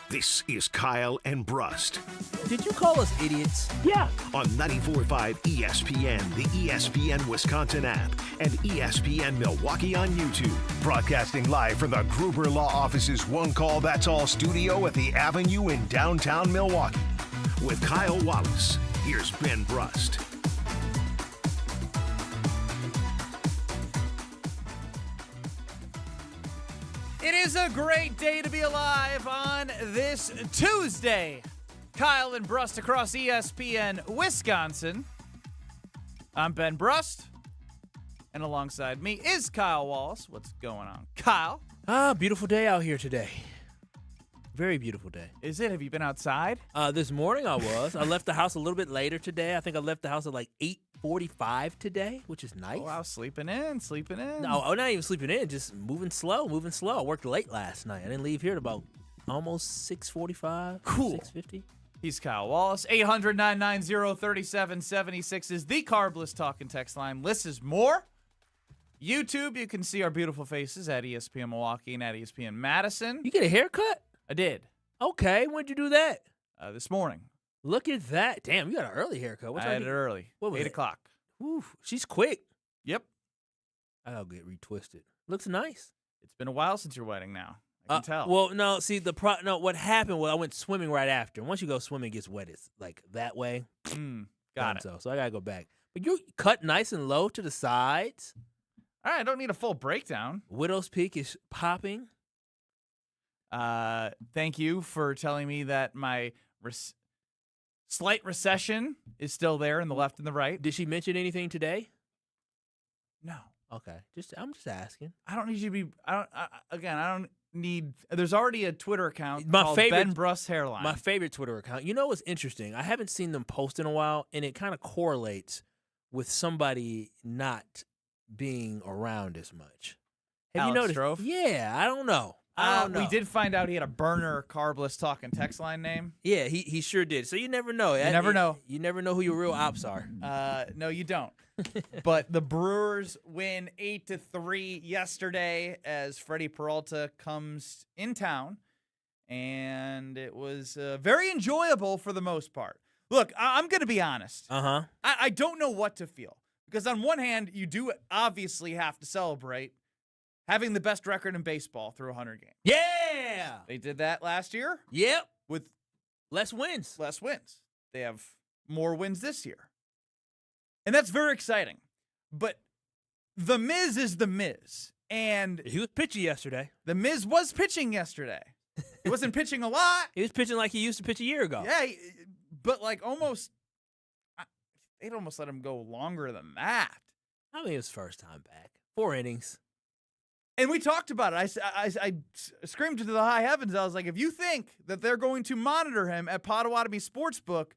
This is Kyle and Brust. Did you call us idiots? Yeah. On 94.5 ESPN, the ESPN Wisconsin app, and ESPN Milwaukee on YouTube. Broadcasting live from the Gruber Law Office's One Call That's All studio at the Avenue in downtown Milwaukee. With Kyle Wallace, here's Ben Brust. It is a great day to be alive on this Tuesday. Kyle and Brust across ESPN Wisconsin. I'm Ben Brust, and alongside me is Kyle Wallace. What's going on, Kyle? Beautiful day out here today. Very beautiful day. Is it? Have you been outside? This morning I was. I left the house a little bit later today. I think I left the house at like 8:45 today, which is nice. Oh, wow, sleeping in. No, I'm not even sleeping in, just moving slow. I worked late last night. I didn't leave here at about almost 6:45, Cool. 6:50. He's Kyle Wallace. 800-990-3776 is the Carbless Talk and Text line. Lists is more. YouTube, you can see our beautiful faces at ESPN Milwaukee and at ESPN Madison. You get a haircut? I did. Okay, when'd you do that? This morning. Look at that. Damn, you got an early haircut. What I time had it early. What was 8 it? o'clock. Ooh, she's quick. Yep. I'll get retwisted. Looks nice. It's been a while since your wedding now. I can tell. Well, no, see, what happened was I went swimming right after. Once you go swimming, it gets wet. It's like that way. Got it. So I got to go back. But you cut nice and low to the sides. All right, I don't need a full breakdown. Widow's Peak is popping. Thank you for telling me that my slight recession is still there in the left and the right. Did she mention anything today? No. Okay. I'm just asking. I don't need you to be. I don't need. There's already a Twitter account My called favorite- Ben Brust Hairline. My favorite Twitter account. You know what's interesting? I haven't seen them post in a while, and it kind of correlates with somebody not being around as much. Have Alex you noticed? Strofe? Yeah, I don't know. I don't know. We did find out he had a burner Carbless Talk and Text line name. Yeah, he sure did. So you never know. You never know. You never know who your real ops are. No, you don't. But the Brewers win 8-3 yesterday as Freddie Peralta comes in town, and it was very enjoyable for the most part. Look, I'm going to be honest. I don't know what to feel because on one hand, you do obviously have to celebrate having the best record in baseball through 100 games. Yeah. They did that last year. Yep. With less wins. They have more wins this year. And that's very exciting. But The Miz is The Miz. And He was pitching yesterday. The Miz was pitching yesterday. He wasn't pitching a lot. He was pitching like he used to pitch a year ago. Yeah, but like almost, they'd almost let him go longer than that. I mean, it was first time back. 4 innings. And we talked about it. I screamed to the high heavens. I was like, if you think that they're going to monitor him at Potawatomi Sportsbook,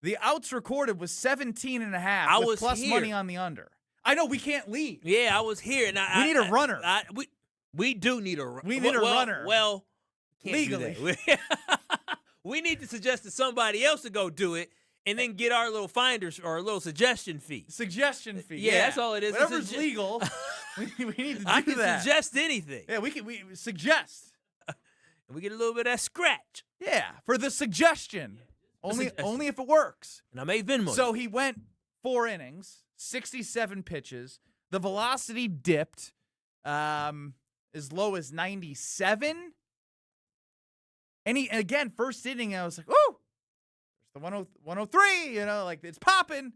the outs recorded was 17.5 with plus money on the under. I know we can't leave. Yeah, I was here. And we need a runner. We do need a runner. We need a runner. Well, can't legally. Do that. We need to suggest to somebody else to go do it and then get our little finders or a little suggestion fee. Suggestion fee. Yeah, that's all it is. Whatever's legal, we need to do that. I can suggest anything. Yeah, we suggest. And we get a little bit of that scratch. Yeah, for the suggestion. Only if it works. And I made Venmo. So he went 4 innings, 67 pitches. The velocity dipped as low as 97. And again, first inning, I was like, ooh, there's the 103, like it's popping.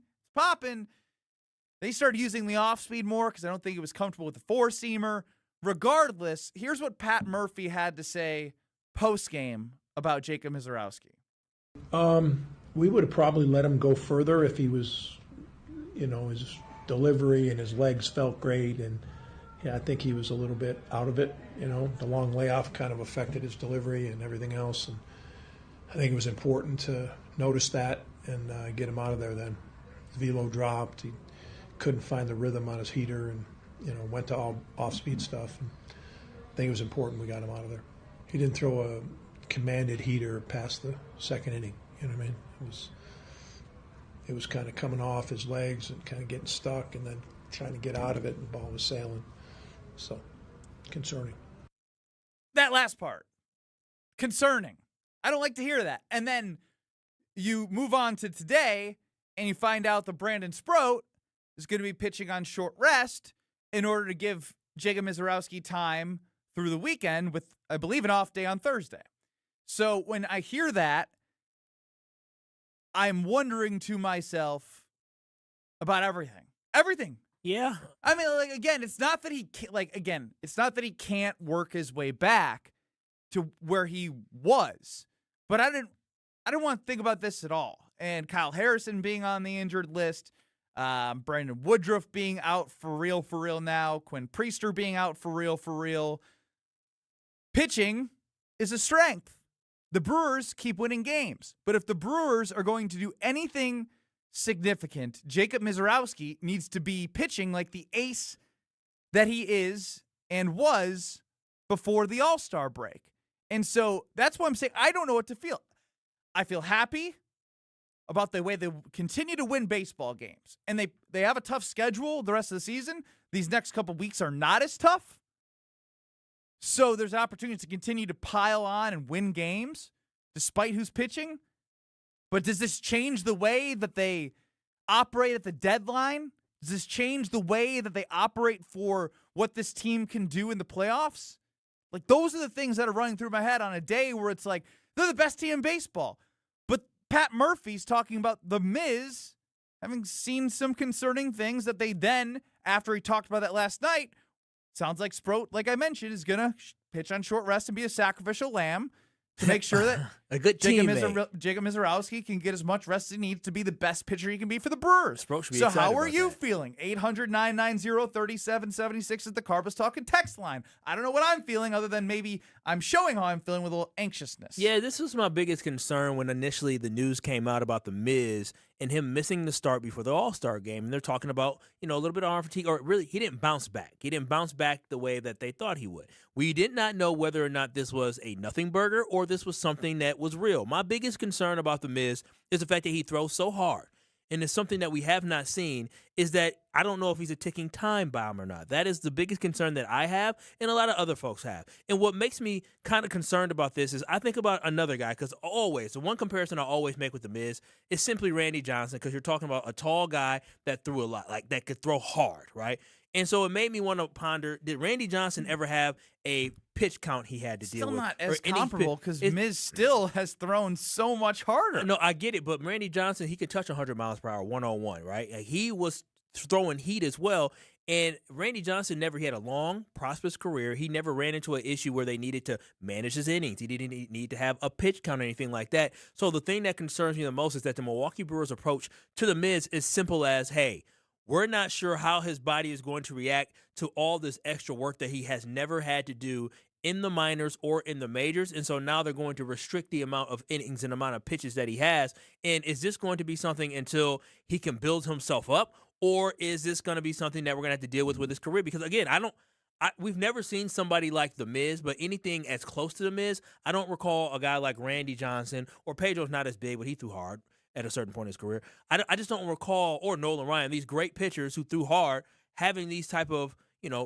They started using the off-speed more because I don't think it was comfortable with the four-seamer. Regardless, here's what Pat Murphy had to say post-game about Jacob Mizorowski. We would have probably let him go further if he was, his delivery and his legs felt great. And yeah, I think he was a little bit out of it. The long layoff kind of affected his delivery and everything else. And I think it was important to notice that and get him out of there then. His velo dropped. He couldn't find the rhythm on his heater and, went to all off-speed stuff. And I think it was important we got him out of there. He didn't throw a commanded heater past the second inning. You know what I mean? It was kind of coming off his legs and kind of getting stuck and then trying to get out of it, and the ball was sailing. So, concerning. That last part, concerning. I don't like to hear that. And then you move on to today, and you find out that Brandon Sproat is going to be pitching on short rest in order to give Jacob Misiorowski time through the weekend with, I believe, an off day on Thursday. So when I hear that, I'm wondering to myself about everything. Everything. Yeah. I mean, like, again, it's not that he can't, it's not that he can't work his way back to where he was, but I didn't want to think about this at all. And Kyle Harrison being on the injured list, Brandon Woodruff being out for real now, Quinn Priester being out for real. Pitching is a strength. The Brewers keep winning games, but if the Brewers are going to do anything significant, Jacob Misiorowski needs to be pitching like the ace that he is and was before the All-Star break. And so that's why I'm saying I don't know what to feel. I feel happy about the way they continue to win baseball games. And they have a tough schedule the rest of the season. These next couple weeks are not as tough. So there's opportunities to continue to pile on and win games despite who's pitching. But does this change the way that they operate at the deadline? Does this change the way that they operate for what this team can do in the playoffs? Like, those are the things that are running through my head on a day where it's like, they're the best team in baseball. But Pat Murphy's talking about the Miz having seen some concerning things that they then, after he talked about that last night, sounds like Sproat, like I mentioned, is going to pitch on short rest and be a sacrificial lamb to make sure that a good Jacob teammate. Misiorowski can get as much rest as he needs to be the best pitcher he can be for the Brewers. Sproat should be so excited how are about you that. feeling? 800-990-3776 is the Carbus Talking text line. I don't know what I'm feeling other than maybe I'm showing how I'm feeling with a little anxiousness. Yeah, this was my biggest concern when initially the news came out about the Miz and him missing the start before the All-Star game. And they're talking about, a little bit of arm fatigue, or really, he didn't bounce back. He didn't bounce back the way that they thought he would. We did not know whether or not this was a nothing burger or this was something that was real. My biggest concern about the Miz is the fact that he throws so hard. And it's something that we have not seen, is that I don't know if he's a ticking time bomb or not. That is the biggest concern that I have and a lot of other folks have. And what makes me kind of concerned about this is I think about another guy, because the one comparison I always make with the Miz is simply Randy Johnson, because you're talking about a tall guy that threw a lot, like that could throw hard, right? And so it made me want to ponder, did Randy Johnson ever have a pitch count he had to deal with? Still not as comparable, because Miz still has thrown so much harder. No, I get it, but Randy Johnson, he could touch 100 miles per hour one-on-one, right? Like, he was throwing heat as well, and Randy Johnson never had a long, prosperous career. He never ran into an issue where they needed to manage his innings. He didn't need to have a pitch count or anything like that. So the thing that concerns me the most is that the Milwaukee Brewers' approach to the Miz is simple as, hey, we're not sure how his body is going to react to all this extra work that he has never had to do in the minors or in the majors. And so now they're going to restrict the amount of innings and amount of pitches that he has. And is this going to be something until he can build himself up? Or is this going to be something that we're going to have to deal with his career? Because, again, we've never seen somebody like The Miz, but anything as close to The Miz, I don't recall a guy like Randy Johnson, or Pedro's not as big, but he threw hard at a certain point in his career. I just don't recall, or Nolan Ryan, these great pitchers who threw hard, having these type of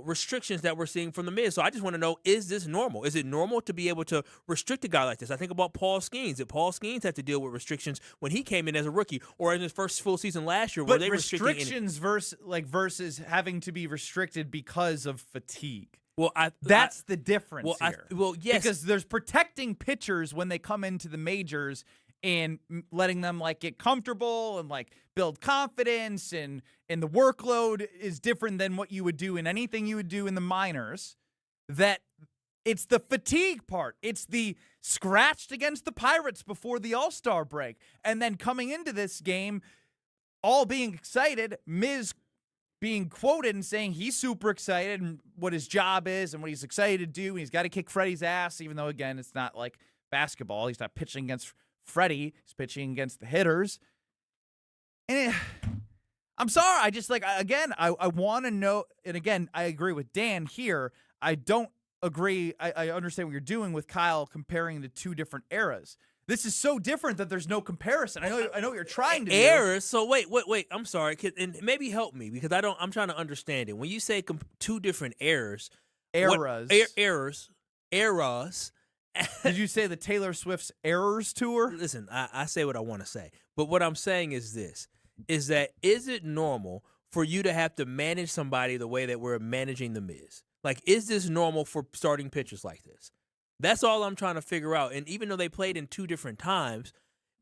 restrictions that we're seeing from the Miz. So I just want to know, is this normal? Is it normal to be able to restrict a guy like this? I think about Paul Skeens. Did Paul Skeens have to deal with restrictions when he came in as a rookie, or in his first full season last year? But were they restrictions versus having to be restricted because of fatigue. Well, that's the difference here. Yes, because there's protecting pitchers when they come into the majors and letting them get comfortable and build confidence, and the workload is different than what you would do in anything you would do in the minors. That it's the fatigue part. It's the scratched against the Pirates before the All-Star break, and then coming into this game, all being excited, Miz being quoted and saying he's super excited and what his job is and what he's excited to do, and he's got to kick Freddie's ass, even though, again, it's not like basketball. He's not pitching against Freddie, is pitching against the hitters. And I'm sorry, I just I want to know, and again, I agree with Dan here. I don't agree. I understand what you're doing with Kyle comparing the two different eras. This is so different that there's no comparison. I know what you're trying to do. Eras. So wait. I'm sorry, and maybe help me, because I'm trying to understand it. When you say two different eras, eras. Did you say the Taylor Swift's Errors Tour? Listen, I say what I want to say. But what I'm saying is this, is it normal for you to have to manage somebody the way that we're managing The Miz? Like, is this normal for starting pitchers like this? That's all I'm trying to figure out. And even though they played in 2 different times,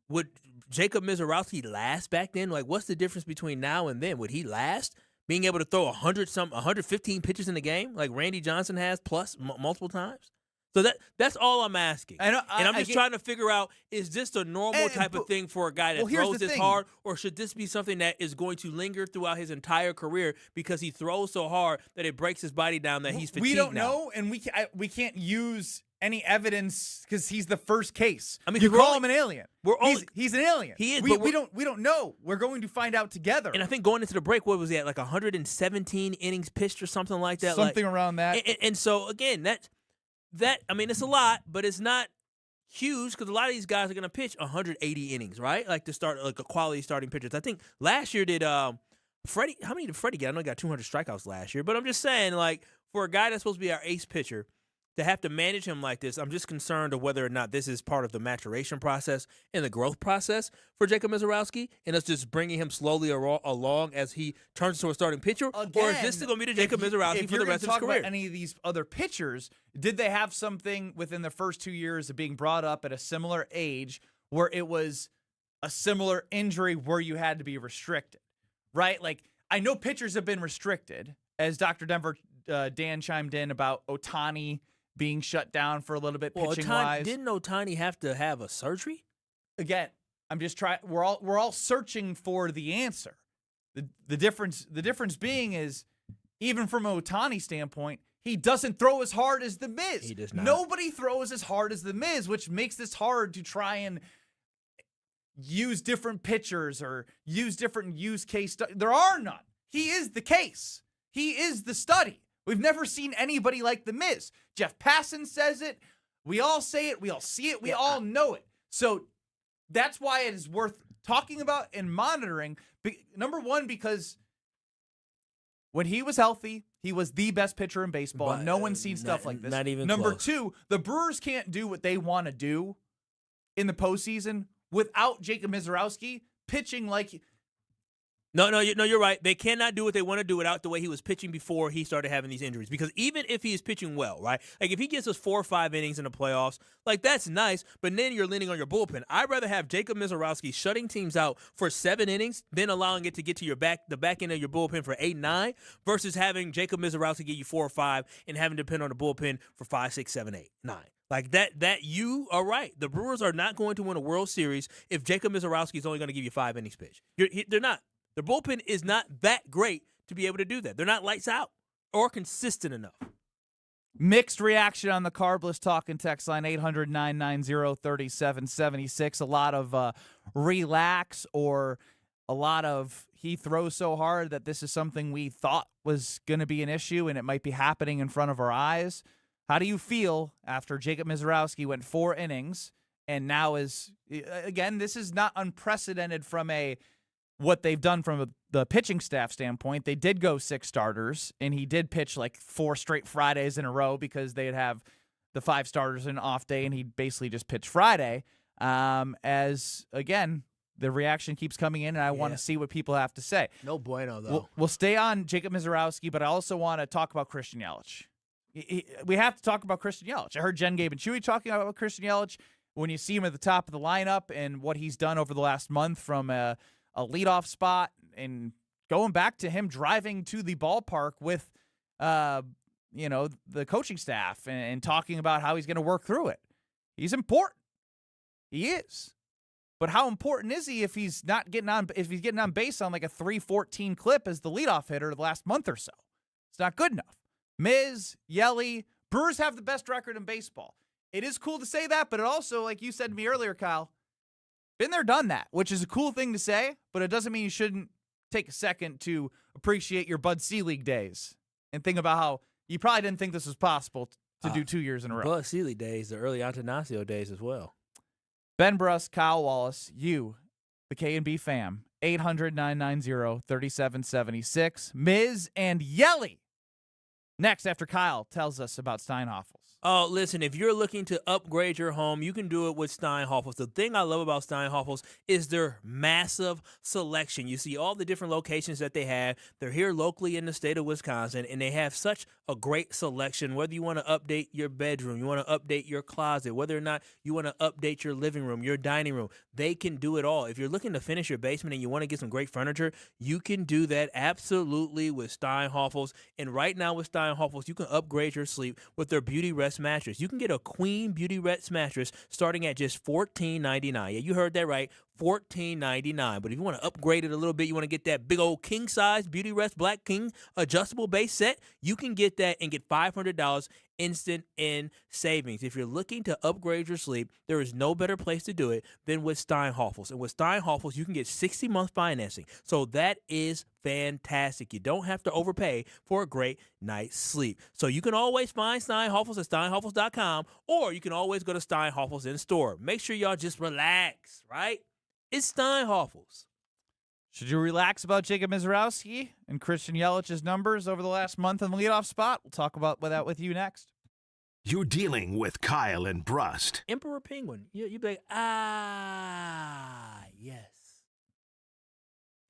would Jacob Mizorowski last back then? Like, what's the difference between now and then? Would he last? Being able to throw 115 pitches in the game like Randy Johnson has plus multiple times? So that's all I'm asking. And I'm just trying to figure out, is this a normal type of thing for a guy that throws this hard, or should this be something that is going to linger throughout his entire career because he throws so hard that it breaks his body down that he's fatigued? We don't know, and we can't use any evidence because he's the first case. I mean, you call him an alien. He's an alien. He is. We don't know. We're going to find out together. And I think going into the break, what was he at? Like 117 innings pitched or something like that. Something around that. And so again, that I mean, it's a lot, but it's not huge because a lot of these guys are going to pitch 180 innings, right? Like to start like a quality starting pitchers. I think last year did Freddie. How many did Freddie get? I know he got 200 strikeouts last year, but I'm just saying, like, for a guy that's supposed to be our ace pitcher, to have to manage him like this, I'm just concerned of whether or not this is part of the maturation process and the growth process for Jacob Mizorowski, and us just bringing him slowly along as he turns into a starting pitcher, again, or is this going to be the Jacob Mizorowski for the rest of his career? About any of these other pitchers, did they have something within the first 2 years of being brought up at a similar age where it was a similar injury where you had to be restricted, right? Like, I know pitchers have been restricted, as Dr. Denver Dan chimed in about Ohtani being shut down for a little bit pitching-wise. Didn't Ohtani have to have a surgery? Again, I'm just trying. We're all searching for the answer. The difference being is, even from an Ohtani standpoint, he doesn't throw as hard as The Miz. He does not. Nobody throws as hard as The Miz, which makes this hard to try and use different pitchers or use different use case. There are none. He is the case. He is the study. We've never seen anybody like The Miz. Jeff Passan says it. We all say it. We all see it. We all know it. So that's why it is worth talking about and monitoring. Number one, because when he was healthy, he was the best pitcher in baseball. And no one's seen stuff like this. Not even Number close. two, the Brewers can't do what they want to do in the postseason without Jacob Mizorowski pitching like... No, you're right. They cannot do what they want to do without the way he was pitching before he started having these injuries. Because even if he is pitching well, right? Like if he gets us 4 or 5 innings in the playoffs, like that's nice, but then you're leaning on your bullpen. I'd rather have Jacob Mizorowski shutting teams out for 7 innings than allowing it to get to the back end of your bullpen for 8, 9 versus having Jacob Mizorowski get you 4 or 5 and having to depend on the bullpen for 5, 6, 7, 8, 9. Like that you are right. The Brewers are not going to win a World Series if Jacob Mizorowski is only going to give you 5 innings pitch. They're not. Their bullpen is not that great to be able to do that. They're not lights out or consistent enough. Mixed reaction on the Carbless Talk and text line 800-990-3776. A lot of relax or a lot of he throws so hard that this is something we thought was going to be an issue and it might be happening in front of our eyes. How do you feel after Jacob Mizorowski went 4 innings and now is, again, this is not unprecedented from what they've done from the pitching staff standpoint. They did go 6 starters, and he did pitch like 4 straight Fridays in a row because they'd have the 5 starters in an off day, and he basically just pitched Friday. As, again, the reaction keeps coming in, and I want to see what people have to say. No bueno, though. We'll stay on Jacob Mizorowski, but I also want to talk about Christian Yelich. We have to talk about Christian Yelich. I heard Jen, Gabe, and Chewy talking about Christian Yelich. When you see him at the top of the lineup and what he's done over the last month from a leadoff spot and going back to him driving to the ballpark with, the coaching staff and talking about how he's going to work through it. He's important. He is. But how important is he if he's getting on base on like a 314 clip as the leadoff hitter the last month or so? It's not good enough. Miz, Yelly, Brewers have the best record in baseball. It is cool to say that, but it also, like you said to me earlier, Kyle, been there, done that, which is a cool thing to say, but it doesn't mean you shouldn't take a second to appreciate your Bud Selig days and think about how you probably didn't think this was possible to do 2 years in a row. Bud Selig days, the early Antanasio days as well. Ben Brust, Kyle Wallace, you, the K&B fam, 800-990-3776. Miz and Yelly. Next, after Kyle tells us about Steinhoffels. Oh, listen, if you're looking to upgrade your home, you can do it with Steinhoffels. The thing I love about Steinhoffels is their massive selection. You see all the different locations that they have. They're here locally in the state of Wisconsin, and they have such a great selection. Whether you want to update your bedroom, you want to update your closet, whether or not you want to update your living room, your dining room, they can do it all. If you're looking to finish your basement and you want to get some great furniture, you can do that absolutely with Steinhoffels. And right now with Steinhoffels, you can upgrade your sleep with their Beauty Rest mattress. You can get a Queen Beauty Rest mattress starting at just $14.99. Yeah, you heard that right, $14.99. But if you want to upgrade it a little bit, you want to get that big old king size Beauty Rest Black King adjustable base set, you can get that and get $500 instant in savings. If you're looking to upgrade your sleep, there is no better place to do it than with Steinhoffels. And with Steinhoffels, you can get 60-month financing. So that is fantastic. You don't have to overpay for a great night's sleep. So you can always find Steinhoffels at steinhoffels.com, or you can always go to Steinhoffels in store. Make sure y'all just relax, right? It's Steinhoffels. Should you relax about Jacob Mizrowski and Christian Yelich's numbers over the last month in the leadoff spot? We'll talk about that with you next. You're dealing with Kyle and Brust. Emperor Penguin. You'd be like, yes.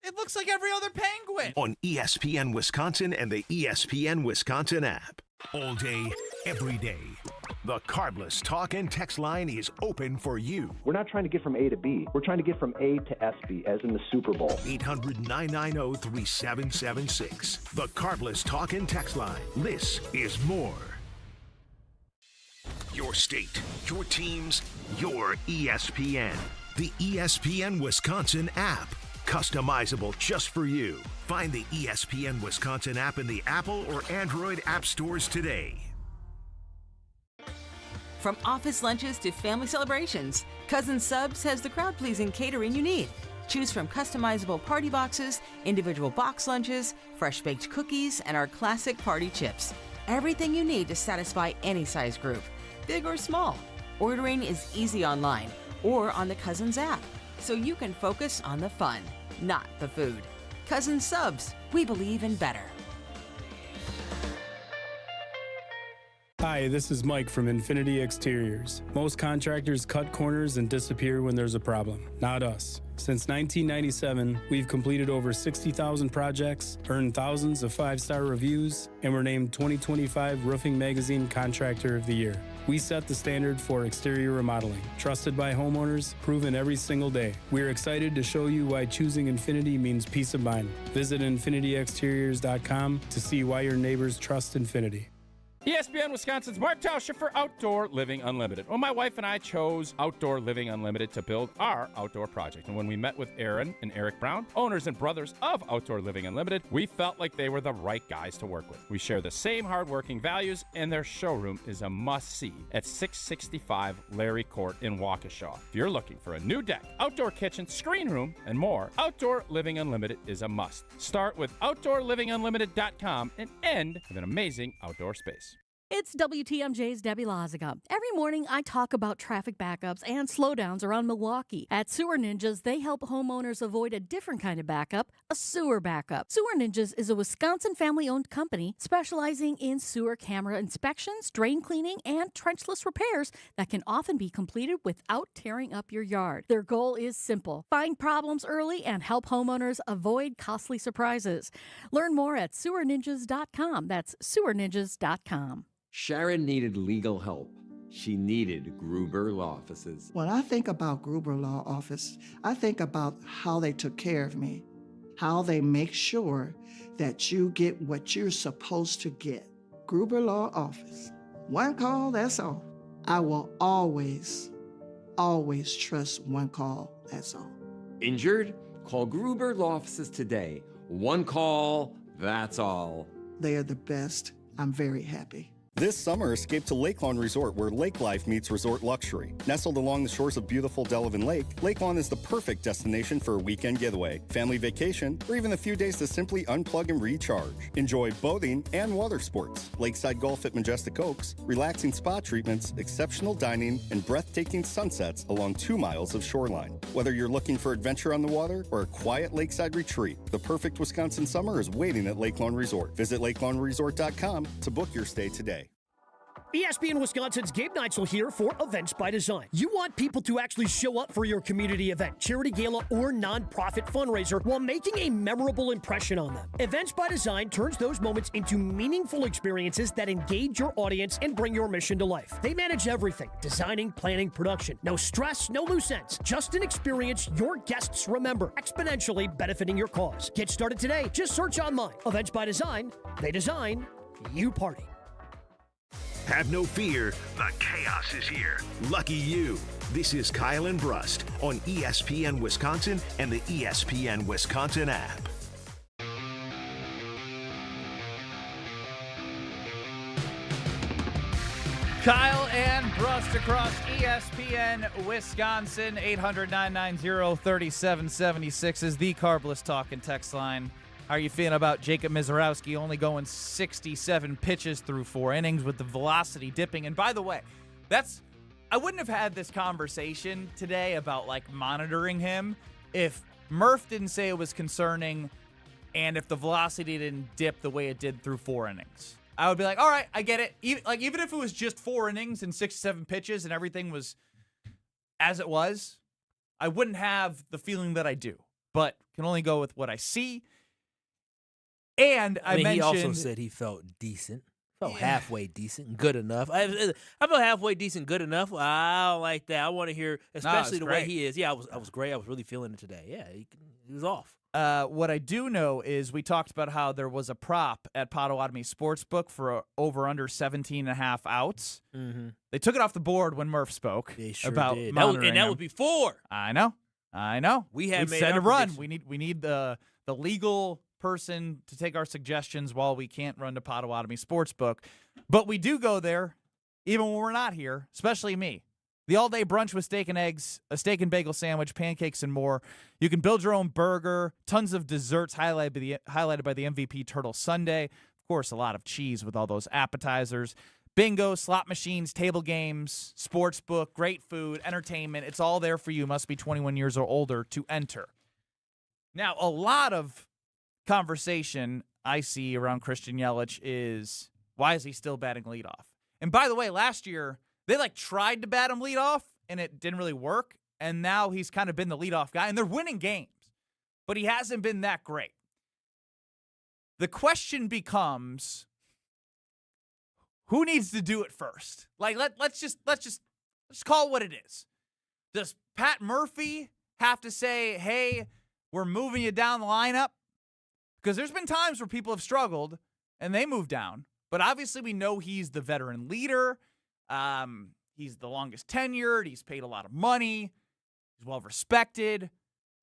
It looks like every other penguin. On ESPN Wisconsin and the ESPN Wisconsin app. All day, every day. The Carbless talk and text line is open for you. We're not trying to get from A to B. We're trying to get from A to SB, as in the Super Bowl. 800-990-3776. The Carbless talk and text line. This is more. Your state, your teams, your ESPN. The ESPN Wisconsin app. Customizable just for you. Find the ESPN Wisconsin app in the Apple or Android app stores today. From office lunches to family celebrations, Cousin Subs has the crowd-pleasing catering you need. Choose from customizable party boxes, individual box lunches, fresh-baked cookies, and our classic party chips. Everything you need to satisfy any size group, big or small. Ordering is easy online or on the Cousins app, so you can focus on the fun, not the food. Cousin Subs, we believe in better. Hi, this is Mike from Infinity Exteriors. Most contractors cut corners and disappear when there's a problem. Not us. Since 1997, we've completed over 60,000 projects, earned thousands of 5-star reviews, and were named 2025 Roofing Magazine Contractor of the Year. We set the standard for exterior remodeling. Trusted by homeowners, proven every single day. We're excited to show you why choosing Infinity means peace of mind. Visit infinityexteriors.com to see why your neighbors trust Infinity. ESPN Wisconsin's Mark Tauscher for Outdoor Living Unlimited. Well, my wife and I chose Outdoor Living Unlimited to build our outdoor project. And when we met with Aaron and Eric Brown, owners and brothers of Outdoor Living Unlimited, we felt like they were the right guys to work with. We share the same hardworking values, and their showroom is a must-see at 665 Larry Court in Waukesha. If you're looking for a new deck, outdoor kitchen, screen room, and more, Outdoor Living Unlimited is a must. Start with OutdoorLivingUnlimited.com and end with an amazing outdoor space. It's WTMJ's Debbie Loziga. Every morning, I talk about traffic backups and slowdowns around Milwaukee. At Sewer Ninjas, they help homeowners avoid a different kind of backup, a sewer backup. Sewer Ninjas is a Wisconsin family-owned company specializing in sewer camera inspections, drain cleaning, and trenchless repairs that can often be completed without tearing up your yard. Their goal is simple: find problems early and help homeowners avoid costly surprises. Learn more at sewerninjas.com. That's sewerninjas.com. Sharon needed legal help. She needed Gruber Law Offices. When I think about Gruber Law Office, I think about how they took care of me, how they make sure that you get what you're supposed to get. Gruber Law Office. One call, that's all. I will always trust one call, that's all. Injured? Call Gruber Law Offices today. One call, that's all. They are the best. I'm very happy. This summer, escape to Lakeland Resort, where lake life meets resort luxury. Nestled along the shores of beautiful Delavan Lake, Lakeland is the perfect destination for a weekend getaway, family vacation, or even a few days to simply unplug and recharge. Enjoy boating and water sports, lakeside golf at Majestic Oaks, relaxing spa treatments, exceptional dining, and breathtaking sunsets along 2 miles of shoreline. Whether you're looking for adventure on the water or a quiet lakeside retreat, the perfect Wisconsin summer is waiting at Lakeland Resort. Visit lakelandresort.com to book your stay today. ESPN Wisconsin's Gabe Neitzel here for Events by Design. You want people to actually show up for your community event, charity gala, or nonprofit fundraiser while making a memorable impression on them. Events by Design turns those moments into meaningful experiences that engage your audience and bring your mission to life. They manage everything: designing, planning, production. No stress, no loose ends. Just an experience your guests remember, exponentially benefiting your cause. Get started today. Just search online. Events by Design. They design, you party. Have no fear, the chaos is here. Lucky you. This is Kyle and Brust on ESPN Wisconsin and the ESPN Wisconsin app. Kyle and Brust across ESPN Wisconsin. 800-990-3776 is the Carbless Talking text line. How are you feeling about Jacob Mizorowski only going 67 pitches through 4 innings with the velocity dipping? And by the way, I wouldn't have had this conversation today about monitoring him if Murph didn't say it was concerning and if the velocity didn't dip the way it did through 4 innings. I would be like, all right, I get it. Even if it was just 4 innings and 67 pitches and everything was as it was, I wouldn't have the feeling that I do, but can only go with what I see. And I mentioned, he also said he felt decent, halfway decent, good enough. I felt halfway decent, good enough. I don't like that. I want to hear, especially the way he is. Yeah, I was great. I was really feeling it today. Yeah, he was off. What I do know is we talked about how there was a prop at Potawatomi Sportsbook for over under 17.5 outs. Mm-hmm. They took it off the board when Murph spoke. They sure about did. monitoring And that him. was before. I know. We had made said our to run. prediction. We need the legal person to take our suggestions while we can't run to Potawatomi Sportsbook. But we do go there even when we're not here, especially me. The all-day brunch with steak and eggs, a steak and bagel sandwich, pancakes, and more. You can build your own burger, tons of desserts highlighted by the MVP Turtle Sundae. Of course, a lot of cheese with all those appetizers. Bingo, slot machines, table games, sports book, great food, entertainment. It's all there for you. Must be 21 years or older to enter. Now, a lot of conversation I see around Christian Yelich is, why is he still batting leadoff? And by the way, last year, they tried to bat him leadoff, and it didn't really work. And now he's kind of been the leadoff guy, and they're winning games. But he hasn't been that great. The question becomes, who needs to do it first? Let's just call it what it is. Does Pat Murphy have to say, hey, we're moving you down the lineup? Because there's been times where people have struggled, and they move down. But obviously we know he's the veteran leader. He's the longest tenured. He's paid a lot of money. He's well respected.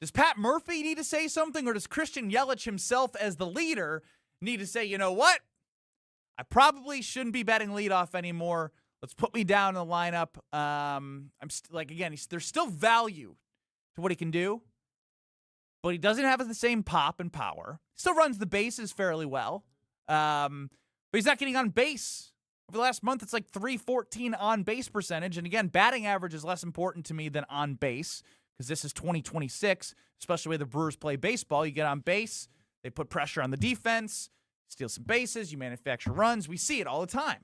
Does Pat Murphy need to say something, or does Christian Yelich himself as the leader need to say, you know what? I probably shouldn't be batting leadoff anymore. Let's put me down in the lineup. There's still value to what he can do, but he doesn't have the same pop and power. He still runs the bases fairly well, but he's not getting on base. Over the last month, it's .314 on-base percentage. And again, batting average is less important to me than on-base because this is 2026, especially the way the Brewers play baseball. You get on base, they put pressure on the defense, steal some bases, you manufacture runs. We see it all the time.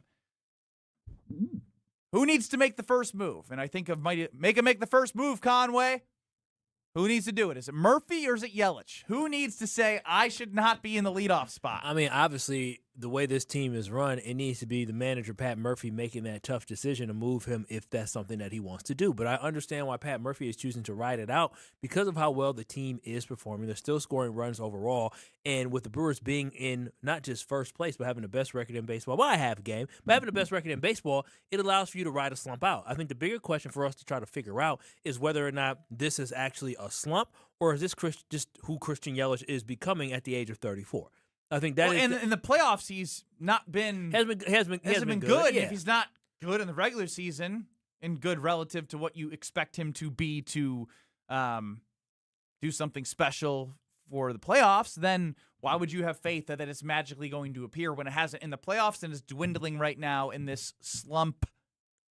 Who needs to make the first move? And I think make the first move, Conway. Who needs to do it? Is it Murphy or is it Yelich? Who needs to say, I should not be in the leadoff spot? I mean, obviously, the way this team is run, it needs to be the manager, Pat Murphy, making that tough decision to move him if that's something that he wants to do. But I understand why Pat Murphy is choosing to ride it out because of how well the team is performing. They're still scoring runs overall. And with the Brewers being in not just first place, but having the best record in baseball, well, I have a game, but having the best record in baseball, it allows for you to ride a slump out. I think the bigger question for us to try to figure out is whether or not this is actually a slump or is this just who Christian Yelich is becoming at the age of 34. I think that is in the playoffs, he's not been hasn't been good. Yeah. If he's not good in the regular season and good relative to what you expect him to be to do something special for the playoffs, then why would you have faith that it's magically going to appear when it hasn't in the playoffs and is dwindling right now in this slump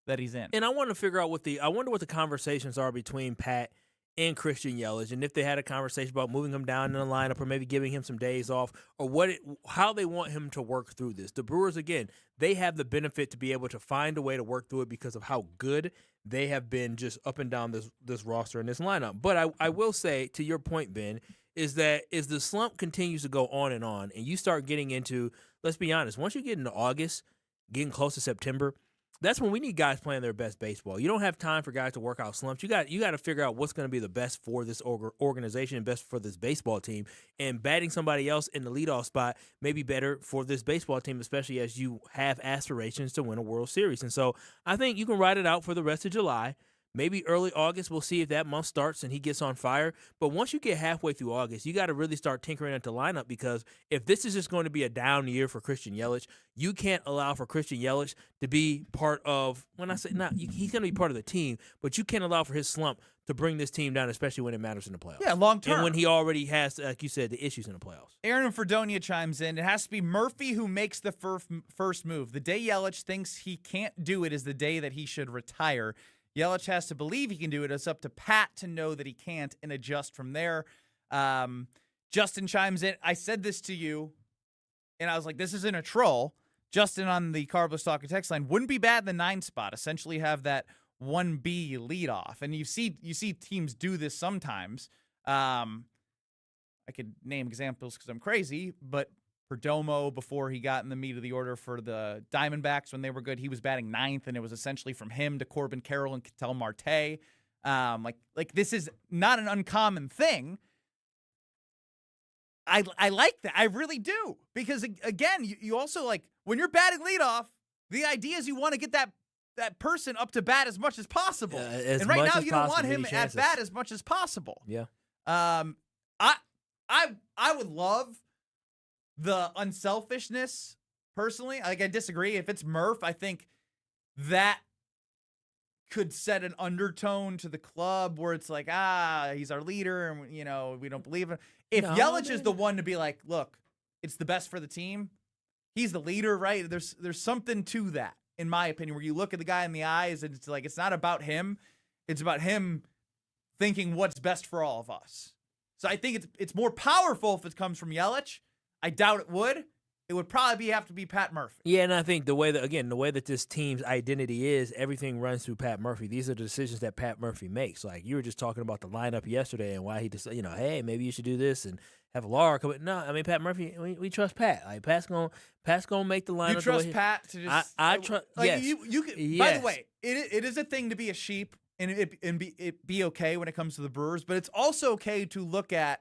that he's in? And I want to figure out I wonder what the conversations are between Pat and Christian Yelich, and if they had a conversation about moving him down in the lineup or maybe giving him some days off, or how they want him to work through this. The Brewers, again, they have the benefit to be able to find a way to work through it because of how good they have been just up and down this roster and this lineup. But I will say, to your point, Ben, is that as the slump continues to go on, and you start getting into, let's be honest, once you get into August, getting close to September, that's when we need guys playing their best baseball. You don't have time for guys to work out slumps. You got to figure out what's going to be the best for this organization and best for this baseball team. And batting somebody else in the leadoff spot may be better for this baseball team, especially as you have aspirations to win a World Series. And so I think you can ride it out for the rest of July. Maybe early August, we'll see if that month starts and he gets on fire. But once you get halfway through August, you got to really start tinkering at the lineup, because if this is just going to be a down year for Christian Yelich, you can't allow for Christian Yelich to be part of, when I say not, he's going to be part of the team, but you can't allow for his slump to bring this team down, especially when it matters in the playoffs. Yeah, long term. And when he already has, like you said, the issues in the playoffs. Aaron in Fredonia chimes in. It has to be Murphy who makes the first move. The day Yelich thinks he can't do it is the day that he should retire. Yelich has to believe he can do it. It's up to Pat to know that he can't and adjust from there. Justin chimes in. I said this to you, and I was like, this isn't a troll. Justin on the Carbless Talker text line, wouldn't be bad in the 9 spot. Essentially have that 1B leadoff. And you see teams do this sometimes. I could name examples because I'm crazy, but Perdomo, before he got in the meat of the order for the Diamondbacks when they were good, he was batting 9th, and it was essentially from him to Corbin Carroll and Ketel Marte. Like this is not an uncommon thing. I like that. I really do. Because, again, you also, like, when you're batting leadoff, the idea is you want to get that person up to bat as much as possible. And right now you don't want him at bat as much as possible. Yeah. I would love the unselfishness, personally. Like, I disagree. If it's Murph, I think that could set an undertone to the club where it's like, he's our leader, and we don't believe him. If Yelich is the one to be like, look, it's the best for the team, he's the leader, right? There's something to that, in my opinion, where you look at the guy in the eyes and it's like, it's not about him, it's about him thinking what's best for all of us. So I think it's more powerful if it comes from Yelich. I doubt it would. It would probably have to be Pat Murphy. Yeah, and I think the way that this team's identity is, everything runs through Pat Murphy. These are the decisions that Pat Murphy makes. Like, you were just talking about the lineup yesterday and why he just, hey, maybe you should do this and have Laura come in. No, I mean, Pat Murphy, we trust Pat. Like, Pat's gonna make the lineup. You trust Pat to just? I trust. Like, yes. You can, yes. By the way, it is a thing to be a sheep and be okay when it comes to the Brewers, but it's also okay to look at,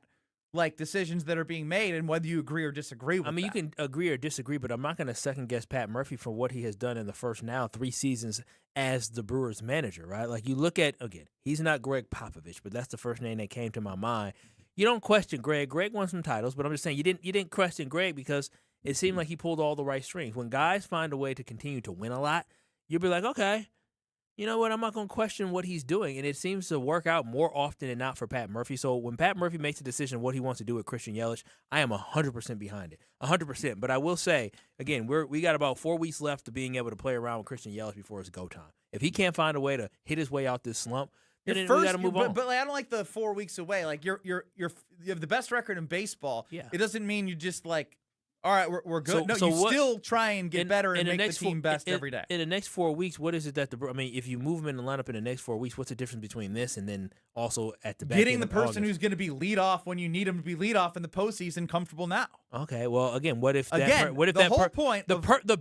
like, decisions that are being made and whether you agree or disagree with them. You can agree or disagree, but I'm not going to second-guess Pat Murphy for what he has done in the first 3 seasons as the Brewers manager, right? Like, you look at, again, he's not Greg Popovich, but that's the first name that came to my mind. You don't question Greg. Greg won some titles, but I'm just saying you didn't question Greg because it seemed like he pulled all the right strings. When guys find a way to continue to win a lot, you'll be like, okay, you know what, I'm not going to question what he's doing. And it seems to work out more often than not for Pat Murphy. So when Pat Murphy makes a decision what he wants to do with Christian Yelich, I am 100% behind it. 100%. But I will say, again, we got about 4 weeks left to being able to play around with Christian Yelich before it's go time. If he can't find a way to hit his way out this slump, then we got to move on. But I don't like the 4 weeks away. Like, you have the best record in baseball. Yeah. It doesn't mean you just, like, all right, we're good. Still try and get better and make the team best every day. In the next 4 weeks, what is it that if you move him in the lineup in the next 4 weeks, what's the difference between this and then also at the back getting end the of person August? who's going to be leadoff when you need him to be leadoff in the postseason comfortable now? Okay, well, again, what if the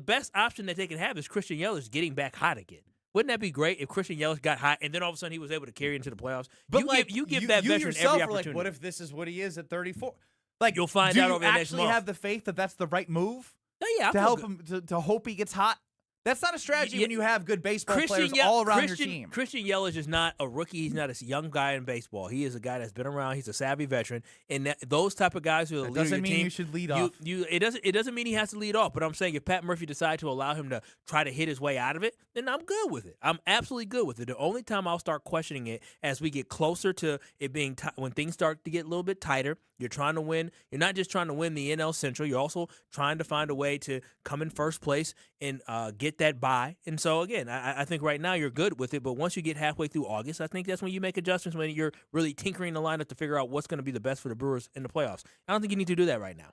best option that they can have is Christian Yelich getting back hot again? Wouldn't that be great if Christian Yelich got hot and then all of a sudden he was able to carry into the playoffs? But you give that veteran every opportunity. Like, what if this is what he is at 34? Like, you'll find out over the next month. Do you actually have the faith that that's the right move? Yeah, to help him to hope he gets hot? That's not a strategy when you have good baseball players all around your team. Christian Yelich is not a rookie. He's not a young guy in baseball. He is a guy that's been around. He's a savvy veteran. And those type of guys who are the leader of your team. Doesn't mean you should lead off. It doesn't mean he has to lead off. But I'm saying if Pat Murphy decided to allow him to try to hit his way out of it, then I'm good with it. I'm absolutely good with it. The only time I'll start questioning it as we get closer to it being when things start to get a little bit tighter. You're trying to win. You're not just trying to win the NL Central. You're also trying to find a way to come in first place and get get that buy. And so, again, I think right now you're good with it. But once you get halfway through August, I think that's when you make adjustments, when you're really tinkering the lineup to figure out what's going to be the best for the Brewers in the playoffs. I don't think you need to do that right now.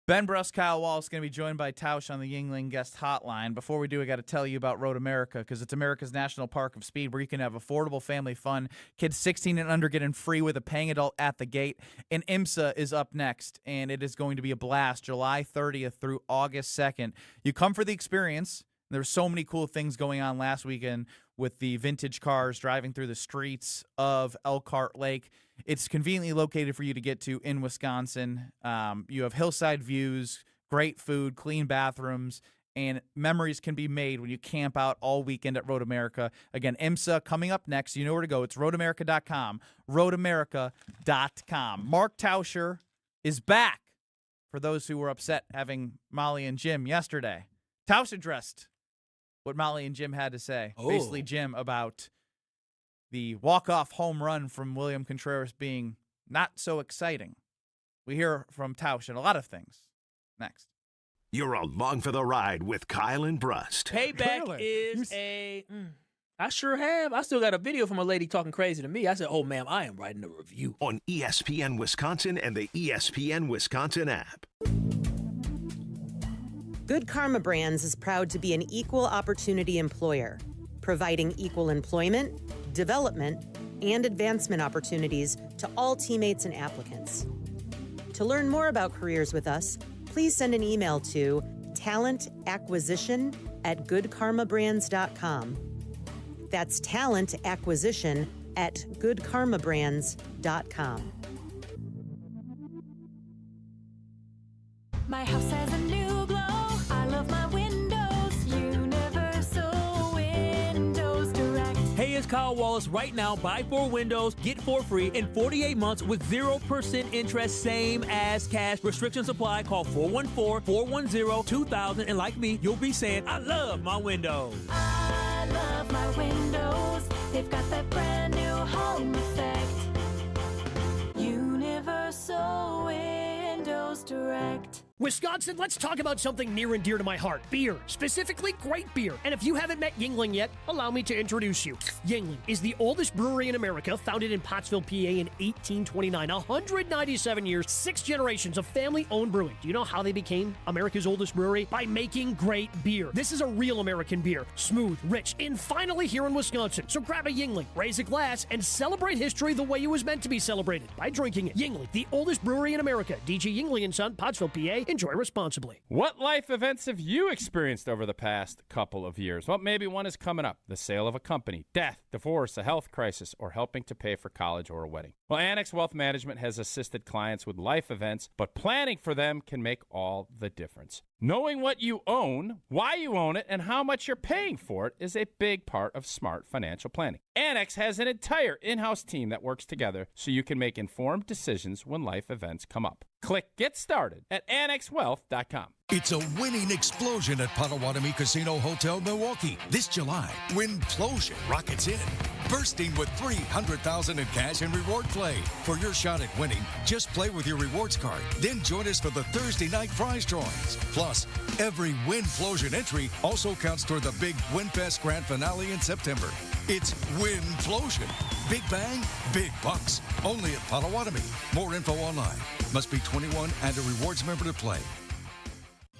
Ben Brust, Kyle Wallace going to be joined by Tausch on the Yuengling guest hotline. Before we do, I got to tell you about Road America, because it's America's national park of speed where you can have affordable family fun. Kids 16 and under get in free with a paying adult at the gate. And IMSA is up next, and it is going to be a blast July 30th through August 2nd. You come for the experience. There's so many cool things going on last weekend with the vintage cars driving through the streets of Elkhart Lake. It's conveniently located for you to get to in Wisconsin. You have hillside views, great food, clean bathrooms, and memories can be made when you camp out all weekend at Road America. Again, IMSA coming up next. You know where to go. It's roadamerica.com, roadamerica.com. Mark Tauscher is back for those who were upset having Molly and Jim yesterday. Tausch addressed what Molly and Jim had to say. Basically, Jim, about the walk-off home run from William Contreras being not so exciting. We hear from Tausch and a lot of things next. You're along for the ride with Kyle and Brust. Payback is I sure have. I still got a video from a lady talking crazy to me. I said, oh, ma'am, I am writing a review. On ESPN Wisconsin and the ESPN Wisconsin app. Good Karma Brands is proud to be an equal opportunity employer, providing equal employment, development, and advancement opportunities to all teammates and applicants. To learn more about careers with us, please send an email to talentacquisition@goodkarmabrands.com. That's talentacquisition@goodkarmabrands.com. My house has a new glow. I love my windows. Universal Windows Direct. Hey, it's Kyle Wallace. Right now, buy 4 windows, get 4 free in 48 months with 0% interest, same as cash. Restrictions apply. Call 414-410-2000. And like me, you'll be saying, I love my windows. I love my windows. They've got that brand new home effect. Universal Windows Direct. Wisconsin, let's talk about something near and dear to my heart. Beer. Specifically, great beer. And if you haven't met Yuengling yet, allow me to introduce you. Yuengling is the oldest brewery in America, founded in Pottsville, PA in 1829. 197 years, 6 generations of family-owned brewing. Do you know how they became America's oldest brewery? By making great beer. This is a real American beer. Smooth, rich, and finally here in Wisconsin. So grab a Yuengling, raise a glass, and celebrate history the way it was meant to be celebrated. By drinking it. Yuengling, the oldest brewery in America. DG Yuengling & Son, Pottsville, PA. Enjoy responsibly. What life events have you experienced over the past couple of years? Well, maybe one is coming up. The sale of a company, death, divorce, a health crisis, or helping to pay for college or a wedding. Well, Annex Wealth Management has assisted clients with life events, but planning for them can make all the difference. Knowing what you own, why you own it, and how much you're paying for it is a big part of smart financial planning. Annex has an entire in-house team that works together so you can make informed decisions when life events come up. Click Get Started at annexwealth.com. It's a winning explosion at Potawatomi Casino Hotel Milwaukee. This July, Winplosion rockets in, bursting with $300,000 in cash and reward play. For your shot at winning, just play with your rewards card. Then join us for the Thursday night prize drawings. Plus, every Winplosion entry also counts toward the big WinFest Grand Finale in September. It's Winplosion. Big bang, big bucks. Only at Potawatomi. More info online. Must be 21 and a rewards member to play.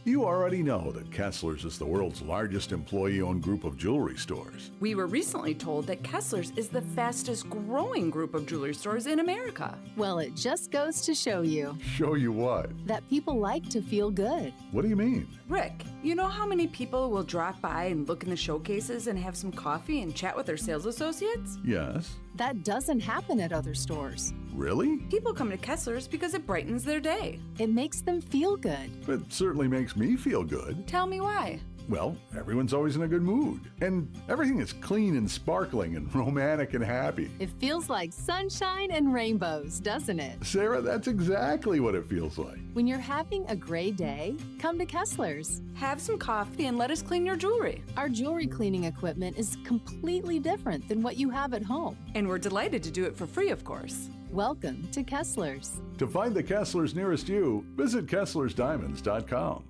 You already know that Kessler's is the world's largest employee-owned group of jewelry stores. We were recently told that Kessler's is the fastest growing group of jewelry stores in America. Well, it just goes to show you. Show you what? That people like to feel good. What do you mean? Rick, you know how many people will drop by and look in the showcases and have some coffee and chat with their sales associates? Yes. That doesn't happen at other stores. Really? People come to Kessler's because it brightens their day. It makes them feel good. It certainly makes me feel good. Tell me why. Well, everyone's always in a good mood. And everything is clean and sparkling and romantic and happy. It feels like sunshine and rainbows, doesn't it? Sarah, that's exactly what it feels like. When you're having a great day, come to Kessler's. Have some coffee and let us clean your jewelry. Our jewelry cleaning equipment is completely different than what you have at home. And we're delighted to do it for free, of course. Welcome to Kessler's. To find the Kessler's nearest you, visit Kessler'sDiamonds.com.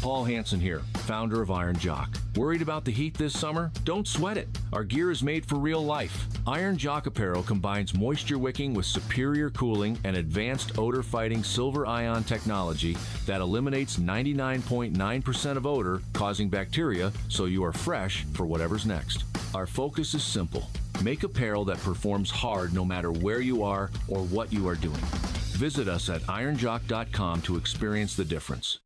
Paul Hansen here, founder of Iron Jock. Worried about the heat this summer? Don't sweat it. Our gear is made for real life. Iron Jock apparel combines moisture wicking with superior cooling and advanced odor-fighting silver ion technology that eliminates 99.9% of odor causing bacteria, so you are fresh for whatever's next. Our focus is simple. Make apparel that performs hard no matter where you are or what you are doing. Visit us at ironjock.com to experience the difference.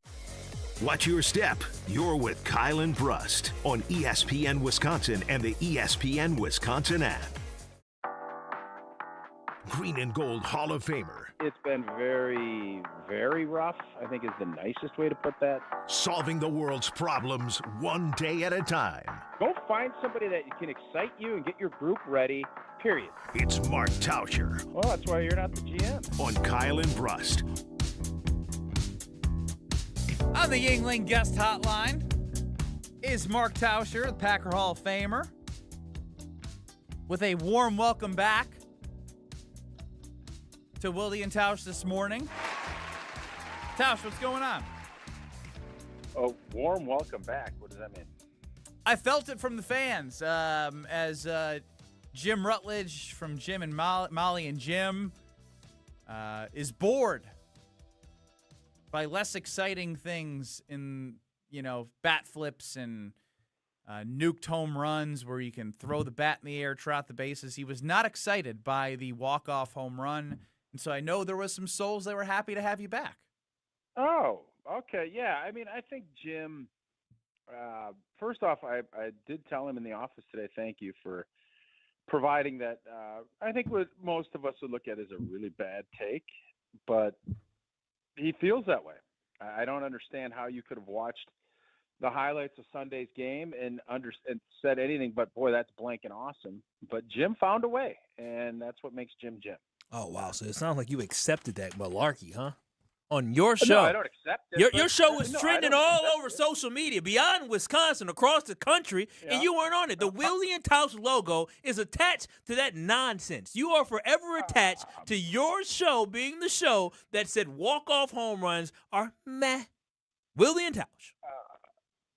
Watch your step. You're with Kyle Brust on ESPN Wisconsin and the ESPN Wisconsin app. Green and Gold Hall of Famer. It's been very, very rough, I think is the nicest way to put that. Solving the world's problems one day at a time. Go find somebody that can excite you and get your group ready, period. It's Mark Tauscher. Well, that's why you're not the GM. On Kyle Brust. On the Yingling guest hotline is Mark Tauscher, the Packer Hall of Famer, with a warm welcome back to Willie and Tausch this morning. Tausch, what's going on? Oh, warm welcome back. What does that mean? I felt it from the fans as Jim Rutledge from Jim and Molly and Jim is bored by less exciting things in, bat flips and nuked home runs where you can throw the bat in the air, trot the bases. He was not excited by the walk-off home run. And so I know there was some souls that were happy to have you back. Oh, okay. Yeah. I mean, I think Jim, first off, I did tell him in the office today, thank you for providing that. I think what most of us would look at as a really bad take, but he feels that way. I don't understand how you could have watched the highlights of Sunday's game and said anything but, boy, that's blank and awesome. But Jim found a way, and that's what makes Jim Jim. Oh, wow. So it sounds like you accepted that malarkey, huh? On your show. No, I don't accept it. Your show was trending all over social media, beyond Wisconsin, across the country, and you weren't on it. The Willie and Tausch logo is attached to that nonsense. You are forever attached to your show being the show that said walk-off home runs are meh. Willie and Tausch.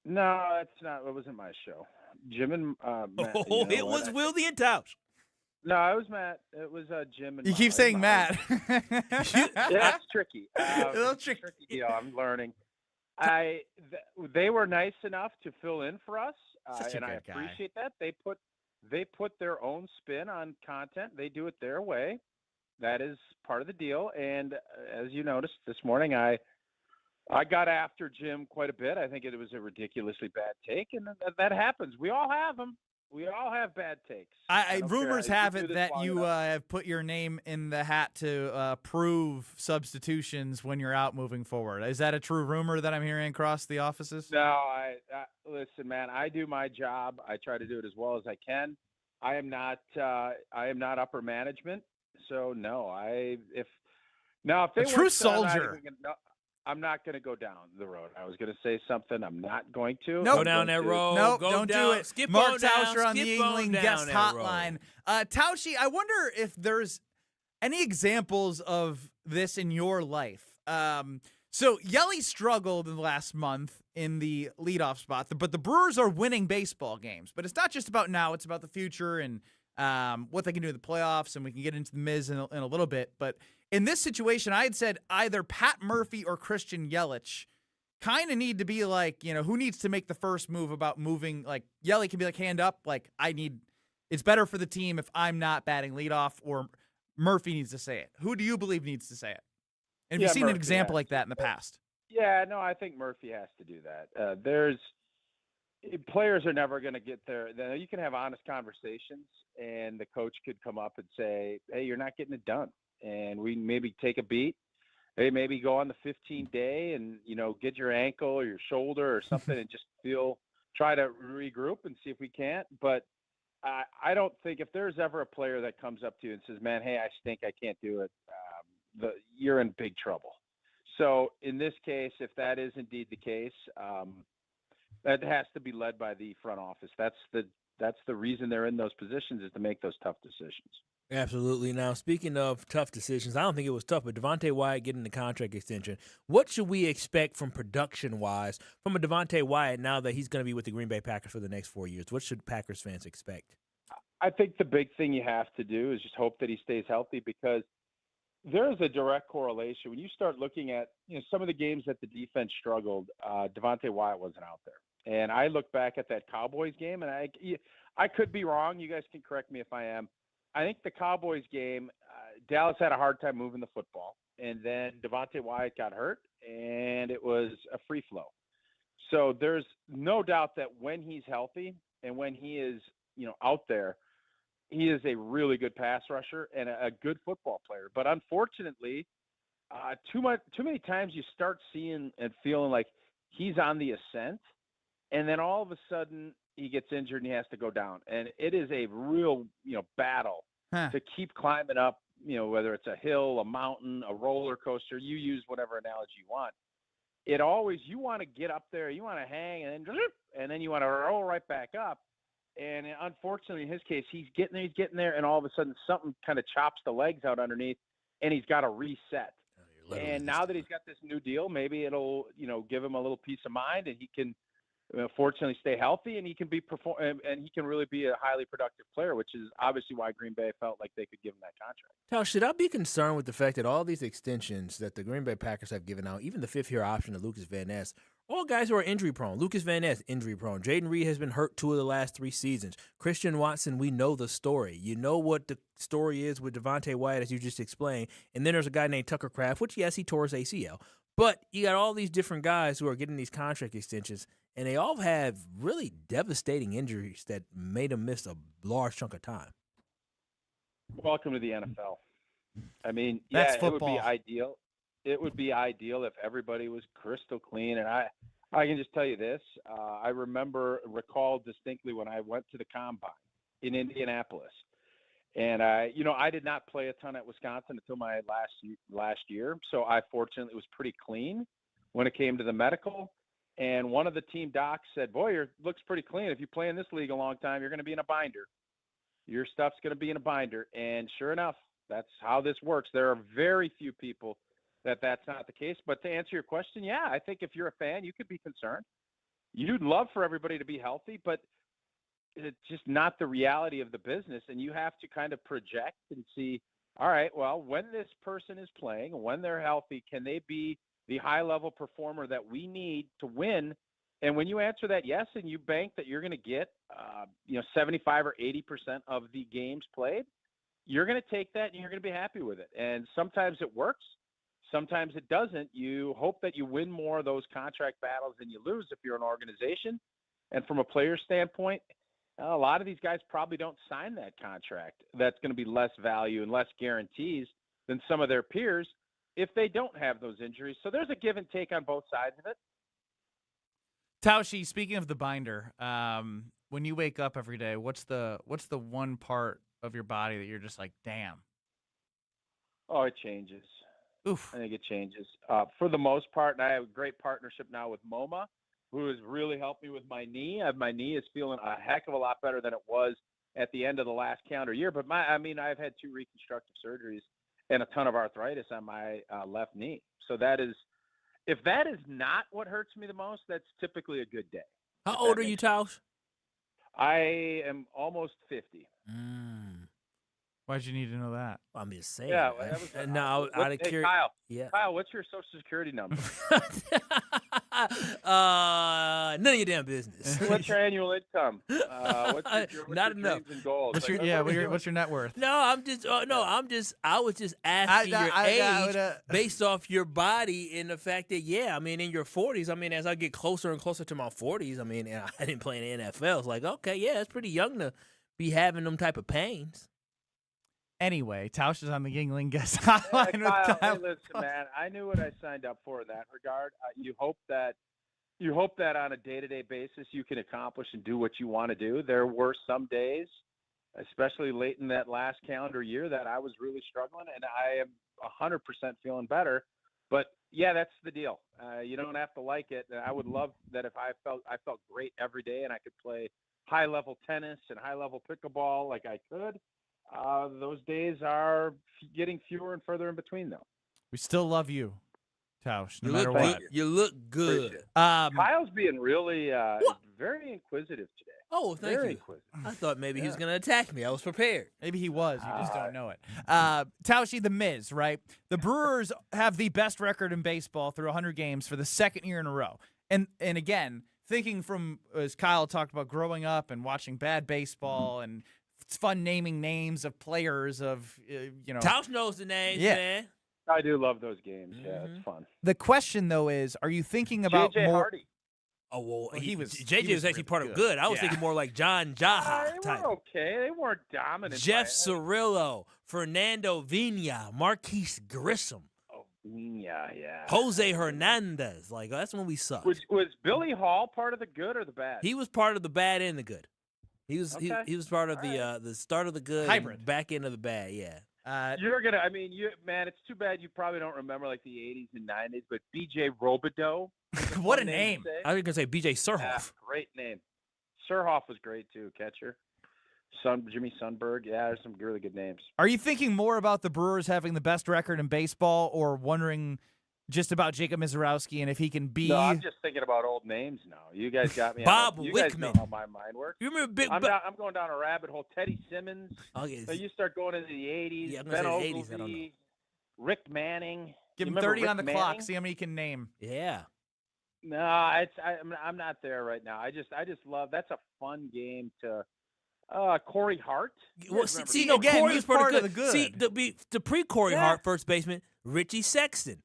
No, that's not. It wasn't my show. Jim and Matt. It was Willie and Tausch. No, it was Matt. It was Jim and. You keep saying Matt. Yeah, that's tricky. A little tricky. deal. I'm learning. They were nice enough to fill in for us, and I appreciate that. They put their own spin on content. They do it their way. That is part of the deal. And as you noticed this morning, I got after Jim quite a bit. I think it was a ridiculously bad take, and that happens. We all have them. We all have bad takes. Rumors have it that you have put your name in the hat to approve substitutions when you're out moving forward. Is that a true rumor that I'm hearing across the offices? No, listen, man. I do my job. I try to do it as well as I can. I am not upper management, so no. If they a true soldier. I'm not going to go down the road. I was going to say something. I'm not going to. Nope. Go down that road. Nope, go don't down, do it. Skip Mark on down, Tauscher on the skip on Yingling down guest that hotline. Tauschi, I wonder if there's any examples of this in your life. So Yelly struggled in the last month in the leadoff spot, but the Brewers are winning baseball games. But it's not just about now; it's about the future and what they can do in the playoffs, and we can get into the Miz in a little bit. But in this situation, I had said either Pat Murphy or Christian Yelich kind of need to be like, who needs to make the first move about moving? Like Yelly can be like, hand up, like it's better for the team if I'm not batting leadoff, or Murphy needs to say it. Who do you believe needs to say it? And have you seen Murphy an example like that in the past? Yeah, no, I think Murphy has to do that. Players are never going to get there. You can have honest conversations, and the coach could come up and say, hey, you're not getting it done. And we maybe take a beat. Hey, maybe go on the 15th day and, get your ankle or your shoulder or something and just try to regroup and see if we can't. But I don't think if there's ever a player that comes up to you and says, man, hey, I stink, I can't do it, you're in big trouble. So in this case, if that is indeed the case, that has to be led by the front office. That's the reason they're in those positions, is to make those tough decisions. Absolutely. Now, speaking of tough decisions, I don't think it was tough, but Devontae Wyatt getting the contract extension. What should we expect from production-wise from a Devontae Wyatt now that he's going to be with the Green Bay Packers for the next 4 years? What should Packers fans expect? I think the big thing you have to do is just hope that he stays healthy, because there is a direct correlation. When you start looking at some of the games that the defense struggled, Devontae Wyatt wasn't out there. And I look back at that Cowboys game, and I could be wrong. You guys can correct me if I am. I think the Cowboys game, Dallas had a hard time moving the football, and then Devontae Wyatt got hurt, and it was a free flow. So there's no doubt that when he's healthy and when he is, out there, he is a really good pass rusher and a good football player. But unfortunately, too many times you start seeing and feeling like he's on the ascent, and then all of a sudden he gets injured and he has to go down. And it is a real, battle to keep climbing up, whether it's a hill, a mountain, a roller coaster, you use whatever analogy you want. You want to get up there, you want to hang, and then you want to roll right back up. And unfortunately, in his case, he's getting there, and all of a sudden something kind of chops the legs out underneath, and he's got to reset. And now that he's got this new deal, maybe it'll, give him a little peace of mind, and he can fortunately stay healthy, and he can and he can really be a highly productive player, which is obviously why Green Bay felt like they could give him that contract. Now, should I be concerned with the fact that all these extensions that the Green Bay Packers have given out, even the fifth-year option to Lucas Van Ness, all guys who are injury-prone? Lucas Van Ness, injury-prone. Jaden Reed has been hurt 2 of the last 3 seasons. Christian Watson, we know the story. You know what the story is with Devontae Wyatt, as you just explained. And then there's a guy named Tucker Kraft, which, yes, he tore his ACL. But you got all these different guys who are getting these contract extensions, and they all have really devastating injuries that made them miss a large chunk of time. Welcome to the NFL. I mean, That's it football. would be ideal. It would be ideal if everybody was crystal clean. And I can just tell you this. I recall distinctly when I went to the Combine in Indianapolis. And I did not play a ton at Wisconsin until my last year. So I fortunately was pretty clean when it came to the medical. And one of the team docs said, "Boy, looks pretty clean. If you play in this league a long time, you're going to be in a binder. Your stuff's going to be in a binder." And sure enough, that's how this works. There are very few people that's not the case. But to answer your question, yeah, I think if you're a fan, you could be concerned. You'd love for everybody to be healthy, but it's just not the reality of the business. And you have to kind of project and see, all right, well, when this person is playing, when they're healthy, can they be the high-level performer that we need to win? And when you answer that yes, and you bank that you're going to get 75 or 80% of the games played, you're going to take that and you're going to be happy with it. And sometimes it works. Sometimes it doesn't. You hope that you win more of those contract battles than you lose if you're an organization. And from a player standpoint, a lot of these guys probably don't sign that contract. That's going to be less value and less guarantees than some of their peers if they don't have those injuries. So there's a give and take on both sides of it. Taushi, speaking of the binder, when you wake up every day, what's the one part of your body that you're just like, damn? Oh, it changes. Oof. I think it changes. For the most part, and I have a great partnership now with MoMA, who has really helped me with my knee. My knee is feeling a heck of a lot better than it was at the end of the last calendar year. But I've had 2 reconstructive surgeries and a ton of arthritis on my left knee. So if that is not what hurts me the most, that's typically a good day. How old are you, Tausch? I am almost 50. Why'd you need to know that? I'm just saying. Yeah, that was no, out of curiosity. Kyle, yeah. Kyle, what's your social security number? None of your damn business. What's your annual income? What's not your enough. dreams and goals? What's your net worth? No, I was just asking your age based off your body and the fact that, in your 40s, as I get closer and closer to my 40s, and I didn't play in the NFL. It's like, okay, yeah, it's pretty young to be having them type of pains. Anyway, Tausch is on the Yingling guest hotline. Kyle, hey, listen, man, I knew what I signed up for in that regard. You hope that on a day-to-day basis you can accomplish and do what you want to do. There were some days, especially late in that last calendar year, that I was really struggling, and I am 100% feeling better. But yeah, that's the deal. You don't have to like it. I would love that if I felt great every day and I could play high-level tennis and high-level pickleball like I could. Those days are getting fewer and further in between, though. We still love you, Tausch, no You matter look what. good. You look good. Kyle's being really very inquisitive today. Oh, thank Very you. inquisitive. I thought maybe he was going to attack me. I was prepared. Maybe he was. You just don't know it. Tauschy, the Miz, right? The Brewers have the best record in baseball through 100 games for the second year in a row. And again, thinking from, as Kyle talked about, growing up and watching bad baseball, and it's fun naming names of players of, Tausch knows the names, man. I do love those games. Yeah, it's fun. The question, though, is, are you thinking about J.J. more... Hardy. Oh, well, JJ was actually really part of good. I was Yeah. thinking more like John Jaha They type. were okay. They weren't dominant. Jeff Cirillo, Fernando Vina, Marquise Grissom, Yeah. Jose Hernandez. Like, that's when we sucked. Was Billy Hall part of the good or the bad? He was part of the bad and the good. He was Okay. he was part of the start of the good, Hybrid. and back end of the bad. Yeah. You're gonna. I mean, man, it's too bad you probably don't remember like the '80s and '90s. But B.J. Robideau. What a name! I was gonna say B.J. Surhoff. Yeah, great name. Surhoff was great too. Catcher. Jimmy Sundberg. Yeah, there's some really good names. Are you thinking more about the Brewers having the best record in baseball, or wondering just about Jacob Mizorowski and if he can be... No, I'm just thinking about old names now. You guys got me. Bob you guys know Wickman. how my mind works. You remember Big I'm going down a rabbit hole. Teddy Simmons. Okay. So you start going into the '80s. Yeah, I'm Ben gonna say the 80s, I don't know. Ogilvy, Rick Manning. Give You him remember 30 Rick on the Manning? clock. See how many he can name. Yeah. No, I'm not there right now. I just love. That's a fun game to. Corey Hart. You Well, guys remember see, him? again, Corey he was was part of the good. See, the pre-Corey Yeah. Hart first baseman, Richie Sexton.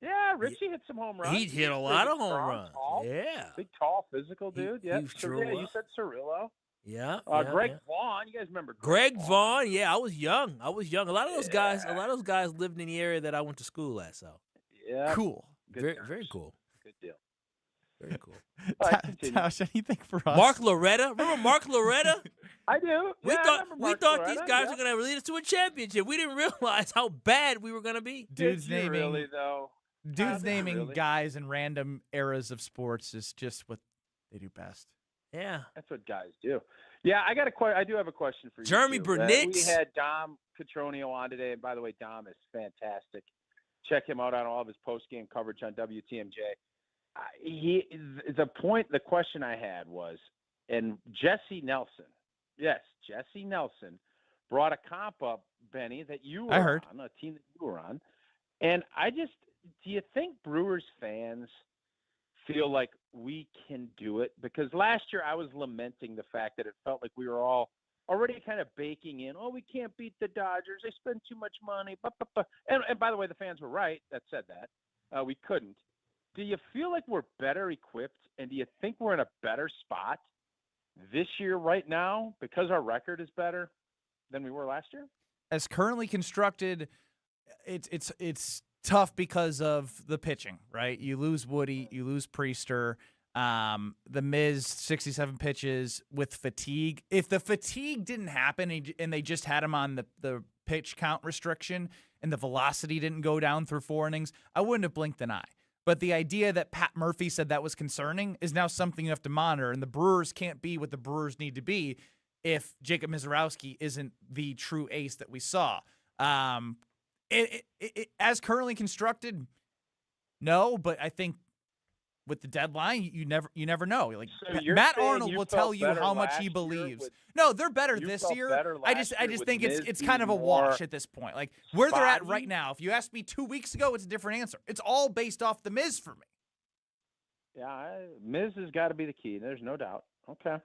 Yeah, Richie hit some home runs. He hit a was lot big, of home strong, runs. tall, Yeah. big, tall, physical dude. Yeah, was true. yeah. You said Cirillo. Yeah. Greg yeah. Vaughn. You guys remember Greg Vaughn. Yeah, I was young. A lot of those guys. A lot of those guys lived in the area that I went to school at. So Yeah. Cool. Good very, times. very cool. Good deal. Very cool. All right, continue. Tausch, anything for us? Mark Loretta. Remember Mark Loretta? I do. We Yeah, I thought remember we Mark thought Loretta, these guys yeah. were going to lead us to a championship. We didn't realize how bad we were going to be. Dude's Did you naming really though. dudes Did you naming really? guys in random eras of sports is just what they do best. Yeah. That's what guys do. Yeah, I do have a question for you. Jeremy too. We Burnitz. had Dom Catronio on today, and by the way, Dom is fantastic. Check him out on all of his post-game coverage on WTMJ. The question I had was, and Jesse Nelson, yes, Jesse Nelson brought a comp up, Benny, that you were I heard. on, a team that you were on, and do you think Brewers fans feel like we can do it? Because last year I was lamenting the fact that it felt like we were all already kind of baking in, we can't beat the Dodgers. They spend too much money. And by the way, the fans were right that said that. We couldn't. Do you feel like we're better equipped, and do you think we're in a better spot this year right now because our record is better than we were last year? As currently constructed, it's tough because of the pitching, right? You lose Woody, you lose Priester, the Miz 67 pitches with fatigue. If the fatigue didn't happen and they just had him on the pitch count restriction and the velocity didn't go down through 4 innings, I wouldn't have blinked an eye. But the idea that Pat Murphy said that was concerning is now something you have to monitor, and the Brewers can't be what the Brewers need to be if Jacob Mizorowski isn't the true ace that we saw. As currently constructed, no, but I think with the deadline, you never know. Like So you're Matt saying Arnold you will felt tell you better how much last he year believes. with- No, they're better You this felt year. better I last just year with think Miz it's kind of a being wash more at this point. Like where they're at spotty? right now. If you asked me 2 weeks ago, it's a different answer. It's all based off the Miz for me. Yeah, Miz has got to be the key. There's no doubt. Okay.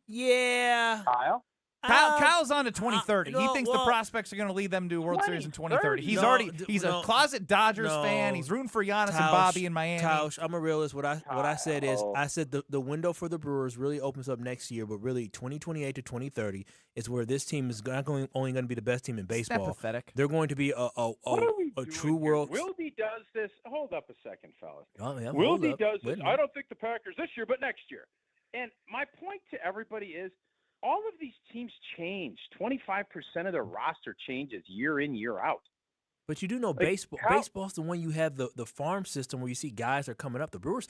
Yeah. Kyle? Kyle's on to 2030. He no, thinks the well- prospects are going to lead them to a World Series in 2030. He's No, already d- he's no, a closet Dodgers no. fan. He's rooting for Giannis and Tausch, Bobby in Miami. Tausch, I'm a realist. What I said is, Kyle. I said the window for the Brewers really opens up next year, but really 2028 to 2030 is where this team is not only going to be the best team in Isn't that baseball. pathetic? They're going to be What are we a doing true here? world. Wildy does this. Hold up a second, fellas. Oh, yeah, hold Wildy up. does Wait a this. minute. I don't think the Packers this year, but next year. And my point to everybody is, all of these teams change. 25% of their roster changes year in, year out. But you do know baseball's the one you have the farm system where you see guys are coming up. The Brewers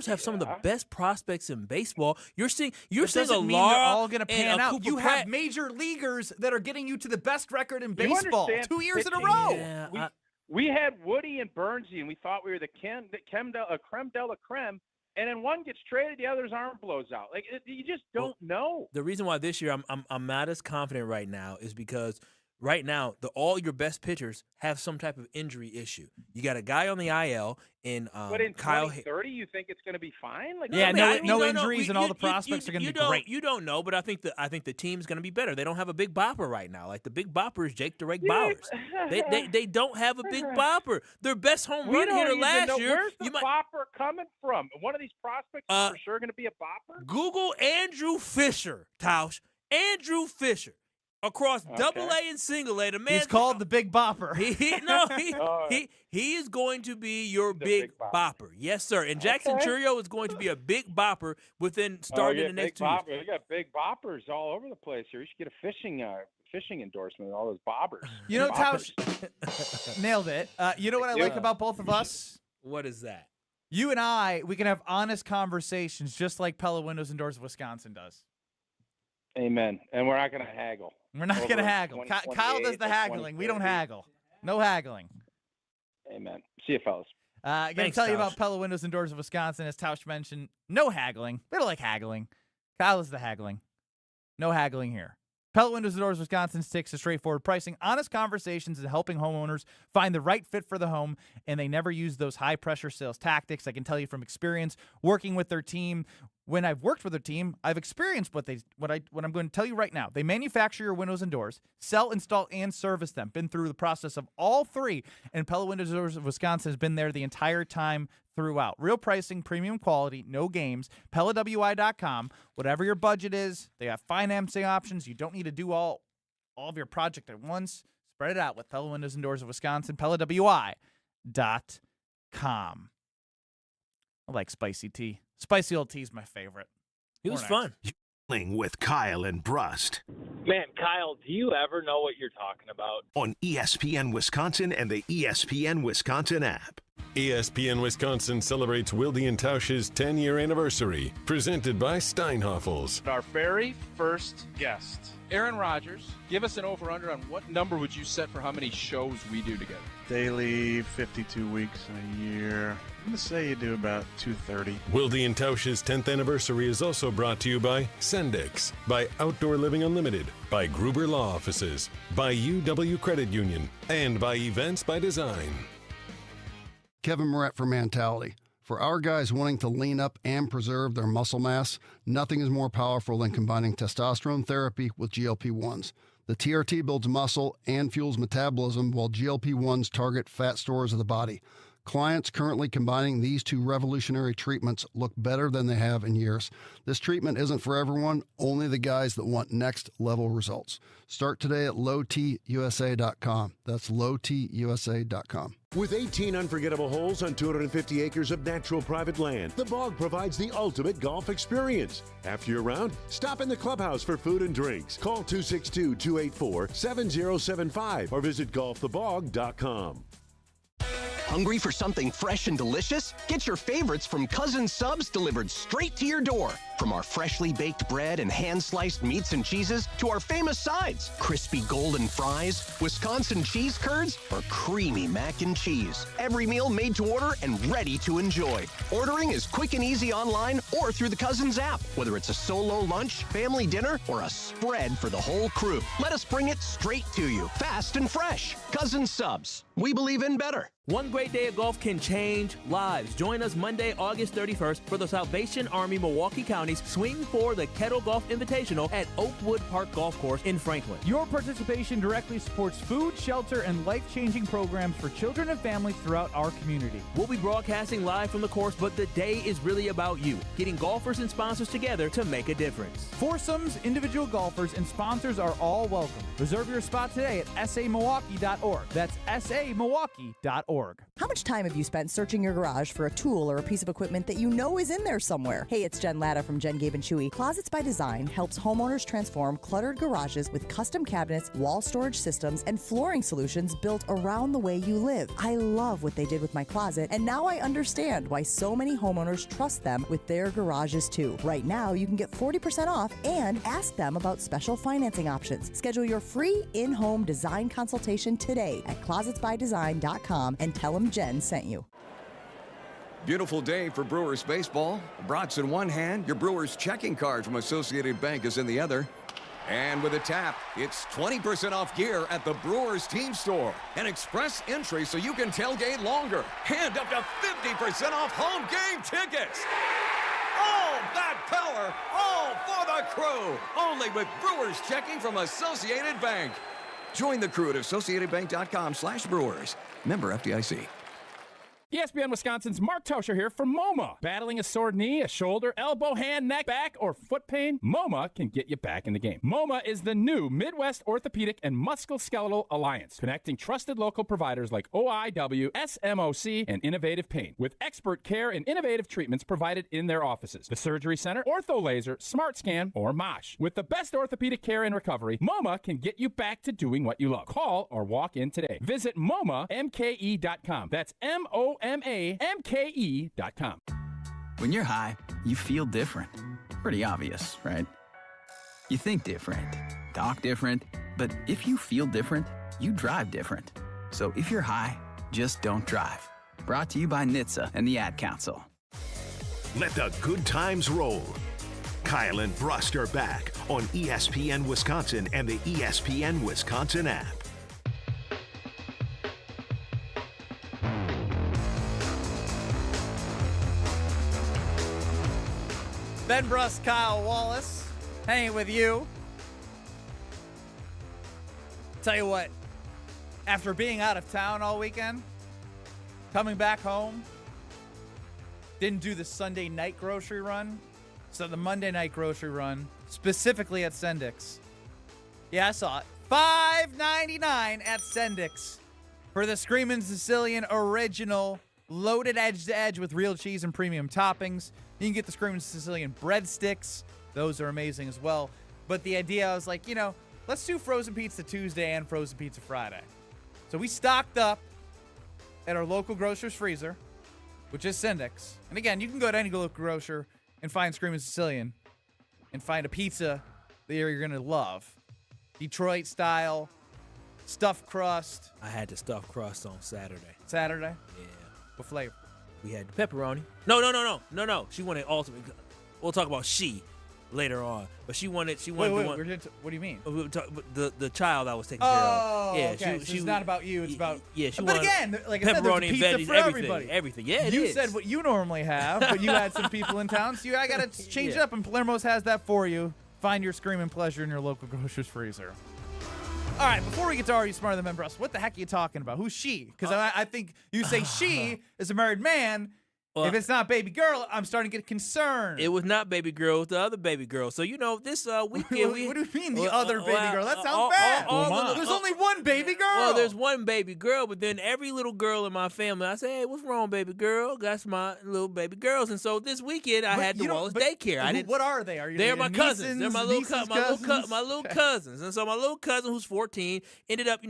have some of the best prospects in baseball. You're seeing a mean they're Lara all going to pan and a out. Cooper You Pratt. have major leaguers that are getting you to the best record in You baseball understand 2 years in a pitching. row. Yeah, We had Woody and Bernsey, and we thought we were the creme de la creme. And then one gets traded, the other's arm blows out. Like you just don't know. The reason why this year I'm not as confident right now is because right now all your best pitchers have some type of injury issue. You got a guy on the IL in But in Kyle. 2030, you think it's going to be fine? Like, no injuries, and all the prospects are going to be great. You don't know, but I think the team's going to be better. They don't have a big bopper right now. Like the big bopper is Jake the Rake Bowers. They don't have a big bopper. Their best home run hitter last year. Where's the bopper coming from? One of these prospects is for sure going to be a bopper? Google Andrew Fisher, Tausch. Andrew Fisher. Across Double A and Single A, the man. He's called the Big Bopper. He is going to be your big bopper. Yes, sir. And Jackson Churio is going to be a big bopper within starting the next 2 years. They got big boppers all over the place here. You should get a fishing endorsement with all those bobbers. You know, Tausch nailed it. You know what I like about both of us? What is that? You and we can have honest conversations just like Pella Windows and Doors of Wisconsin does. Amen. And we're not going to haggle. We're not going to haggle. Kyle does the haggling. We don't haggle. No haggling. Amen. See you, fellas. I'm going to tell you about Pella Windows and Doors of Wisconsin. As Tausch mentioned, no haggling. We don't like haggling. Kyle is the haggling. No haggling here. Pella Windows and Doors Wisconsin sticks to straightforward pricing, honest conversations, and helping homeowners find the right fit for the home, and they never use those high-pressure sales tactics. I can tell you from experience working with their team. When I've worked with their team, I've experienced what I'm going to tell you right now. They manufacture your windows and doors, sell, install, and service them. Been through the process of all three, and Pella Windows and Doors of Wisconsin has been there the entire time throughout. Real pricing, premium quality, no games. PellaWI.com. Whatever your budget is, they have financing options. You don't need to do all of your project at once. Spread it out with Pella Windows and Doors of Wisconsin. PellaWI.com. I like spicy tea. Spicy old tea is my favorite. It was fun. With Kyle and Brust Man, Kyle, do you ever know what you're talking about? on ESPN Wisconsin and the ESPN Wisconsin app. ESPN Wisconsin celebrates Wilde and Tausch's 10-year anniversary, presented by Steinhoffels. Our very first guest, Aaron Rodgers. Give us an over-under on what number would you set for how many shows we do together? Daily, 52 weeks in a year. I'm going to say you do about 230. Wilde and Tausch's 10th anniversary is also brought to you by Sendix, by Outdoor Living Unlimited, by Gruber Law Offices, by UW Credit Union, and by Events by Design. Kevin Moret for Mentality. For our guys wanting to lean up and preserve their muscle mass, nothing is more powerful than combining testosterone therapy with GLP-1s. The TRT builds muscle and fuels metabolism, while GLP-1s target fat stores of the body. Clients currently combining these two revolutionary treatments look better than they have in years. This treatment isn't for everyone, only the guys that want next-level results. Start today at lowtusa.com. That's lowtusa.com. With 18 unforgettable holes on 250 acres of natural private land, the Bog provides the ultimate golf experience. After your round, stop in the clubhouse for food and drinks. Call 262-284-7075 or visit golfthebog.com. Hungry for something fresh and delicious? Get your favorites from Cousin Subs delivered straight to your door. From our freshly baked bread and hand-sliced meats and cheeses to our famous sides, crispy golden fries, Wisconsin cheese curds, or creamy mac and cheese. Every meal made to order and ready to enjoy. Ordering is quick and easy online or through the Cousins app. Whether it's a solo lunch, family dinner, or a spread for the whole crew, let us bring it straight to you, fast and fresh. Cousin Subs. We believe in better. One great day of golf can change lives. Join us Monday, August 31st for the Salvation Army Milwaukee County's Swing for the Kettle Golf Invitational at Oakwood Park Golf Course in Franklin. Your participation directly supports food, shelter, and life-changing programs for children and families throughout our community. We'll be broadcasting live from the course, but the day is really about you, getting golfers and sponsors together to make a difference. Foursomes, individual golfers, and sponsors are all welcome. Reserve your spot today at samilwaukee.org. That's samilwaukee.org. How much time have you spent searching your garage for a tool or a piece of equipment that you know is in there somewhere? Hey, it's Jen Latta from Jen, Gabe, and Chewy, Closets by Design helps homeowners transform cluttered garages with custom cabinets, wall storage systems, and flooring solutions built around the way you live. I love what they did with my closet, and now I understand why so many homeowners trust them with their garages too. Right now, you can get 40% off and ask them about special financing options. Schedule your free in-home design consultation today at closetsbydesign.com and tell them Jen sent you. Beautiful day for Brewers baseball. Brats in one hand, your Brewers checking card from Associated Bank is in the other. And with a tap, it's 20% off gear at the Brewers team store. An express entry so you can tailgate longer. And up to 50% off home game tickets. All that power, all for the crew. Only with Brewers checking from Associated Bank. Join the crew at AssociatedBank.com/Brewers. Member FDIC. ESPN Wisconsin's Mark Tauscher here for MoMA. Battling a sore knee, a shoulder, elbow, hand, neck, back, or foot pain? MoMA can get you back in the game. MoMA is the new Midwest Orthopedic and Musculoskeletal Alliance, connecting trusted local providers like OIW, SMOC, and Innovative Pain, with expert care and innovative treatments provided in their offices. The Surgery Center, Ortho Laser, Smart Scan, or MOSH. With the best orthopedic care and recovery, MoMA can get you back to doing what you love. Call or walk in today. Visit MoMaMKE.com. That's MoMaMKE.com. When you're high, you feel different. Pretty obvious, right? You think different, talk different, but if you feel different, you drive different. So if you're high, just don't drive. Brought to you by NHTSA and the Ad Council. Let the good times roll. Kyle and Brust are back on ESPN Wisconsin and the ESPN Wisconsin app. Ben Brust, Kyle Wallace, hanging with you. Tell you what, after being out of town all weekend, coming back home, didn't do the Sunday night grocery run, so the Monday night grocery run, specifically at Sendik's. Yeah, I saw it. $5.99 at Sendik's for the Screamin' Sicilian Original, loaded edge to edge with real cheese and premium toppings. You can get the Screamin' Sicilian breadsticks. Those are amazing as well. But the idea, I was like, let's do frozen pizza Tuesday and frozen pizza Friday. So we stocked up at our local grocer's freezer, which is Sendik's. And again, you can go to any local grocer and find Screamin' Sicilian and find a pizza that you're going to love. Detroit style, stuffed crust. I had the stuffed crust on Saturday. Saturday? Yeah. What flavor? We had the pepperoni. No. She wanted ultimate. We'll talk about she later on. But she wanted. Wait, what do you mean? The child I was taking care of. Yeah, okay. So it's not about you. It's about. Yeah, she but wanted again, like I said, there's pepperoni and pizza veggies, for everybody. Everything. Yeah, it you is. said what you normally have, but you had some people in town, so I got to change it up. And Palermo's has that for you. Find your screaming pleasure in your local grocer's freezer. All right, before we get to Are You Smarter Than Ben Brust, what the heck are you talking about? Who's she? Because I think you say she is a married man. Well, if it's not baby girl, I'm starting to get concerned. It was not baby girl. It was the other baby girl. So, this weekend what do you mean the other baby girl? That sounds bad. There's only one baby girl. Well, there's one baby girl, but then every little girl in my family, I say, hey, what's wrong, baby girl? That's my little baby girls. And so this weekend, I had the Wallace daycare. What are they? They're my cousins. They're my little cousins. And so my little cousin, who's 14, ended up,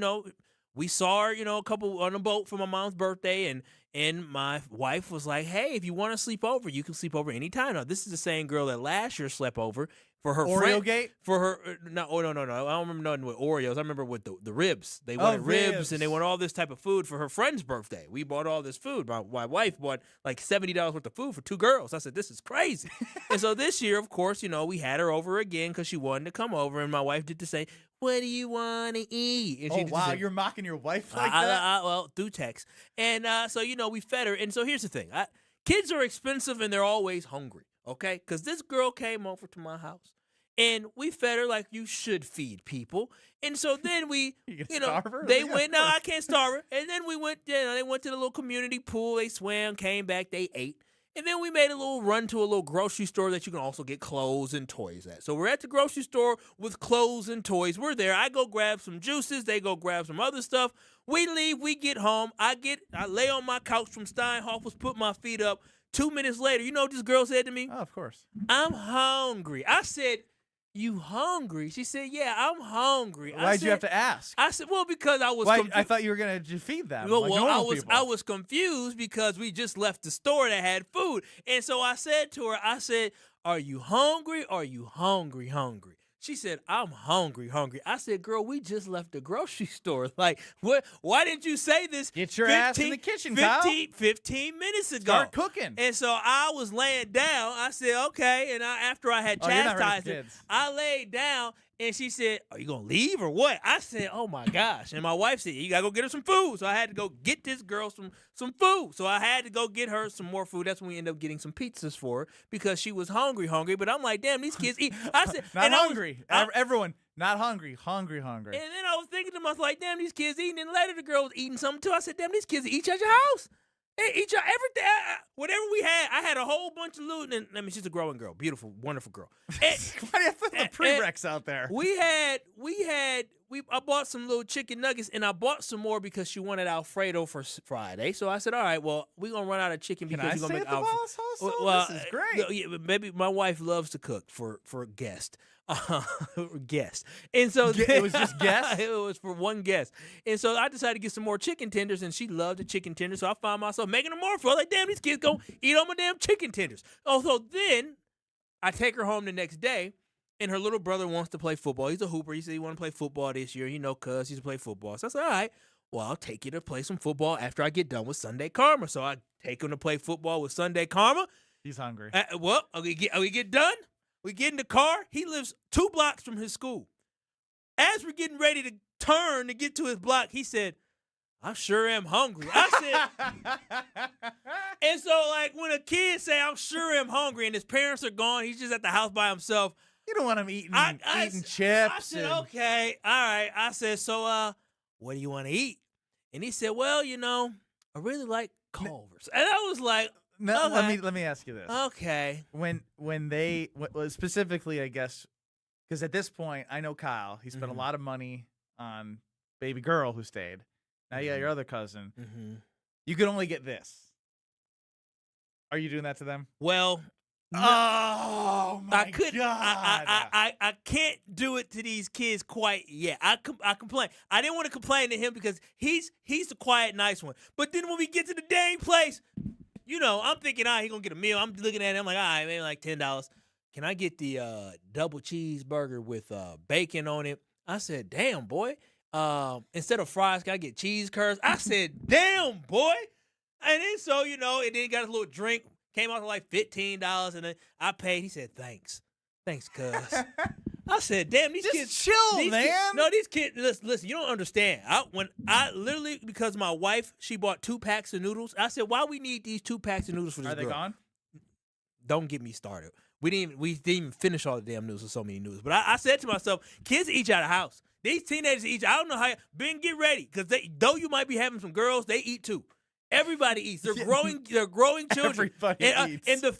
we saw her, a couple on a boat for my mom's birthday, and my wife was like, hey, if you want to sleep over, you can sleep over anytime. Now, this is the same girl that last year slept over for her Oreo Gate? For her, no. I don't remember nothing with Oreos. I remember with the ribs. They wanted ribs, and they want all this type of food for her friend's birthday. We bought all this food. My wife bought like $70 worth of food for two girls. I said, this is crazy. And so this year, of course, we had her over again because she wanted to come over, and my wife did the same. What do you want to eat? And wow, you're mocking your wife like that? Well, through text. And so, we fed her. And so here's the thing. Kids are expensive, and they're always hungry, okay? Because this girl came over to my house, and we fed her like you should feed people. And so then we, starve her? They went, no, I can't starve her. And then we went, they went to the little community pool. They swam, came back, they ate. And then we made a little run to a little grocery store that you can also get clothes and toys at. So we're at the grocery store with clothes and toys. We're there. I go grab some juices. They go grab some other stuff. We leave. We get home. I lay on my couch from Steinhoff's, put my feet up, 2 minutes later, you know what this girl said to me? Oh, of course. I'm hungry. I said, you hungry? She said, yeah, I'm hungry. Why'd you have to ask? I said, well, because I was I thought you were going to feed them. Well, like I was confused because we just left the store that had food. And so I said to her, I said, are you hungry or are you hungry? She said, I'm hungry. I said, girl, we just left the grocery store. Like, what? Why didn't you say this? Get your ass in the kitchen, Kyle. 15 minutes ago. Start cooking. And so I was laying down. I said, okay. And after I had chastised her, I laid down. And she said, are you going to leave or what? I said, oh, my gosh. And my wife said, you got to go get her some food. So I had to go get this girl some food. So I had to go get her some more food. That's when we ended up getting some pizzas for her because she was hungry. But I'm like, damn, these kids eat. I said, not hungry. Everyone, not hungry. Hungry. And then I was thinking to myself, like, damn, these kids eating. And later the girl was eating something too. I said, damn, these kids eat at your house. They eat your everything. Whatever we had, I had a whole bunch of loot. And I mean, she's a growing girl, beautiful, wonderful girl. Why do you have the prereqs out there? I bought some little chicken nuggets, and I bought some more because she wanted Alfredo for Friday. So I said, all right, well, we're going to run out of chicken because you're going to make Alfredo. Well, this is great. Yeah, maybe my wife loves to cook for guests. Guest. And so it was just guests? It was for one guest. And so I decided to get some more chicken tenders, and she loved the chicken tenders. So I found myself making them more for her. Like, damn, these kids gonna eat all my damn chicken tenders. Oh, so then I take her home the next day, and her little brother wants to play football. He's a hooper. He said he want to play football this year. Cuz he's to play football. So I said, all right, well, I'll take you to play some football after I get done with Sunday Karma. So I take him to play football with Sunday Karma. He's hungry. Well, we get done. We get in the car. He lives 2 blocks from his school. As we're getting ready to turn to get to his block, he said, I sure am hungry. I said, and so like when a kid say, I'm sure am hungry, and his parents are gone, he's just at the house by himself. You don't want him eating chips. I said, okay, all right. I said, so what do you want to eat? And he said, well, I really like Culver's. And I was like, no, okay. let me ask you this. Okay. When they specifically, I guess, because at this point I know Kyle. He spent a lot of money on baby girl who stayed. Now you got your other cousin. You could only get this. Are you doing that to them? Well, oh my God! I can't do it to these kids quite yet. I complain. I didn't want to complain to him because he's the quiet, nice one. But then when we get to the dang place. I'm thinking, he gonna get a meal. I'm looking at him like, all right, maybe like $10. Can I get the double cheeseburger with bacon on it? I said, damn, boy. Instead of fries, can I get cheese curds? I said, damn, boy. And then so, and then got a little drink. Came out to like $15, and then I paid. He said, thanks. Thanks, cuz. I said, damn, these kids. Chill, man. These kids, listen, you don't understand. Literally, because my wife, she bought 2 packs of noodles. I said, why we need these 2 packs of noodles for this Are they girl? gone? Don't get me started. We didn't even finish all the damn noodles with so many noodles. But I said to myself, kids eat out of the house. These teenagers eat. I don't know how. Ben, get ready, because though you might be having some girls, they eat too. Everybody eats. They're growing. They're growing children. Everybody eats. And their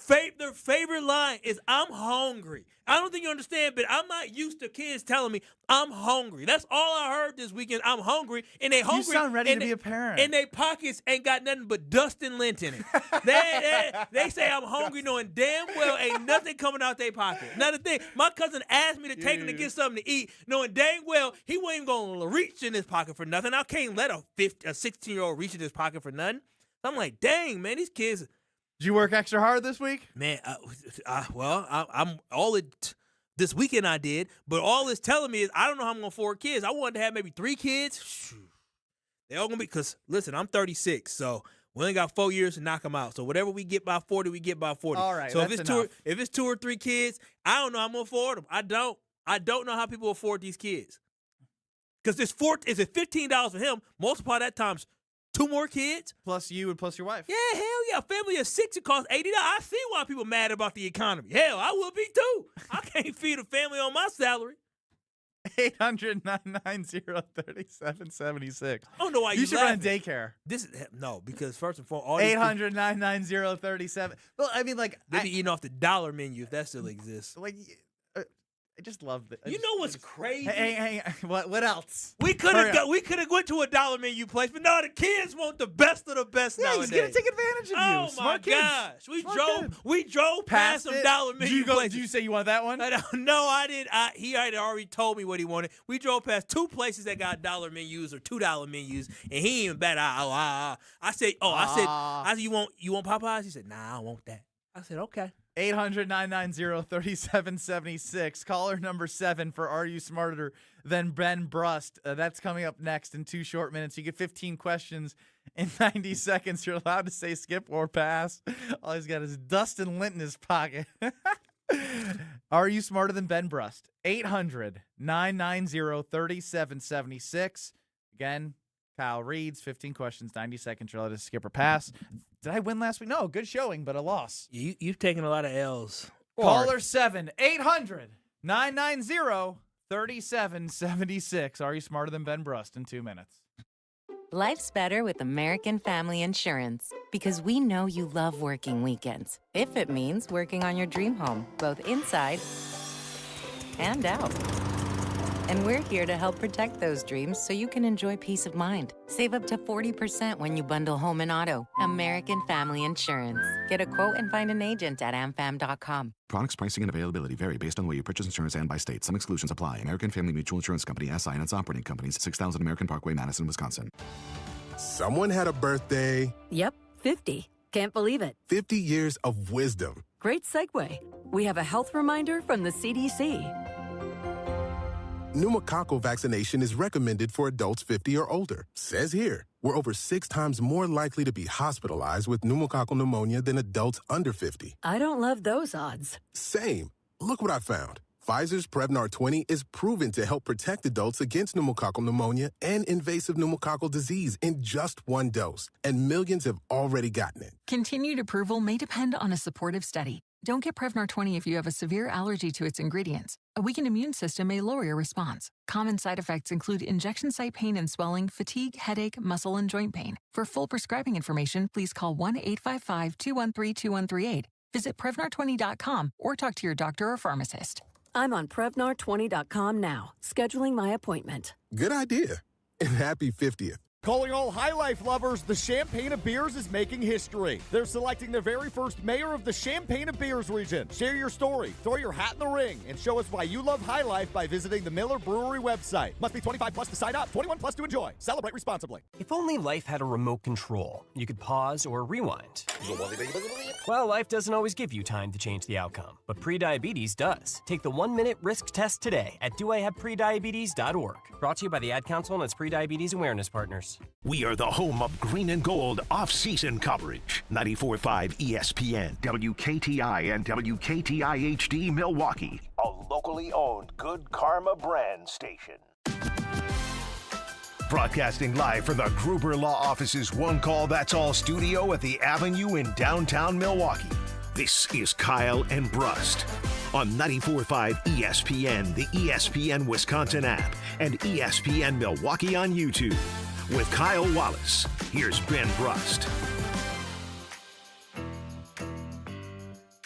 favorite line is, "I'm hungry." I don't think you understand, but I'm not used to kids telling me I'm hungry. That's all I heard this weekend. I'm hungry, and they hungry. You sound ready to be a parent. And their pockets ain't got nothing but dust and lint in it. they say I'm hungry, knowing damn well ain't nothing coming out their pocket. Another thing, my cousin asked me to take him to get something to eat, knowing dang well he wasn't gonna reach in his pocket for nothing. I can't let a 16-year-old reach in his pocket for nothing. I'm like, dang, man, these kids. Did you work extra hard this week? Man, I'm all it. This weekend I did, but all it's telling me is I don't know how I'm gonna afford kids. I wanted to have maybe 3 kids. They all gonna be, because listen, I'm 36, so we only got 4 years to knock them out. So whatever we get by 40, we get by 40. All right. So that's if it's 2 or 3 kids, I don't know how I'm gonna afford them. I don't know how people afford these kids. Because it's $15 for him. Multiply that times 2 more kids. Plus you and plus your wife. Yeah, hell yeah. A family of 6, it costs $80. I see why people mad about the economy. Hell, I would be too. I can't feed a family on my salary. 800-990-3776. I don't know why you should laughing. run daycare. No, because first and foremost, 800-990-37. Well, I mean, like, they be eating off the dollar menu if that still exists. Like, I just love that. You know what's crazy? Hey, what else? We could have went to a dollar menu place, but no, the kids want the best of the best nowadays. He's gonna take advantage of you. Oh Smart my gosh, we drove past some dollar menu places. Did you say you want that one? No, I didn't. He had already told me what he wanted. We drove past 2 places that got dollar menus or $2 menus, and he ain't bet. I said, you want Popeyes? He said, nah, I want that. I said, okay. 800-990-3776. Caller number 7 for Are You Smarter Than Ben Brust? That's coming up next in 2 short minutes. You get 15 questions in 90 seconds. You're allowed to say skip or pass. All he's got is dust and lint in his pocket. Are you smarter than Ben Brust? 800-990-3776. Again, Kyle reads 15 questions, 90 seconds. You're allowed to skip or pass. Did I win last week? No, good showing, but a loss. You've taken a lot of L's. Caller 7, 800-990-3776. Are you smarter than Ben Brust in 2 minutes? Life's better with American Family Insurance because we know you love working weekends. If it means working on your dream home, both inside and out. And we're here to help protect those dreams so you can enjoy peace of mind. Save up to 40% when you bundle home and auto. American Family Insurance. Get a quote and find an agent at amfam.com. Products, pricing, and availability vary based on the way you purchase insurance and by state. Some exclusions apply. American Family Mutual Insurance Company, SI, and its operating companies, 6000 American Parkway, Madison, Wisconsin. Someone had a birthday. Yep, 50. Can't believe it. 50 years of wisdom. Great segue. We have a health reminder from the CDC. Pneumococcal vaccination is recommended for adults 50 or older. Says here, we're over 6 times more likely to be hospitalized with pneumococcal pneumonia than adults under 50. I don't love those odds. Same. Look what I found. Pfizer's Prevnar 20 is proven to help protect adults against pneumococcal pneumonia and invasive pneumococcal disease in just 1 dose. And millions have already gotten it. Continued approval may depend on a supportive study. Don't get Prevnar 20 if you have a severe allergy to its ingredients. A weakened immune system may lower your response. Common side effects include injection site pain and swelling, fatigue, headache, muscle, and joint pain. For full prescribing information, please call 1-855-213-2138. Visit Prevnar20.com or talk to your doctor or pharmacist. I'm on Prevnar20.com now, scheduling my appointment. Good idea. And happy 50th. Calling all High Life lovers, the Champagne of Beers is making history. They're selecting their very first mayor of the Champagne of Beers region. Share your story, throw your hat in the ring, and show us why you love High Life by visiting the Miller Brewery website. Must be 25 plus to sign up, 21 plus to enjoy. Celebrate responsibly. If only life had a remote control, you could pause or rewind. Well, life doesn't always give you time to change the outcome, but prediabetes does. Take the 1-minute risk test today at doihaveprediabetes.org. Brought to you by the Ad Council and its prediabetes awareness partners. We are the home of green and gold off-season coverage. 94.5 ESPN, WKTI, and WKTI HD Milwaukee. A locally owned Good Karma brand station. Broadcasting live from the Gruber Law Office's One Call That's All studio at the Avenue in downtown Milwaukee. This is Kyle and Brust on 94.5 ESPN, the ESPN Wisconsin app, and ESPN Milwaukee on YouTube. With Kyle Wallace, here's Ben Brust.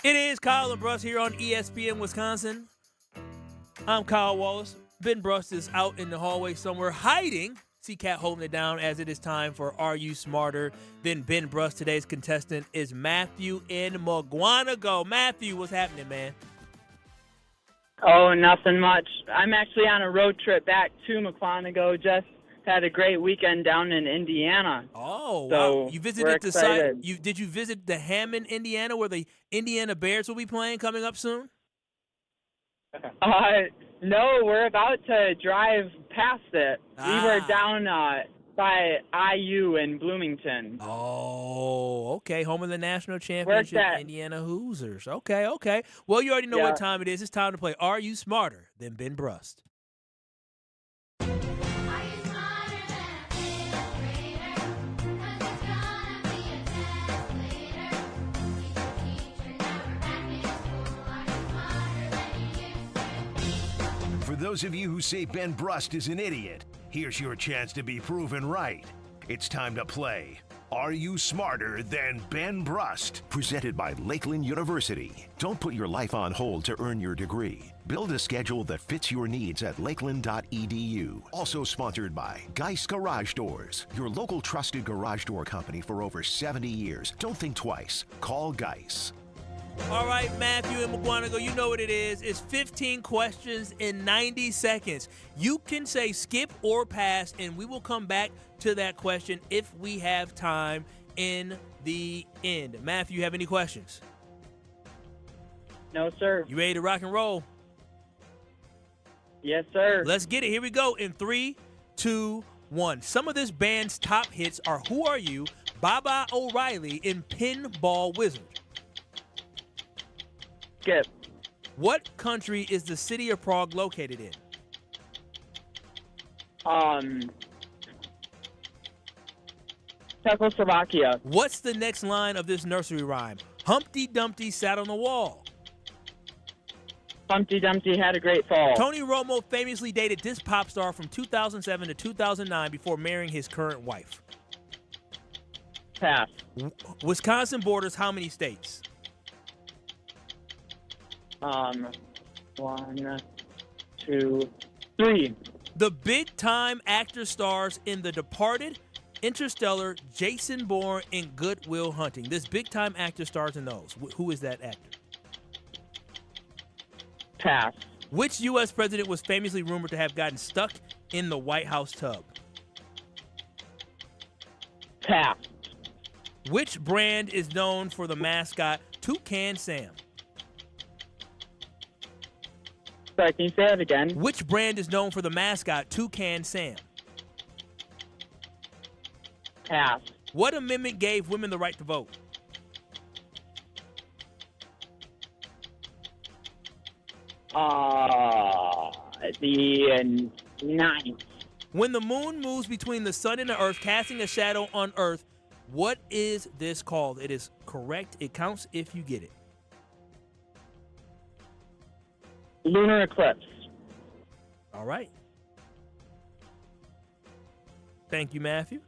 It is Kyle and Brust here on ESPN Wisconsin. I'm Kyle Wallace. Ben Brust is out in the hallway somewhere hiding. See Cat holding it down as it is time for Are You Smarter Than Ben Brust? Today's contestant is Matthew in Mugwanago. Matthew, what's happening, man? Oh, nothing much. I'm actually on a road trip back to Mugwanago. Just had a great weekend down in Indiana. Oh, so wow. You visited the site. Did you visit the Hammond, Indiana, where the Indiana Bears will be playing coming up soon? No, we're about to drive past it. We were down by IU in Bloomington. Oh, okay. Home of the national championship, Indiana Hoosiers. Okay. Well, you already know what time it is. It's time to play Are You Smarter Than Ben Brust? For those of you who say Ben Brust is an idiot, here's your chance to be proven right. It's time to play Are You Smarter Than Ben Brust? Presented by Lakeland University. Don't put your life on hold to earn your degree. Build a schedule that fits your needs at lakeland.edu. Also sponsored by Geist Garage Doors, your local trusted garage door company for over 70 years. Don't think twice. Call Geist. All right, Matthew and McGuanago, you know what it is. It's 15 questions in 90 seconds. You can say skip or pass, and we will come back to that question if we have time in the end. Matthew, you have any questions? No, sir. You ready to rock and roll? Yes, sir. Let's get it. Here we go in 3, 2, 1. Some of this band's top hits are Who Are You, Baba O'Reilly, and Pinball Wizard. Skip. What country is the city of Prague located in? Czechoslovakia. What's the next line of this nursery rhyme? Humpty Dumpty sat on the wall. Humpty Dumpty had a great fall. Tony Romo famously dated this pop star from 2007 to 2009 before marrying his current wife. Pass. Wisconsin borders how many states? 1, 2, 3. The big-time actor stars in The Departed, Interstellar, Jason Bourne, and Good Will Hunting. This big-time actor stars in those. Who is that actor? Pass. Which U.S. president was famously rumored to have gotten stuck in the White House tub? Pass. Which brand is known for the mascot Toucan Sam? Sorry, can you say that again? Which brand is known for the mascot Toucan Sam? Pass. What amendment gave women the right to vote? The 9th. When the moon moves between the sun and the earth, casting a shadow on earth, what is this called? It is correct. It counts if you get it. Lunar eclipse. All right. Thank you, Matthew.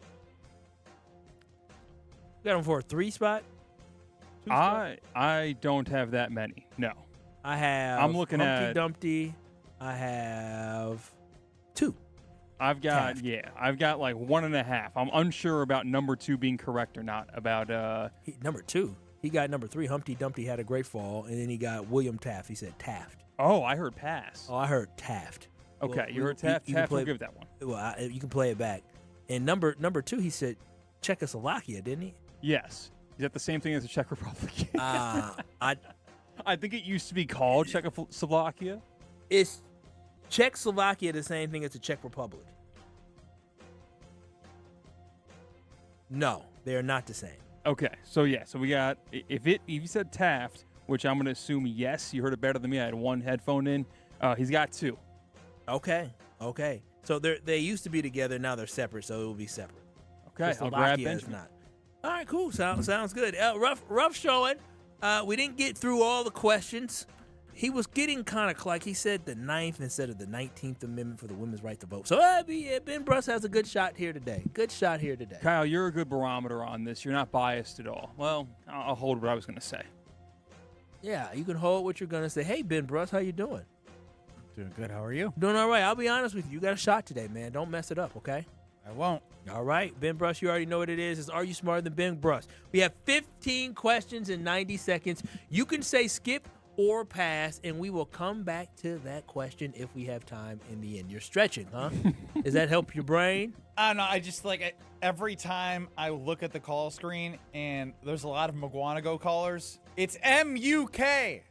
Got him for a 3 spot? 2 spot? I don't have that many. No. I have I'm looking Humpty at Dumpty. I have 2. I've got Taft. I've got like 1.5. I'm unsure about number 2 being correct or not. About number 2. He got number 3. Humpty Dumpty had a great fall, and then he got William Taft. He said Taft. Oh, I heard pass. Oh, I heard Taft. Okay, Well, you heard Taft. Taft will play- give that one. Well, you can play it back. And number 2, he said Czechoslovakia, didn't he? Yes. Is that the same thing as the Czech Republic? I think it used to be called Czechoslovakia. Is Czechoslovakia the same thing as the Czech Republic? No, they are not the same. Okay, so we got if you said Taft, which I'm going to assume yes, you heard it better than me. I had one headphone in. He's got 2. Okay. So they used to be together. Now they're separate, so it will be separate. Okay, I'll grab Czechoslovakia is Benjamin. not. All right, cool. Sounds good. Rough showing. We didn't get through all the questions. He was getting kind of like he said the 9th instead of the 19th Amendment for the women's right to vote. So Ben Brust has a good shot here today. Kyle, you're a good barometer on this. You're not biased at all. Well, I'll hold what I was going to say. Yeah, you can hold what you're going to say. Hey, Ben Brust, how you doing? Doing good. How are you? Doing all right. I'll be honest with you. You got a shot today, man. Don't mess it up, okay? I won't. All right, Ben Brust, you already know what it is. It's Are You Smarter Than Ben Brust? We have 15 questions in 90 seconds. You can say skip or pass, and we will come back to that question if we have time in the end. You're stretching, huh? Does that help your brain? I don't know. I just every time I look at the call screen and there's a lot of McGuanago callers, it's M-U-K.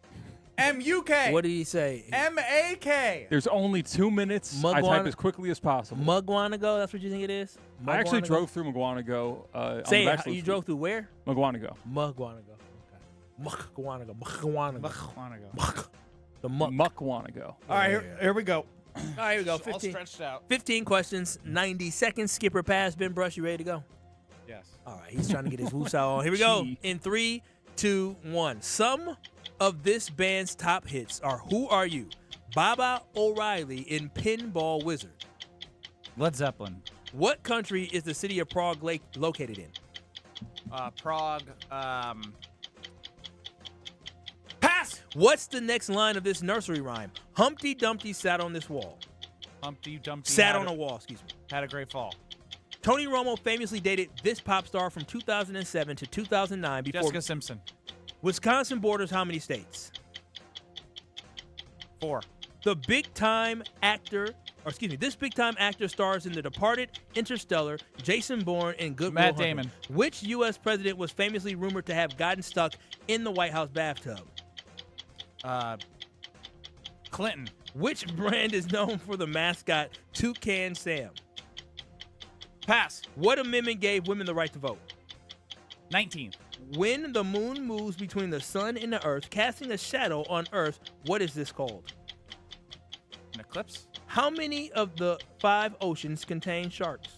M-U-K. What did he say? M-A-K. There's only 2 minutes. I type as quickly as possible. Mugwanago, that's what you think it is? I actually drove through Mugwanago. Say it. You drove through where? Mugwanago. Mugwanago. Mugwanago. The Muckwanago. All right, here we go. All right, here we go. All 15, stretched out. 15 questions, 90 seconds. Skip or pass. Ben Brust, you ready to go? Yes. All right, he's trying to get his woosah on. Here we go. In 3, 2, 1. Some of this band's top hits are Who Are You, Baba O'Reilly, and Pinball Wizard. Led Zeppelin. What country is the city of Prague located in? Prague. Pass! What's the next line of this nursery rhyme? Humpty Dumpty sat on this wall. Humpty Dumpty Sat on a wall, excuse me. Had a great fall. Tony Romo famously dated this pop star from 2007 to 2009 before Jessica Simpson. Wisconsin borders how many states? 4. This big time actor stars in The Departed, Interstellar, Jason Bourne, and Good Will Matt Hunting. Damon. Which U.S. president was famously rumored to have gotten stuck in the White House bathtub? Clinton. Which brand is known for the mascot Toucan Sam? Pass. What amendment gave women the right to vote? 19. When the moon moves between the sun and the earth, casting a shadow on earth, what is this called? An eclipse. How many of the 5 oceans contain sharks?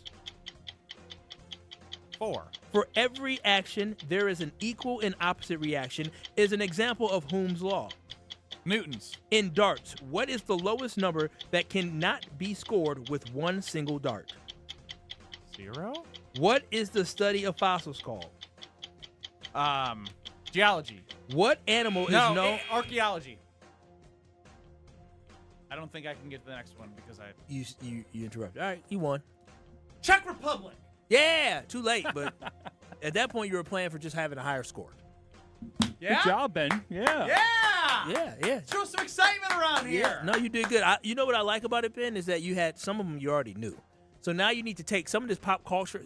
4. For every action, there is an equal and opposite reaction is an example of whom's law? Newton's. In darts, what is the lowest number that cannot be scored with one single dart? 0. What is the study of fossils called? Geology. What animal is known? Archaeology. I don't think I can get to the next one because I... You interrupted. All right, you won. Czech Republic. Yeah, too late, but at that point you were playing for just having a higher score. Yeah? Good job, Ben. Yeah. Yeah. Show some excitement around here. No, you did good. You know what I like about it, Ben, is that you had some of them you already knew. So now you need to take some of this pop culture.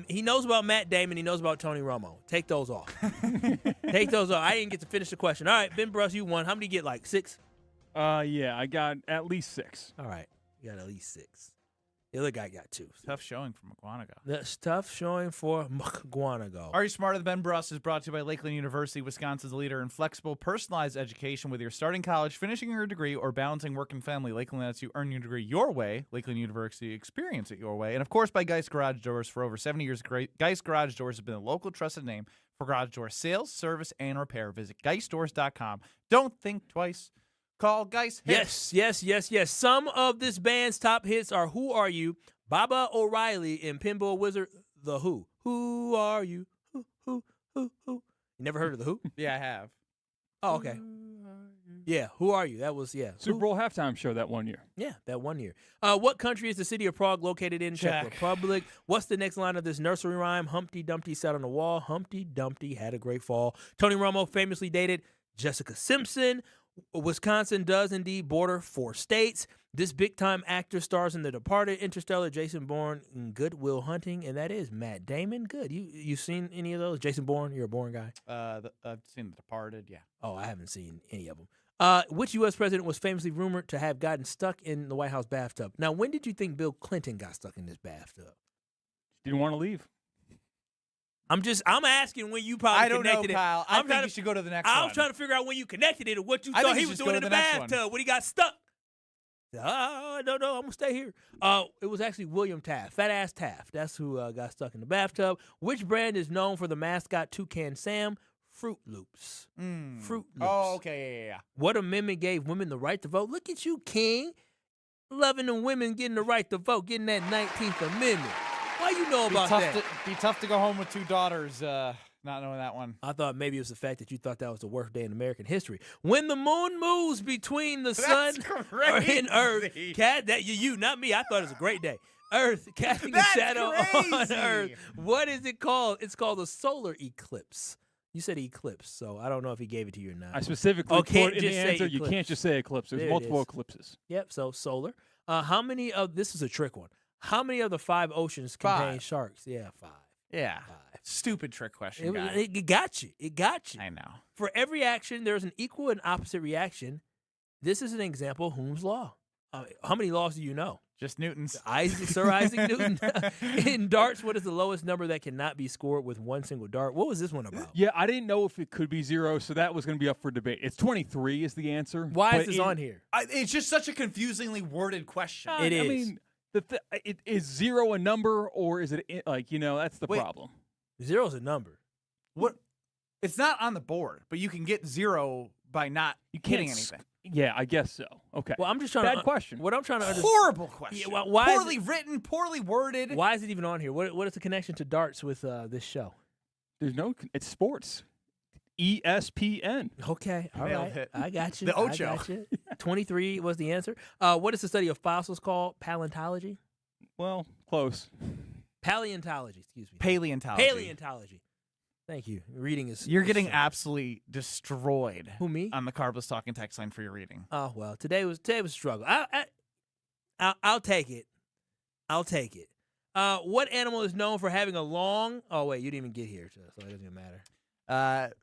He knows about Matt Damon. He knows about Tony Romo. Take those off. Take those off. I didn't get to finish the question. All right, Ben Brust, you won. How many get, like 6? Yeah, I got at least 6. All right, you got at least 6. The other guy got 2. Tough showing from McGuanago. That's tough showing for McGuanago. Are You Smarter Than Ben Brust is brought to you by Lakeland University, Wisconsin's leader in flexible, personalized education. Whether you're starting college, finishing your degree, or balancing work and family, Lakeland lets you earn your degree your way. Lakeland University, experience it your way. And, of course, by Geist Garage Doors. For over 70 years, Geist Garage Doors has been a local trusted name for garage door sales, service, and repair. Visit GeistDoors.com. Don't think twice. Call Geist. Yes. Some of this band's top hits are Who Are You, Baba O'Reilly, and Pinball Wizard, The Who. Who are you? Who? You never heard of The Who? Yeah, I have. Oh, okay. Yeah, Who Are You? That was, Super Bowl halftime show that one year. Yeah, that one year. What country is the city of Prague located in? Czech Republic. What's the next line of this nursery rhyme? Humpty Dumpty sat on the wall. Humpty Dumpty had a great fall. Tony Romo famously dated Jessica Simpson. Wisconsin does indeed border 4 states. This big-time actor stars in The Departed, Interstellar, Jason Bourne, and Good Will Hunting, and that is Matt Damon. Good. You seen any of those? Jason Bourne, you're a Bourne guy? I've seen The Departed, yeah. Oh, I haven't seen any of them. Which U.S. president was famously rumored to have gotten stuck in the White House bathtub? Now, when did you think Bill Clinton got stuck in this bathtub? Didn't want to leave. I'm asking when you probably connected it. I don't know, Kyle. I think you should go to the next one. I was trying to figure out when you connected it or what you thought he was doing in the bathtub when he got stuck. No, I'm going to stay here. It was actually William Taft, Fat-Ass Taft. That's who got stuck in the bathtub. Which brand is known for the mascot Toucan Sam? Fruit Loops. Fruit Loops. Oh, okay, yeah. What amendment gave women the right to vote? Look at you, King. Loving the women getting the right to vote, getting that 19th Amendment. Why you know about that? Be tough to go home with 2 daughters, not knowing that one. I thought maybe it was the fact that you thought that was the worst day in American history. When the moon moves between the sun and earth, you, not me. I thought it was a great day. Earth casting a shadow on Earth. What is it called? It's called a solar eclipse. You said eclipse, so I don't know if he gave it to you or not. I specifically put in the answer, you can't just say eclipse. There's multiple eclipses. Yep, so solar. How many of, this is a trick one. How many of the 5 oceans contain sharks? Yeah, 5. Yeah. 5. Stupid trick question, guy. It got you. It got you. I know. For every action, there's an equal and opposite reaction. This is an example of whom's law. How many laws do you know? Just Newton's. Sir Isaac Newton. In darts, what is the lowest number that cannot be scored with one single dart? What was this one about? Yeah, I didn't know if it could be 0, so that was going to be up for debate. It's 23 is the answer. Why is this on here? It's just such a confusingly worded question. It is. I mean, is 0 a number, or is it that's the problem. 0 is a number. What? It's not on the board, but you can get 0 by not hitting anything. Yeah, I guess so. Okay. Well, I'm just trying Bad to question. What I'm trying to understand. Horrible question. Yeah, why is poorly written, poorly worded. Why is it even on here? What is the connection to darts with this show? There's no. It's sports. ESPN. Okay, all Nailed right. it. I got you. The Ocho. I got you. 23 was the answer. What is the study of fossils called? Paleontology? Well, close. Paleontology, excuse me. Paleontology. Paleontology. Thank you. Reading is... You're getting absolutely destroyed. Who, me? On the Carbless Talking text line for your reading. Oh, well, today was a struggle. I'll take it. I'll take it. What animal is known for having a long... Oh, wait, you didn't even get here, so it doesn't even matter.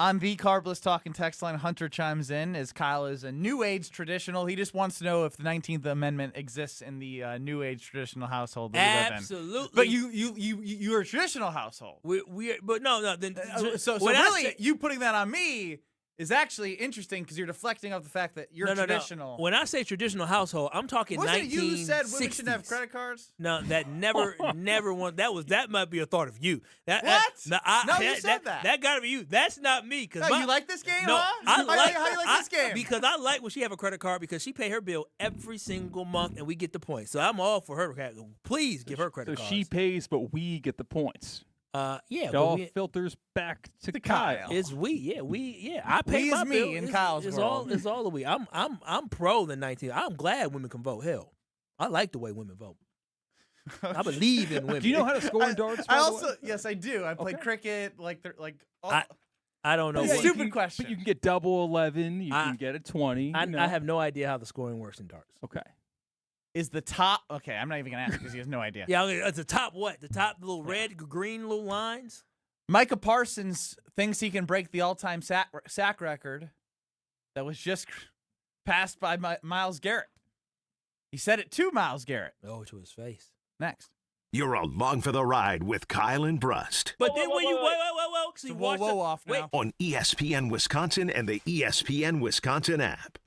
On the Carbless Talking text line, Hunter chimes in as Kyle is a New Age traditional. He just wants to know if the 19th Amendment exists in the New Age traditional household that we live in. Absolutely. But you're a traditional household. But no. Then So when really, you putting that on me is actually interesting because you're deflecting off the fact that you're traditional. No. When I say traditional household, I'm talking Wasn't 1960s. it you who said women shouldn't have credit cards? No, that never one. That might be a thought of you. What? You said that. That got to be you. That's not me. No, you like this game, no, huh? how you like this game? Because I like when she have a credit card because she pay her bill every single month and we get the points. So I'm all for her. Please give her credit cards. So she pays, but we get the points. Yeah, it all filters back to Kyle. It's we. I pay we my is bill. me in Kyle's world. It's all the we. I'm pro the 19. I'm glad women can vote. Hell, I like the way women vote. I believe in women. Do you know how to score in darts? Yes, I do. I played cricket. I don't know. Stupid question. But you can get double 11. You can get a 20. I have no idea how the scoring works in darts. Okay. Is the top... Okay, I'm not even going to ask because he has no idea. Yeah, it's the top what? The top little red, green little lines? Micah Parsons thinks he can break the all-time sack record that was just passed by Myles Garrett. He said it to Myles Garrett. Oh, to his face. Next. You're along for the ride with Kyle and Brust. But then when you... Whoa. So whoa off now. On ESPN Wisconsin and the ESPN Wisconsin app.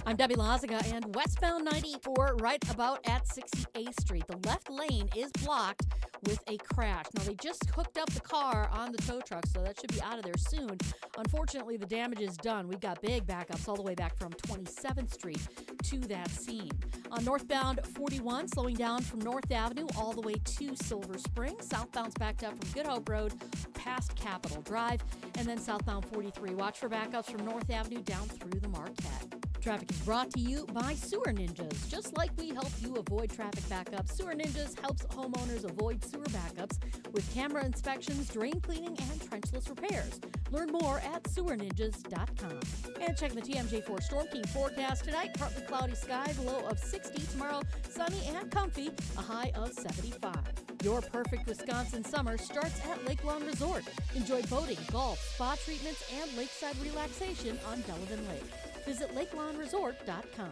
I'm Debbie Lazaga, and westbound 94 right about at 68th Street. The left lane is blocked with a crash. Now, they just hooked up the car on the tow truck, so that should be out of there soon. Unfortunately, the damage is done. We've got big backups all the way back from 27th Street to that scene. On northbound 41, slowing down from North Avenue all the way to Silver Spring. Southbound's backed up from Good Hope Road past Capitol Drive, and then southbound 43. Watch for backups from North Avenue down through the Marquette. Traffic is brought to you by Sewer Ninjas. Just like we help you avoid traffic backups, Sewer Ninjas helps homeowners avoid sewer backups with camera inspections, drain cleaning, and trenchless repairs. Learn more at sewerninjas.com. And check the TMJ4 Storm Team forecast tonight. Partly cloudy skies, a low of 60. Tomorrow, sunny and comfy, a high of 75. Your perfect Wisconsin summer starts at Lake Lawn Resort. Enjoy boating, golf, spa treatments, and lakeside relaxation on Delavan Lake. Visit LakeLawnResort.com.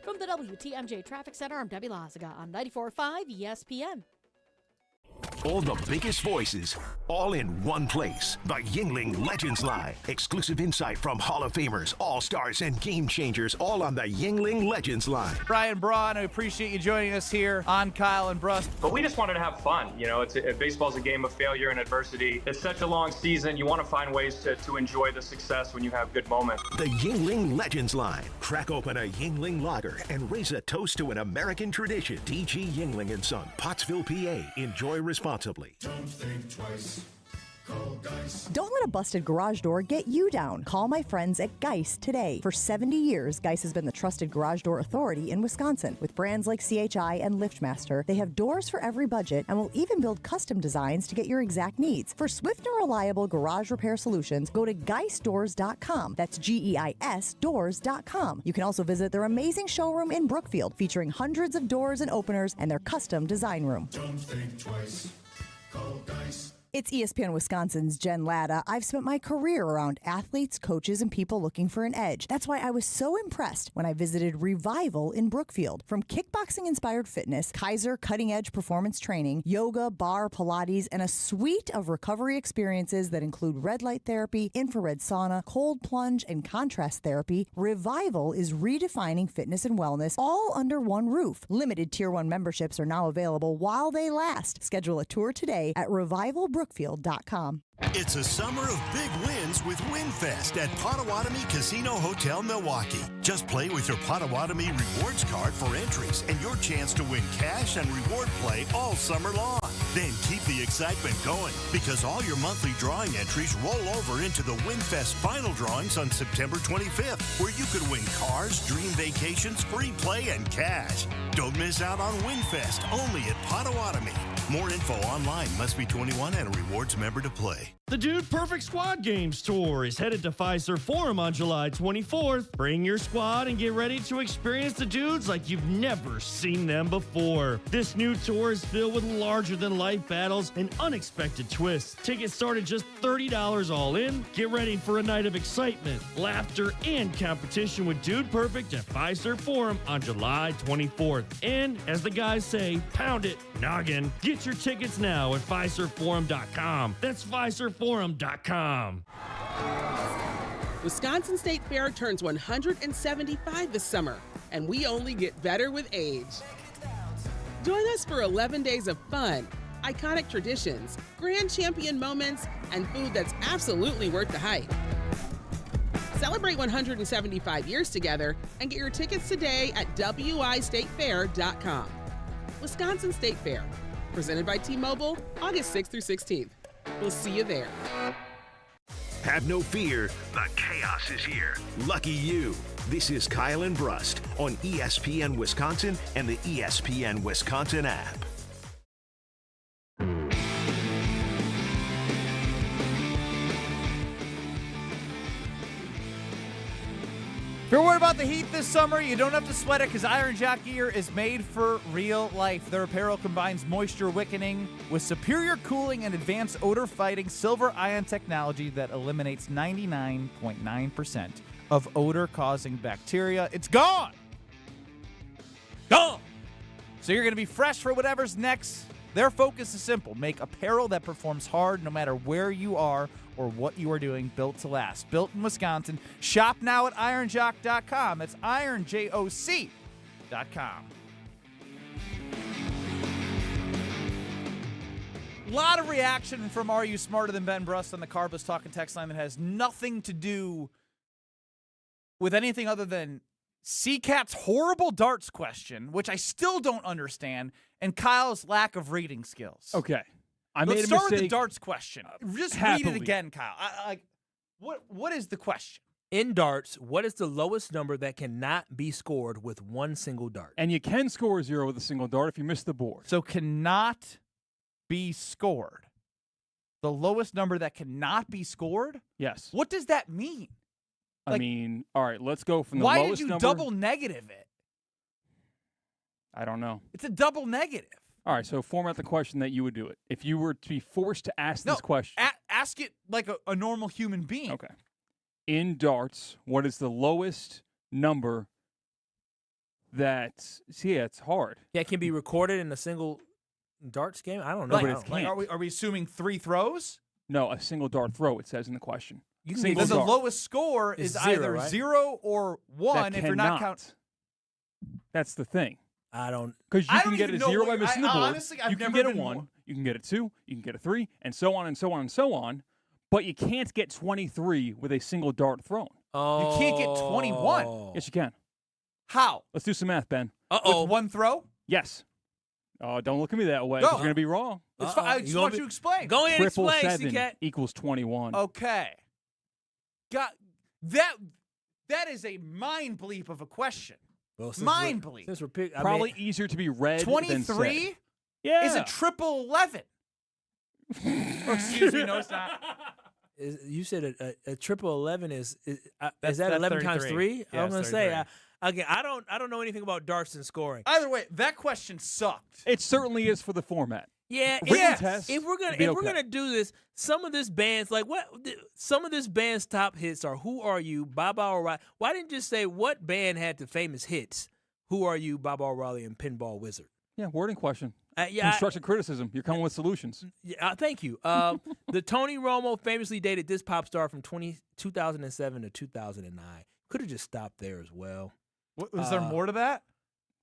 From the WTMJ Traffic Center, I'm Debbie Lazaga on 94.5 ESPN. All the biggest voices, all in one place. The Yingling Legends Line. Exclusive insight from Hall of Famers, All-Stars, and Game Changers, all on the Yingling Legends Line. Brian Braun, I appreciate you joining us here on Kyle and Brust. But we just wanted to have fun. You know, baseball's a game of failure and adversity. It's such a long season. You want to find ways to enjoy the success when you have good moments. The Yingling Legends Line. Crack open a Yingling lager and raise a toast to an American tradition. D.G. Yingling & Son, Pottsville, PA. Enjoy responsibly. Don't think twice. Call Geist. Don't let a busted garage door get you down. Call my friends at Geist today. For 70 years, Geist has been the trusted garage door authority in Wisconsin. With brands like CHI and LiftMaster, they have doors for every budget and will even build custom designs to get your exact needs. For swift and reliable garage repair solutions, go to geistdoors.com. That's GEIS doors.com. You can also visit their amazing showroom in Brookfield, featuring hundreds of doors and openers and their custom design room. Don't think twice. Call Geist. It's ESPN Wisconsin's Jen Latta. I've spent my career around athletes, coaches, and people looking for an edge. That's why I was so impressed when I visited Revival in Brookfield. From kickboxing-inspired fitness, Kaiser cutting-edge performance training, yoga, bar, Pilates, and a suite of recovery experiences that include red light therapy, infrared sauna, cold plunge, and contrast therapy, Revival is redefining fitness and wellness all under one roof. Limited Tier 1 memberships are now available while they last. Schedule a tour today at Revival Brookfield.com. It's a summer of big wins with WinFest at Potawatomi Casino Hotel Milwaukee. Just play with your Potawatomi Rewards card for entries and your chance to win cash and reward play all summer long. Then keep the excitement going because all your monthly drawing entries roll over into the WinFest final drawings on September 25th, where you could win cars, dream vacations, free play, and cash. Don't miss out on WinFest, only at Potawatomi. More info online. Must be 21 and a rewards member to play. The Dude Perfect Squad Games Tour is headed to Fiserv Forum on July 24th. Bring your squad and get ready to experience the dudes like you've never seen them before. This new tour is filled with larger-than-life battles and unexpected twists. Tickets start at just $30 all in. Get ready for a night of excitement, laughter, and competition with Dude Perfect at Fiserv Forum on July 24th. And, as the guys say, pound it, noggin. Get your tickets now at FiservForum.com. That's FiservForum.com. Wisconsin State Fair turns 175 this summer, and we only get better with age. Join us for 11 days of fun, iconic traditions, grand champion moments, and food that's absolutely worth the hype. Celebrate 175 years together and get your tickets today at wistatefair.com. Wisconsin State Fair, presented by T-Mobile, August 6th through 16th. We'll see you there. Have no fear, the chaos is here. Lucky you. This is Kyle and Brust on ESPN Wisconsin and the ESPN Wisconsin app. If you're worried about the heat this summer, you don't have to sweat it because Iron Jock gear is made for real life. Their apparel combines moisture wicking with superior cooling and advanced odor-fighting silver ion technology that eliminates 99.9% of odor-causing bacteria. It's gone! Gone! So you're going to be fresh for whatever's next. Their focus is simple. Make apparel that performs hard no matter where you are or what you are doing, built to last. Built in Wisconsin. Shop now at ironjock.com. That's ironjoc.com. A lot of reaction from Are You Smarter Than Ben Brust on the Carbus Talking text line that has nothing to do with anything other than CCAT's horrible darts question, which I still don't understand, and Kyle's lack of reading skills. Okay. Let's start with the darts question. Just happily. read it again, Kyle. What is the question? In darts, what is the lowest number that cannot be scored with one single dart? And you can score a 0 with a single dart if you miss the board. So cannot be scored. The lowest number that cannot be scored? Yes. What does that mean? I mean, all right, let's go from the why lowest did you number. double negative it? I don't know. It's a double negative. All right, so format the question that you would do it. If you were to be forced to ask this question. Ask it like a normal human being. Okay. In darts, what is the lowest number that, it's hard. That can be recorded in a single darts game? I don't know. Are we assuming 3 throws? No, a single dart throw, it says in the question. Then the lowest score is either 0 or 1 if you're not counting. That's the thing. I don't. Because you can get a 0 by missing the board. Honestly, I've you can never get a been 1. You can get a 2. You can get a 3, and so on and so on and so on. But you can't get 23 with a single dart thrown. You can't get 21. Yes, you can. How? Let's do some math, Ben. With one throw? Yes. Oh, don't look at me that way. Go. You're going to be wrong. It's fine. I just want you to explain. Go ahead and explain, 777 equals 21. Okay. That is a mind bleep of a question. Well, mind bleep. Probably easier to be read than 23 said. Yeah. is a triple 11. Excuse me, no, it's not. You said a triple 11 is that That's 11 33. times 3? Yeah, I'm going to 33. say again, I don't know anything about darts and scoring. Either way, that question sucked. It certainly is for the format. Yeah, Test, if we're be gonna do this, some of this band's some of this band's top hits are "Who Are You," Baba O'Reilly. Why didn't you just say what band had the famous hits? "Who Are You," Baba O'Reilly, and Pinball Wizard. Yeah, wording question. Yeah, constructive criticism. You're coming with solutions. Yeah, thank you. The Tony Romo famously dated this pop star from 2007 to 2009. Could have just stopped there as well. Was there more to that?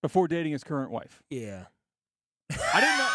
Before dating his current wife. Yeah. I didn't know.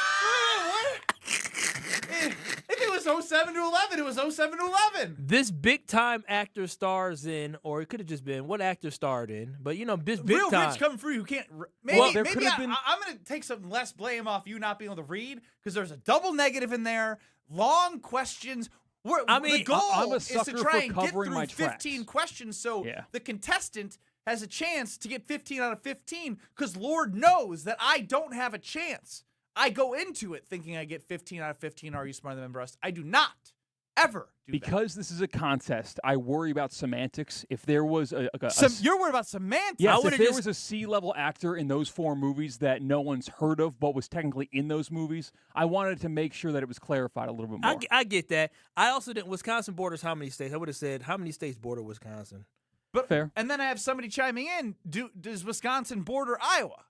If it was was 07 to 11. It was 07 to 11. This big-time actor stars in, or it could have just been, what actor starred in? But, this big Real time. rich coming for you who can't. Maybe I'm going to take some less blame off you not being able to read because there's a double negative in there. Long questions. The goal is to try and get through 15 questions so the contestant has a chance to get 15 out of 15 because Lord knows that I don't have a chance. I go into it thinking I get 15 out of 15. Are you smarter than Ben Brust? I do not ever do because that. This is a contest, I worry about semantics. If there was you're worried about semantics? Yes, if there was a C-level actor in those 4 movies that no one's heard of but was technically in those movies, I wanted to make sure that it was clarified a little bit more. I get that. I also didn't. Wisconsin borders how many states? I would have said how many states border Wisconsin? But fair. And then I have somebody chiming in. Does Wisconsin border Iowa?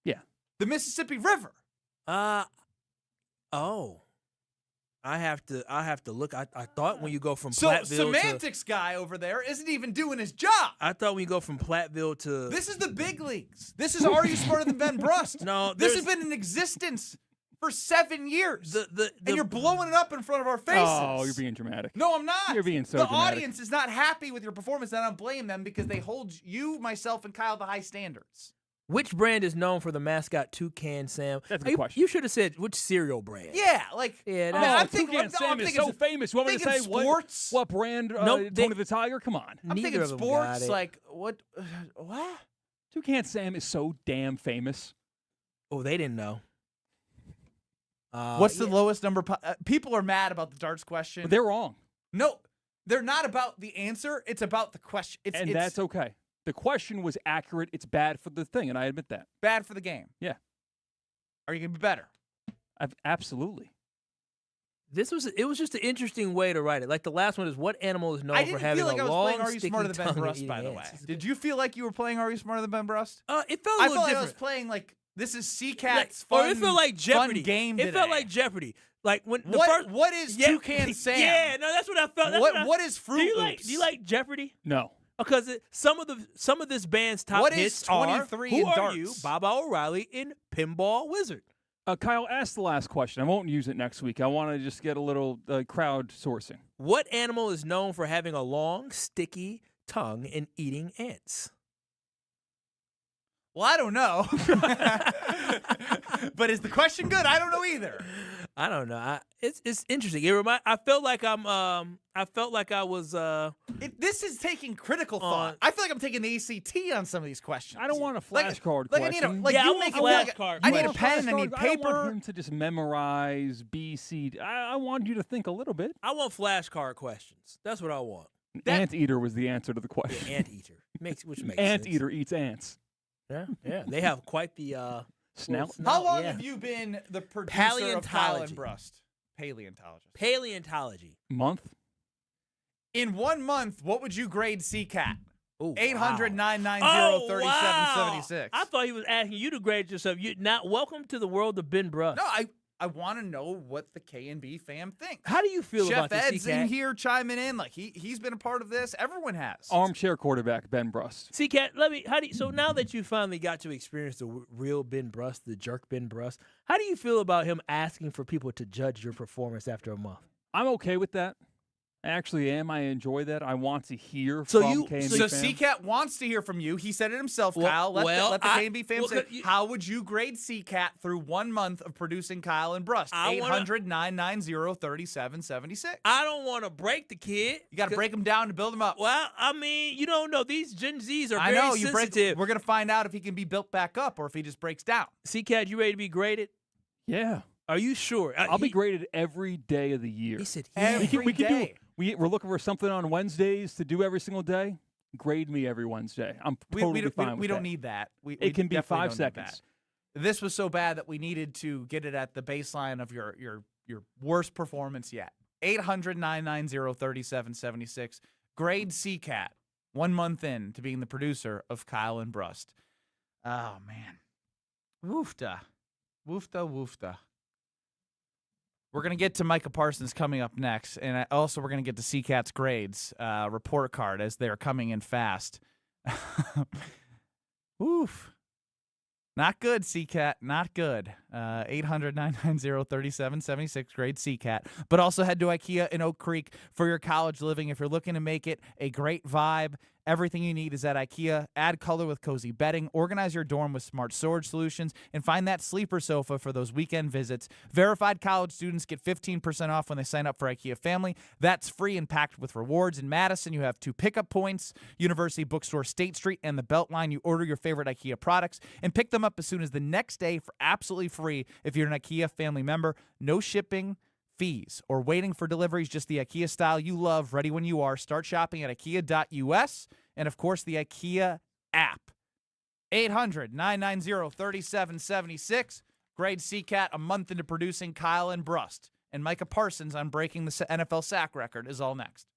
Yeah. The Mississippi River. I have to look. I thought when you go from Platteville semantics guy over there isn't even doing his job. I thought when you go from Platteville to this is the big leagues. This is Are You Smarter Than Ben Brust? No, this has been in existence for 7 years. And you're blowing it up in front of our faces. Oh, you're being dramatic. No, I'm not. You're being so The dramatic. audience is not happy with your performance, and I don't blame them because they hold you, myself, and Kyle to high standards. Which brand is known for the mascot Toucan Sam? That's a good question. You should have said which cereal brand. Yeah, I'm thinking Toucan Sam is so famous. You want me to say sports? What brand? Nope, Tony the Tiger? Come on. I'm thinking sports. Like what? Toucan Sam is so damn famous. Oh, they didn't know. What's the lowest number? People are mad about the darts question. But they're wrong. No, they're not about the answer. It's about the question. That's okay. The question was accurate. It's bad for the thing, and I admit that. Bad for the game. Yeah. Are you going to be better? Absolutely. It was just an interesting way to write it. Like the last one is what animal is known for having a long, I didn't feel like I was playing Are You Smarter Than Ben tongue Brust, and by the eating way. ants. Did you feel like you were playing Are You Smarter Than Ben Brust? It felt a little like different. I was playing like this is CCAT's fun, it felt like Jeopardy. Fun game It today. felt like Jeopardy. Like when what is Toucan Sam? Yeah, no, that's what I felt. What is Fruit Loops? Do you like Jeopardy? No. Because some of this band's top what hits is 23 are Who in Are darts? You, Baba O'Reilly, and Pinball Wizard. Kyle, ask the last question. I won't use it next week. I want to just get a little crowd sourcing. What animal is known for having a long, sticky tongue and eating ants? Well, I don't know. But is the question good? I don't know either. I don't know. It's interesting. I felt like I was. This is taking critical thought. I feel like I'm taking the ACT on some of these questions. I don't want a flashcard question. I need a pen. I need paper. I don't want him to just memorize B, C. I want you to think a little bit. I want flashcard questions. That's what I want. Anteater was the answer to the question. Yeah, anteater. Which makes Anteater eats ants. Yeah. They have quite the snout. How long have you been the producer of Kyle and Brust? Paleontology. Month? In 1 month, what would you grade CCAT? 800-990-3776. I thought he was asking you to grade yourself. Welcome to the world of Ben Brust. No, I want to know what the K&B fam thinks. How do you feel Chef about this, Ed's in here chiming in. Like he's been a part of this. Everyone has. Armchair quarterback Ben Brust. CCAT, so now that you finally got to experience the real Ben Brust, the jerk Ben Brust, how do you feel about him asking for people to judge your performance after a month? I'm okay with that. I actually am. I enjoy that. I want to hear from K&B So fam. CCAT wants to hear from you. He said it himself, Kyle. Let the K&B fam say, how would you grade CCAT through 1 month of producing Kyle and Brust? 800-990-3776. I don't want to break the kid. You got to break him down to build him up. Well, I mean, you don't know. These Gen Zs are very sensitive. We're going to find out if he can be built back up or if he just breaks down. CCAT, you ready to be graded? Yeah. Are you sure? I'll be graded every day of the year. He said we can do. We're looking for something on Wednesdays to do every single day. Grade me every Wednesday. I'm totally fine with we that. don't need that. It can be 5 seconds. This was so bad that we needed to get it at the baseline of your worst performance yet. 800-990-3776. Grade CCAT. 1 month in to being the producer of Kyle and Brust. Oh, man. Woofda. Woofda, woofda. We're going to get to Micah Parsons coming up next, and also we're going to get to CCAT's grades report card as they're coming in fast. Oof. Not good, CCAT. Not good. 800-990-3776, grade CCAT. But also head to IKEA in Oak Creek for your college living. If you're looking to make it a great vibe, everything you need is at IKEA. Add color with cozy bedding, organize your dorm with smart storage solutions, and find that sleeper sofa for those weekend visits. Verified college students get 15% off when they sign up for IKEA Family. That's free and packed with rewards. In Madison, you have 2 pickup points, University Bookstore State Street and the Beltline. You order your favorite IKEA products and pick them up as soon as the next day for absolutely free if you're an IKEA Family member. No shipping fees or waiting for deliveries, just the IKEA style you love, ready when you are. Start shopping at IKEA.us and, of course, the IKEA app. 800-990-3776. Grade CCAT, a month into producing Kyle and Brust. And Micah Parsons on breaking the NFL sack record is all next.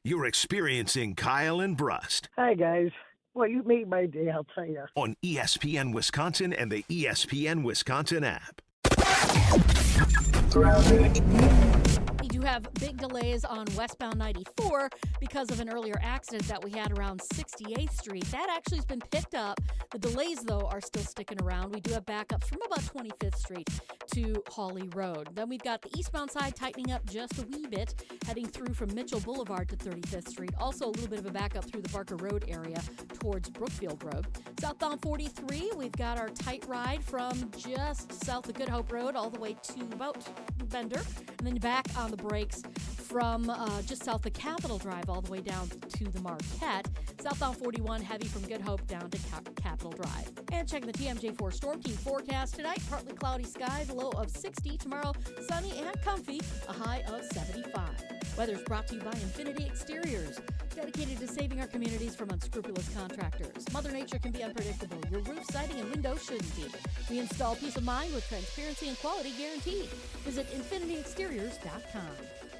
You're experiencing Kyle and Brust. Hi, guys. Well, you made my day, I'll tell you. On ESPN Wisconsin and the ESPN Wisconsin app. We do have big delays on westbound 94 because of an earlier accident that we had around 68th Street. That actually has been picked up. The delays, though, are still sticking around. We do have backups from about 25th Street to Hawley Road. Then we've got the eastbound side tightening up just a wee bit, heading through from Mitchell Boulevard to 35th Street. Also a little bit of a backup through the Barker Road area towards Brookfield Road. Southbound 43, we've got our tight ride from just south of Good Hope Road all the way to about Bender, and then back on the brakes from just south of Capitol Drive all the way down to the Marquette. Southbound 41 heavy from Good Hope down to Capitol Drive. And checking the TMJ4 Storm Team forecast tonight, partly cloudy skies, low of 60. Tomorrow, sunny and comfy, a high of 75. Weather's brought to you by Infinity Exteriors, dedicated to saving our communities from unscrupulous contractors. Mother Nature can be unpredictable. Your roof, siding, and windows shouldn't be. We install peace of mind with transparency and quality guaranteed. Visit infinityexteriors.com.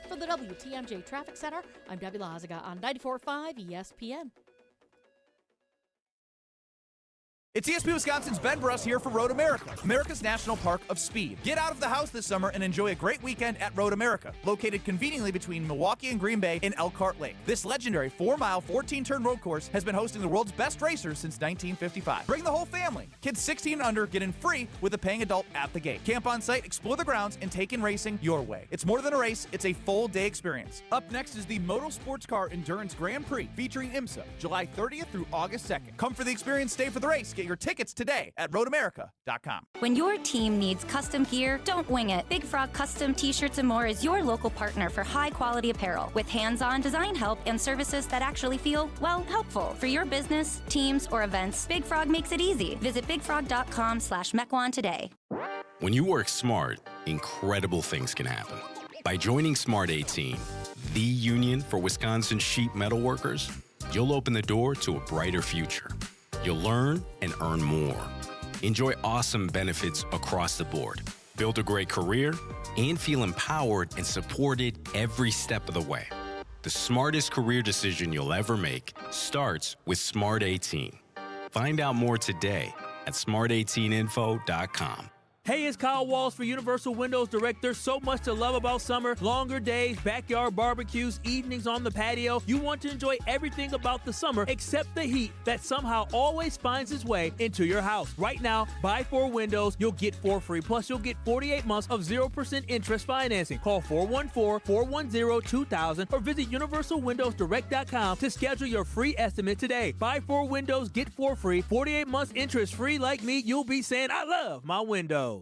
For the WTMJ Traffic Center, I'm Debbie Lazaga on 94.5 ESPN. It's ESPN Wisconsin's Ben Brust here for Road America, America's National Park of Speed. Get out of the house this summer and enjoy a great weekend at Road America, located conveniently between Milwaukee and Green Bay in Elkhart Lake. This legendary 4-mile, 14-turn road course has been hosting the world's best racers since 1955. Bring the whole family. Kids 16 and under get in free with a paying adult at the gate. Camp on site, explore the grounds, and take in racing your way. It's more than a race, it's a full-day experience. Up next is the Moto Sports Car Endurance Grand Prix featuring IMSA, July 30th through August 2nd. Come for the experience, stay for the race. Get your tickets today at roadamerica.com. When your team needs custom gear, don't wing it. Big Frog Custom T-Shirts and More is your local partner for high-quality apparel with hands-on design help and services that actually feel, well, helpful. For your business, teams, or events, Big Frog makes it easy. Visit bigfrog.com/Mequon today. When you work smart, incredible things can happen. By joining Smart 18, the union for Wisconsin sheet metal workers, you'll open the door to a brighter future. You'll learn and earn more. Enjoy awesome benefits across the board. Build a great career and feel empowered and supported every step of the way. The smartest career decision you'll ever make starts with Smart 18. Find out more today at smart18info.com. Hey, it's Kyle Walls for Universal Windows Direct. There's so much to love about summer. Longer days, backyard barbecues, evenings on the patio. You want to enjoy everything about the summer except the heat that somehow always finds its way into your house. Right now, buy 4 windows, you'll get 4 free. Plus, you'll get 48 months of 0% interest financing. Call 414-410-2000 or visit universalwindowsdirect.com to schedule your free estimate today. Buy 4 windows, get 4 free. 48 months interest free. Like me, you'll be saying, I love my windows.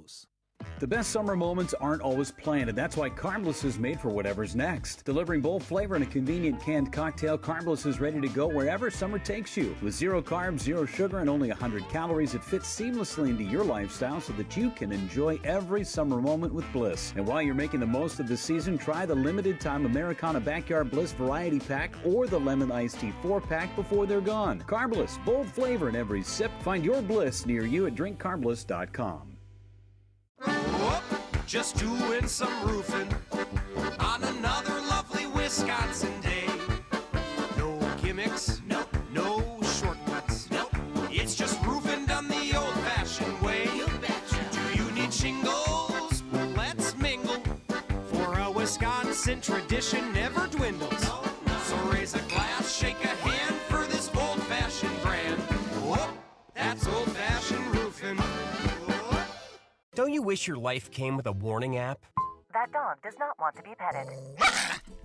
The best summer moments aren't always planned, and that's why Carbless is made for whatever's next. Delivering bold flavor in a convenient canned cocktail, Carbless is ready to go wherever summer takes you. With 0 carbs, 0 sugar, and only 100 calories, it fits seamlessly into your lifestyle so that you can enjoy every summer moment with Bliss. And while you're making the most of the season, try the limited-time Americana Backyard Bliss Variety Pack or the Lemon Iced Tea 4-pack before they're gone. Carbless, bold flavor in every sip. Find your Bliss near you at drinkcarbless.com. Just doing some roofing on another lovely Wisconsin day. No gimmicks, no shortcuts, it's just roofing done the old-fashioned way. Do you need shingles? Let's mingle, for a Wisconsin tradition never dwindles. So raise a glass, shake a hand for this old-fashioned brand. Whoop, that's old-fashioned roofing. you wish your life came with a warning app? That dog does not want to be petted.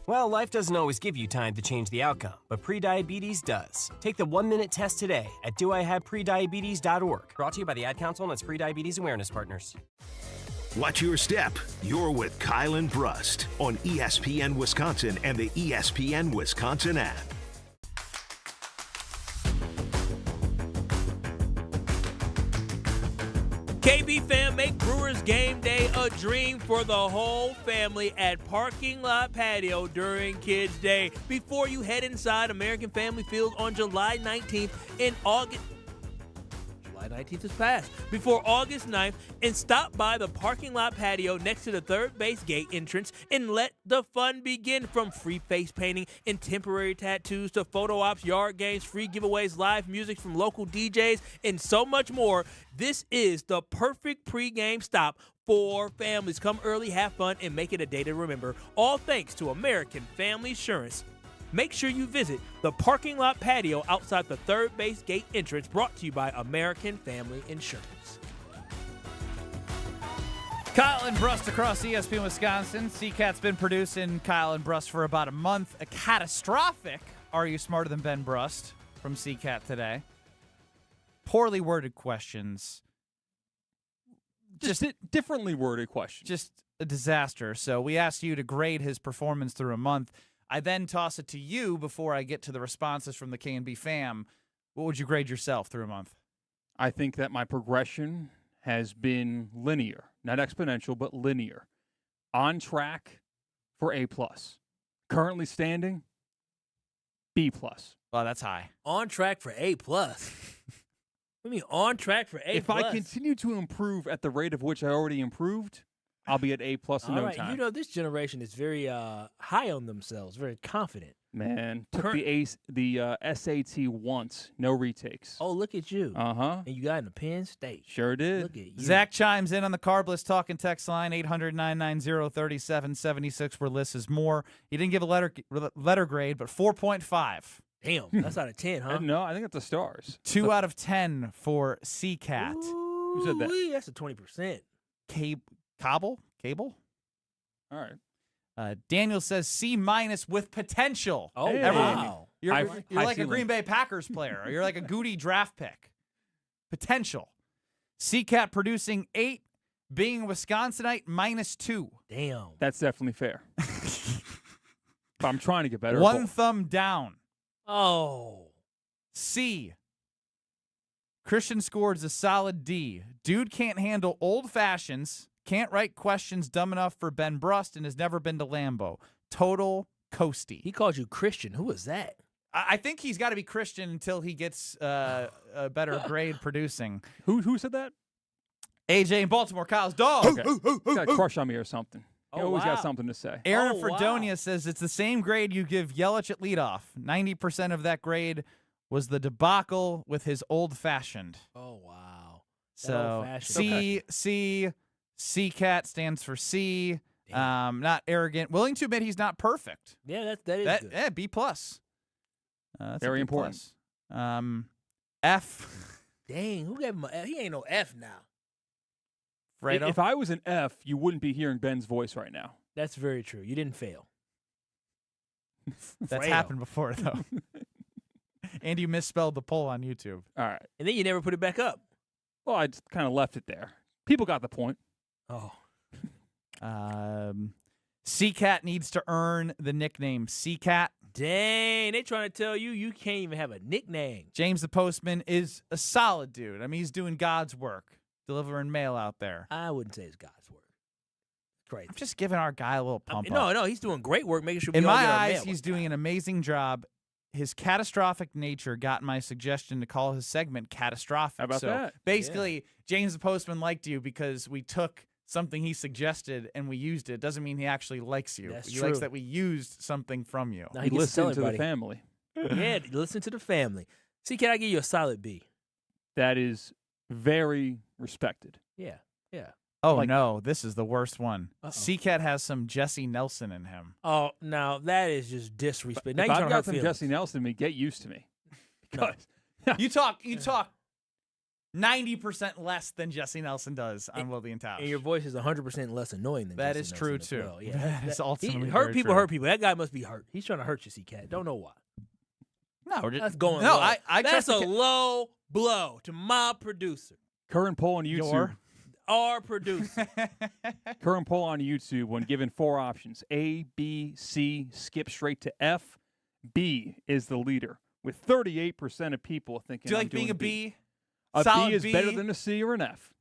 Well, life doesn't always give you time to change the outcome, but prediabetes does. Take the 1-minute test today at doihaveprediabetes.org. Brought to you by the Ad Council and its Prediabetes Awareness Partners. Watch your step. You're with Kyle Brust on ESPN Wisconsin and the ESPN Wisconsin app. KB fam, make Brewers game day a dream for the whole family at Parking Lot Patio during Kids Day. Before you head inside American Family Field on July 19th and August... July 19th is past. Before August 9th, and stop by the Parking Lot Patio next to the third base gate entrance and let the fun begin. From free face painting and temporary tattoos to photo ops, yard games, free giveaways, live music from local DJs, and so much more. This is the perfect pregame stop for families. Come early, have fun, and make it a day to remember. All thanks to American Family Insurance. Make sure you visit the Parking Lot Patio outside the third base gate entrance, brought to you by American Family Insurance. Kyle and Brust across ESPN Wisconsin. CCAT's been producing Kyle and Brust for about a month. A catastrophic Are You Smarter Than Ben Brust from CCAT today. Poorly worded questions. Just differently worded questions. Just a disaster. So we asked you to grade his performance through a month. I then toss it to you before I get to the responses from the K&B fam. What would you grade yourself through a month? I think that my progression has been linear. Not exponential, but linear. On track for A+. Currently standing, B+. Well, that's high. On track for A+. What do you mean on track for A+? If I continue to improve at the rate of which I already improved, I'll be at A+ in no time. You know, this generation is very high on themselves, very confident. Man, took the SAT once, no retakes. Oh, look at you. Uh-huh. And you got in the Penn State. Sure did. Look at you. Zach chimes in on the Carbless talking text line, 800-990-3776, where Liz is more. He didn't give a letter grade, but 4.5. Damn, that's out of 10, huh? No, I think that's the stars. 2 out of 10 for CCAT. Who said that? That's a 20%. Cable? All right. Daniel says C- with potential. Oh, wow. You're like a Green Bay Packers player. Or you're like a Goody draft pick. Potential. CCAT producing 8, being a Wisconsinite -2. Damn. That's definitely fair. But I'm trying to get better. One thumb down. Oh. C. Christian scored a solid D. Dude can't handle old fashions. Can't write questions dumb enough for Ben Brust and has never been to Lambeau. Total coasty. He called you Christian. Who was that? I think he's got to be Christian until he gets a better grade producing. Who said that? AJ in Baltimore, Kyle's dog. Okay. Got a crush on me or something. He always got something to say. Aaron Fredonia says it's the same grade you give Yelich at leadoff. 90% of that grade was the debacle with his old-fashioned. Oh, wow. So CCAT stands for C. Not arrogant. Willing to admit he's not perfect. Yeah, that is good. Yeah, B+. Very important. F. Dang, who gave him a F? He ain't no F now. Fredo? If I was an F, you wouldn't be hearing Ben's voice right now. That's very true. You didn't fail. That's happened before, though. And you misspelled the poll on YouTube. All right. And then you never put it back up. Well, I just kind of left it there. People got the point. Oh. CCAT needs to earn the nickname CCAT. Dang, they trying to tell you you can't even have a nickname. James the Postman is a solid dude. I mean, he's doing God's work, delivering mail out there. I wouldn't say it's God's work. Crazy. I'm just giving our guy a little pump up. No, he's doing great work, making sure we In all my get our eyes, mail. he's doing an amazing job. His catastrophic nature got my suggestion to call his segment catastrophic. How about that? Basically, James the Postman liked you because we took something he suggested and we used it. Doesn't mean he actually likes you. That's he true. likes that we used something from you. Now he Listen to the family. Yeah, listen to the family. See, can I give you a solid B? That is very respected. Yeah. Oh, no, this is the worst one. CCAT has some Jesse Nelson in him. Oh, now that is just disrespect. Now If you're I've trying to got hurt some feelings. Jesse Nelson in me, get used to me. Because You talk 90% less than Jesse Nelson does on Wilde and Tausch. And your voice is 100% less annoying than That Jesse is Nelson true, as too. well. Yeah, That is ultimately hurt very people. true. Hurt people. That guy must be hurt. He's trying to hurt you, C-Cat. Don't know why. No, we're just, That's going no. low. I That's trust a low blow to my producer. Current poll on YouTube. Our producer. Current poll on YouTube, when given 4 options, A, B, C, skip straight to F, B is the leader, with 38% of people thinking Do you I'm like being doing a B? A Solid B is better B? than a C or an F.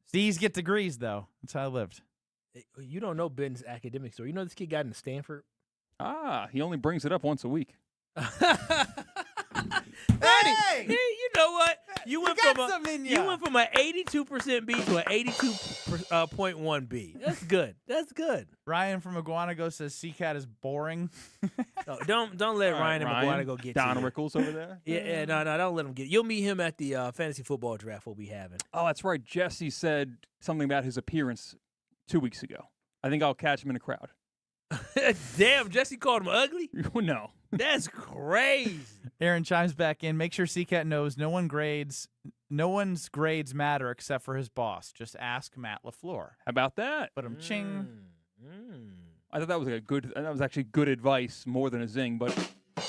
C's get degrees, though. That's how I lived. You don't know Ben's academic story. You know this kid got into Stanford? He only brings it up once a week. Hey! You know what? You went got from some in you ya. went from an 82% B to an 82.1 B. That's good. That's good. Ryan from Iguanago says C-Cat is boring. Oh, don't let Ryan and McGuanago get Don to you. Rickles over there. Yeah, no, don't let him get. You'll meet him at the fantasy football draft we'll be having. Oh, that's right. Jesse said something about his appearance 2 weeks ago. I think I'll catch him in a crowd. Damn, Jesse called him ugly? No. That's crazy. Aaron chimes back in. Make sure C-Cat knows no one's grades matter except for his boss. Just ask Matt LaFleur. How about that? But ching. I thought that was actually good advice more than a zing, but I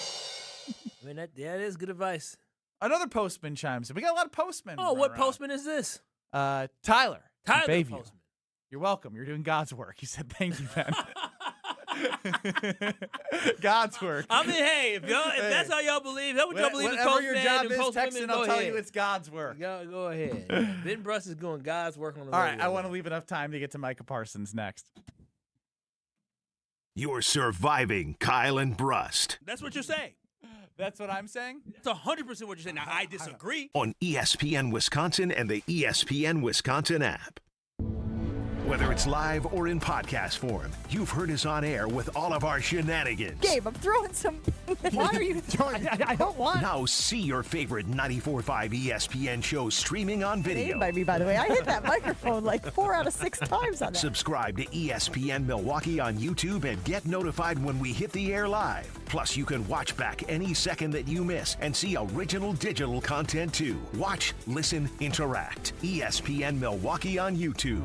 mean, that is good advice. Another postman chimes in. We got a lot of postmen. Oh, what postman is this? Tyler. Tyler Bayview. Postman. You're welcome. You're doing God's work. He said, thank you, Ben. God's work. I mean, hey, if that's how y'all believe, that what y'all believe is whatever your postman job and is, postwomen, text and go I'll tell ahead. you it's God's work. Go ahead. Ben Brust is doing God's work on the All right, radio. I want to leave enough time to get to Micah Parsons next. You're surviving Kyle and Brust That's what you're saying. That's what I'm saying? That's 100% what you're saying. Now, I disagree. on ESPN Wisconsin and the ESPN Wisconsin app. Whether it's live or in podcast form, you've heard us on air with all of our shenanigans. Gabe, I'm throwing some. Why are you throwing? I don't want. Now see your favorite 94.5 ESPN shows streaming on video. By me, by the way, I hit that microphone like 4 out of 6 times on that. Subscribe to ESPN Milwaukee on YouTube and get notified when we hit the air live. Plus, you can watch back any second that you miss and see original digital content too. Watch, listen, interact. ESPN Milwaukee on YouTube.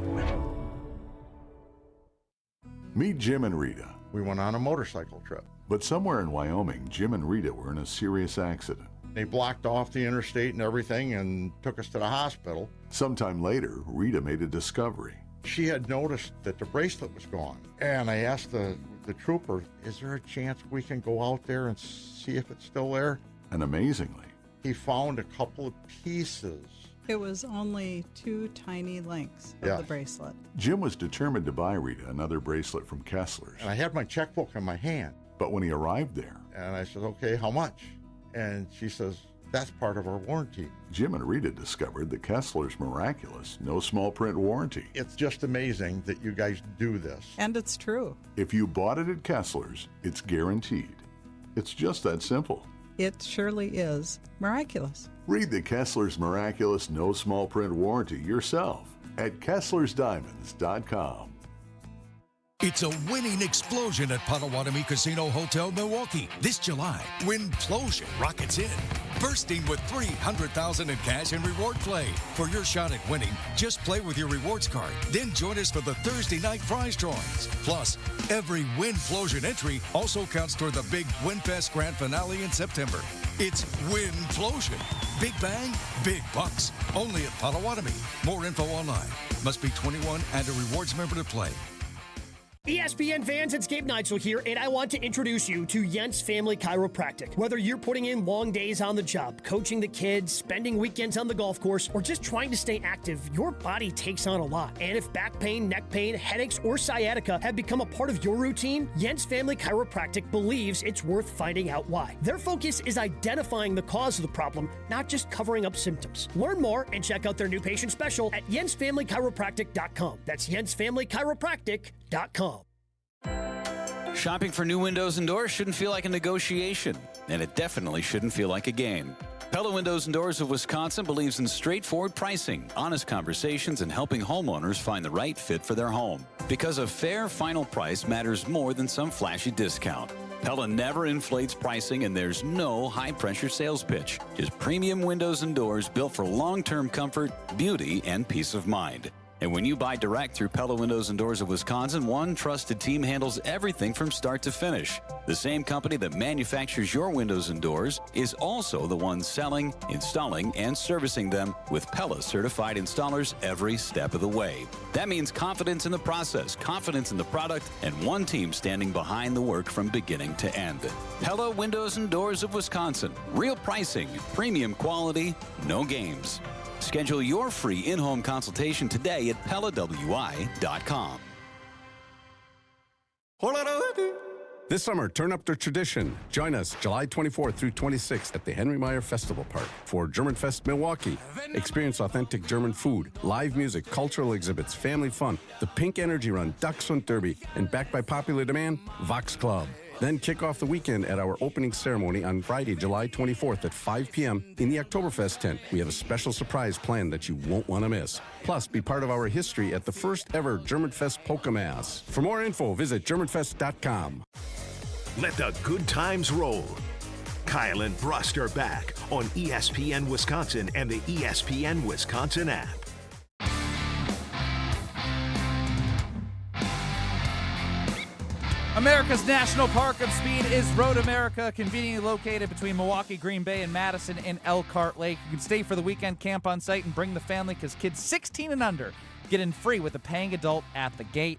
Meet Jim and Rita. We went on a motorcycle trip. But somewhere in Wyoming, Jim and Rita were in a serious accident. They blocked off the interstate and everything and took us to the hospital. Sometime later, Rita made a discovery. She had noticed that the bracelet was gone. And I asked the trooper, is there a chance we can go out there and see if it's still there? And amazingly, he found a couple of pieces. It was only 2 tiny links of the bracelet. Jim was determined to buy Rita another bracelet from Kessler's. And I had my checkbook in my hand. But when he arrived there, and I said, okay, how much? And she says, that's part of our warranty. Jim and Rita discovered the Kessler's miraculous, no small print warranty. It's just amazing that you guys do this. And it's true. If you bought it at Kessler's, it's guaranteed. It's just that simple. It surely is miraculous. Read the Kessler's miraculous no small print warranty yourself at KesslersDiamonds.com. It's a winning explosion at Potawatomi Casino Hotel Milwaukee. This July, Winplosion rockets in, bursting with $300,000 in cash and reward play. For your shot at winning, just play with your rewards card. Then join us for the Thursday night prize drawings. Plus, every Winplosion entry also counts toward the big WinFest Grand Finale in September. It's Winplosion. Big bang, big bucks. Only at Potawatomi. More info online. Must be 21 and a rewards member to play. ESPN fans, it's Gabe Neitzel here, and I want to introduce you to Jens Family Chiropractic. Whether you're putting in long days on the job, coaching the kids, spending weekends on the golf course, or just trying to stay active, your body takes on a lot. And if back pain, neck pain, headaches, or sciatica have become a part of your routine, Jens Family Chiropractic believes it's worth finding out why. Their focus is identifying the cause of the problem, not just covering up symptoms. Learn more and check out their new patient special at jensfamilychiropractic.com. That's jensfamilychiropractic.com. Shopping for new windows and doors shouldn't feel like a negotiation, and it definitely shouldn't feel like a game. Pella Windows and Doors of Wisconsin believes in straightforward pricing, honest conversations, and helping homeowners find the right fit for their home. Because a fair final price matters more than some flashy discount. Pella never inflates pricing, and there's no high-pressure sales pitch. Just premium windows and doors built for long-term comfort, beauty, and peace of mind. And when you buy direct through Pella Windows and Doors of Wisconsin, one trusted team handles everything from start to finish. The same company that manufactures your windows and doors is also the one selling, installing, and servicing them with Pella certified installers every step of the way. That means confidence in the process, confidence in the product, and one team standing behind the work from beginning to end. Pella Windows and Doors of Wisconsin. Real pricing, premium quality, no games. Schedule your free in-home consultation today at PellaWI.com. This summer, turn up the tradition. Join us July 24th through 26th at the Henry Meyer Festival Park for Germanfest Milwaukee. Experience authentic German food, live music, cultural exhibits, family fun, the Pink Energy Run, Dachshund Derby, and backed by popular demand, Vox Club. Then kick off the weekend at our opening ceremony on Friday, July 24th at 5 p.m. in the Oktoberfest tent. We have a special surprise planned that you won't want to miss. Plus, be part of our history at the first ever Germanfest Polka Mass. For more info, visit Germanfest.com. Let the good times roll. Kyle and Brust are back on ESPN Wisconsin and the ESPN Wisconsin app. America's National Park of Speed is Road America, conveniently located between Milwaukee, Green Bay, and Madison in Elkhart Lake. You can stay for the weekend camp on site and bring the family because kids 16 and under get in free with a paying adult at the gate.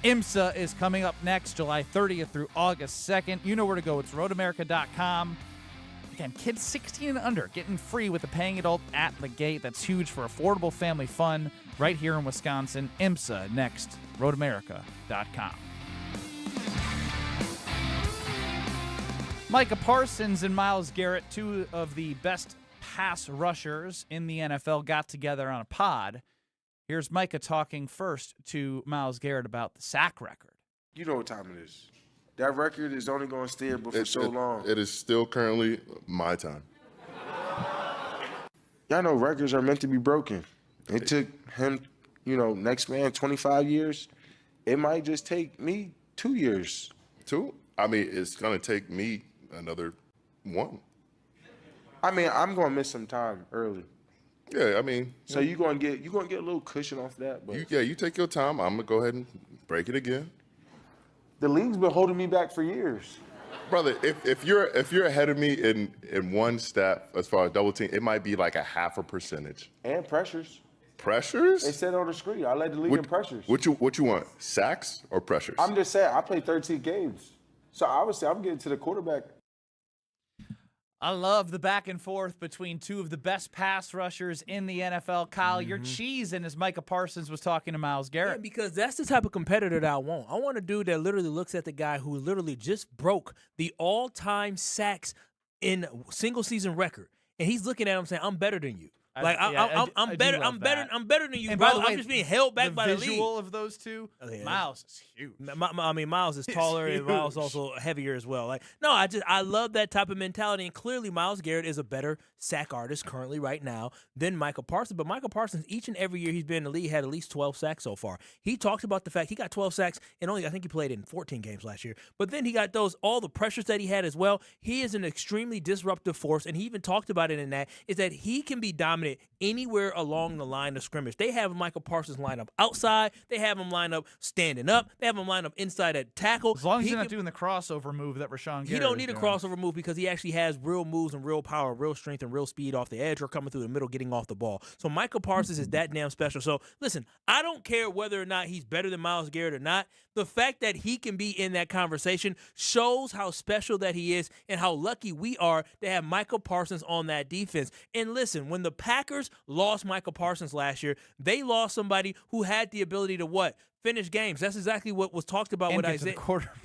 IMSA is coming up next, July 30th through August 2nd. You know where to go. It's roadamerica.com. Again, kids 16 and under getting free with a paying adult at the gate. That's huge for affordable family fun right here in Wisconsin. IMSA next, roadamerica.com. Micah Parsons and Myles Garrett, two of the best pass rushers in the NFL, got together on a pod. Here's Micah talking first to Myles Garrett about the sack record. You know what time it is. That record is only going to stand for so long. It is still currently my time. Y'all know records are meant to be broken. It took him, next man 25 years. It might just take me 2 years. 2? I mean, it's going to take me another 1. I mean, I'm going to miss some time early. Yeah, I mean. So you're going to get a little cushion off that. But you take your time. I'm going to go ahead and break it again. The league's been holding me back for years. Brother, if you're ahead of me in one stat as far as double team, it might be like a 0.5%. And pressures. Pressures? They said on the screen. I led the league in pressures. What you want? Sacks or pressures? I'm just saying, I played 13 games. So obviously I'm getting to the quarterback. I love the back and forth between two of the best pass rushers in the NFL. Kyle, you're cheesing as Micah Parsons was talking to Myles Garrett. Yeah, because that's the type of competitor that I want. I want a dude that literally looks at the guy who literally just broke the all-time sacks in single-season record, and he's looking at him saying, "I'm better than you." I'm better than you, bro. I'm just being held back by the league. The visual of those two, Myles is huge. I mean, Myles is taller and Myles also heavier as well. I love that type of mentality, and clearly Myles Garrett is a better sack artist currently right now than Micah Parsons. But Micah Parsons, each and every year he's been in the league, had at least 12 sacks so far. He talked about the fact he got 12 sacks and I think he played in 14 games last year. But then he got all the pressures that he had as well. He is an extremely disruptive force, and he even talked about it in that, is that he can be dominant anywhere along the line of scrimmage. They have Micah Parsons line up outside. They have him line up standing up. They have him line up inside at tackle. As long as he's not doing the crossover move that Rashawn Gary He don't need a crossover move because he actually has real moves and real power, real strength, and real speed off the edge or coming through the middle, getting off the ball. So Micah Parsons is that damn special. So listen, I don't care whether or not he's better than Myles Garrett or not. The fact that he can be in that conversation shows how special that he is and how lucky we are to have Micah Parsons on that defense. And listen, when the Packers lost Micah Parsons last year, they lost somebody who had the ability to finish games. That's exactly what was talked about with Isaiah.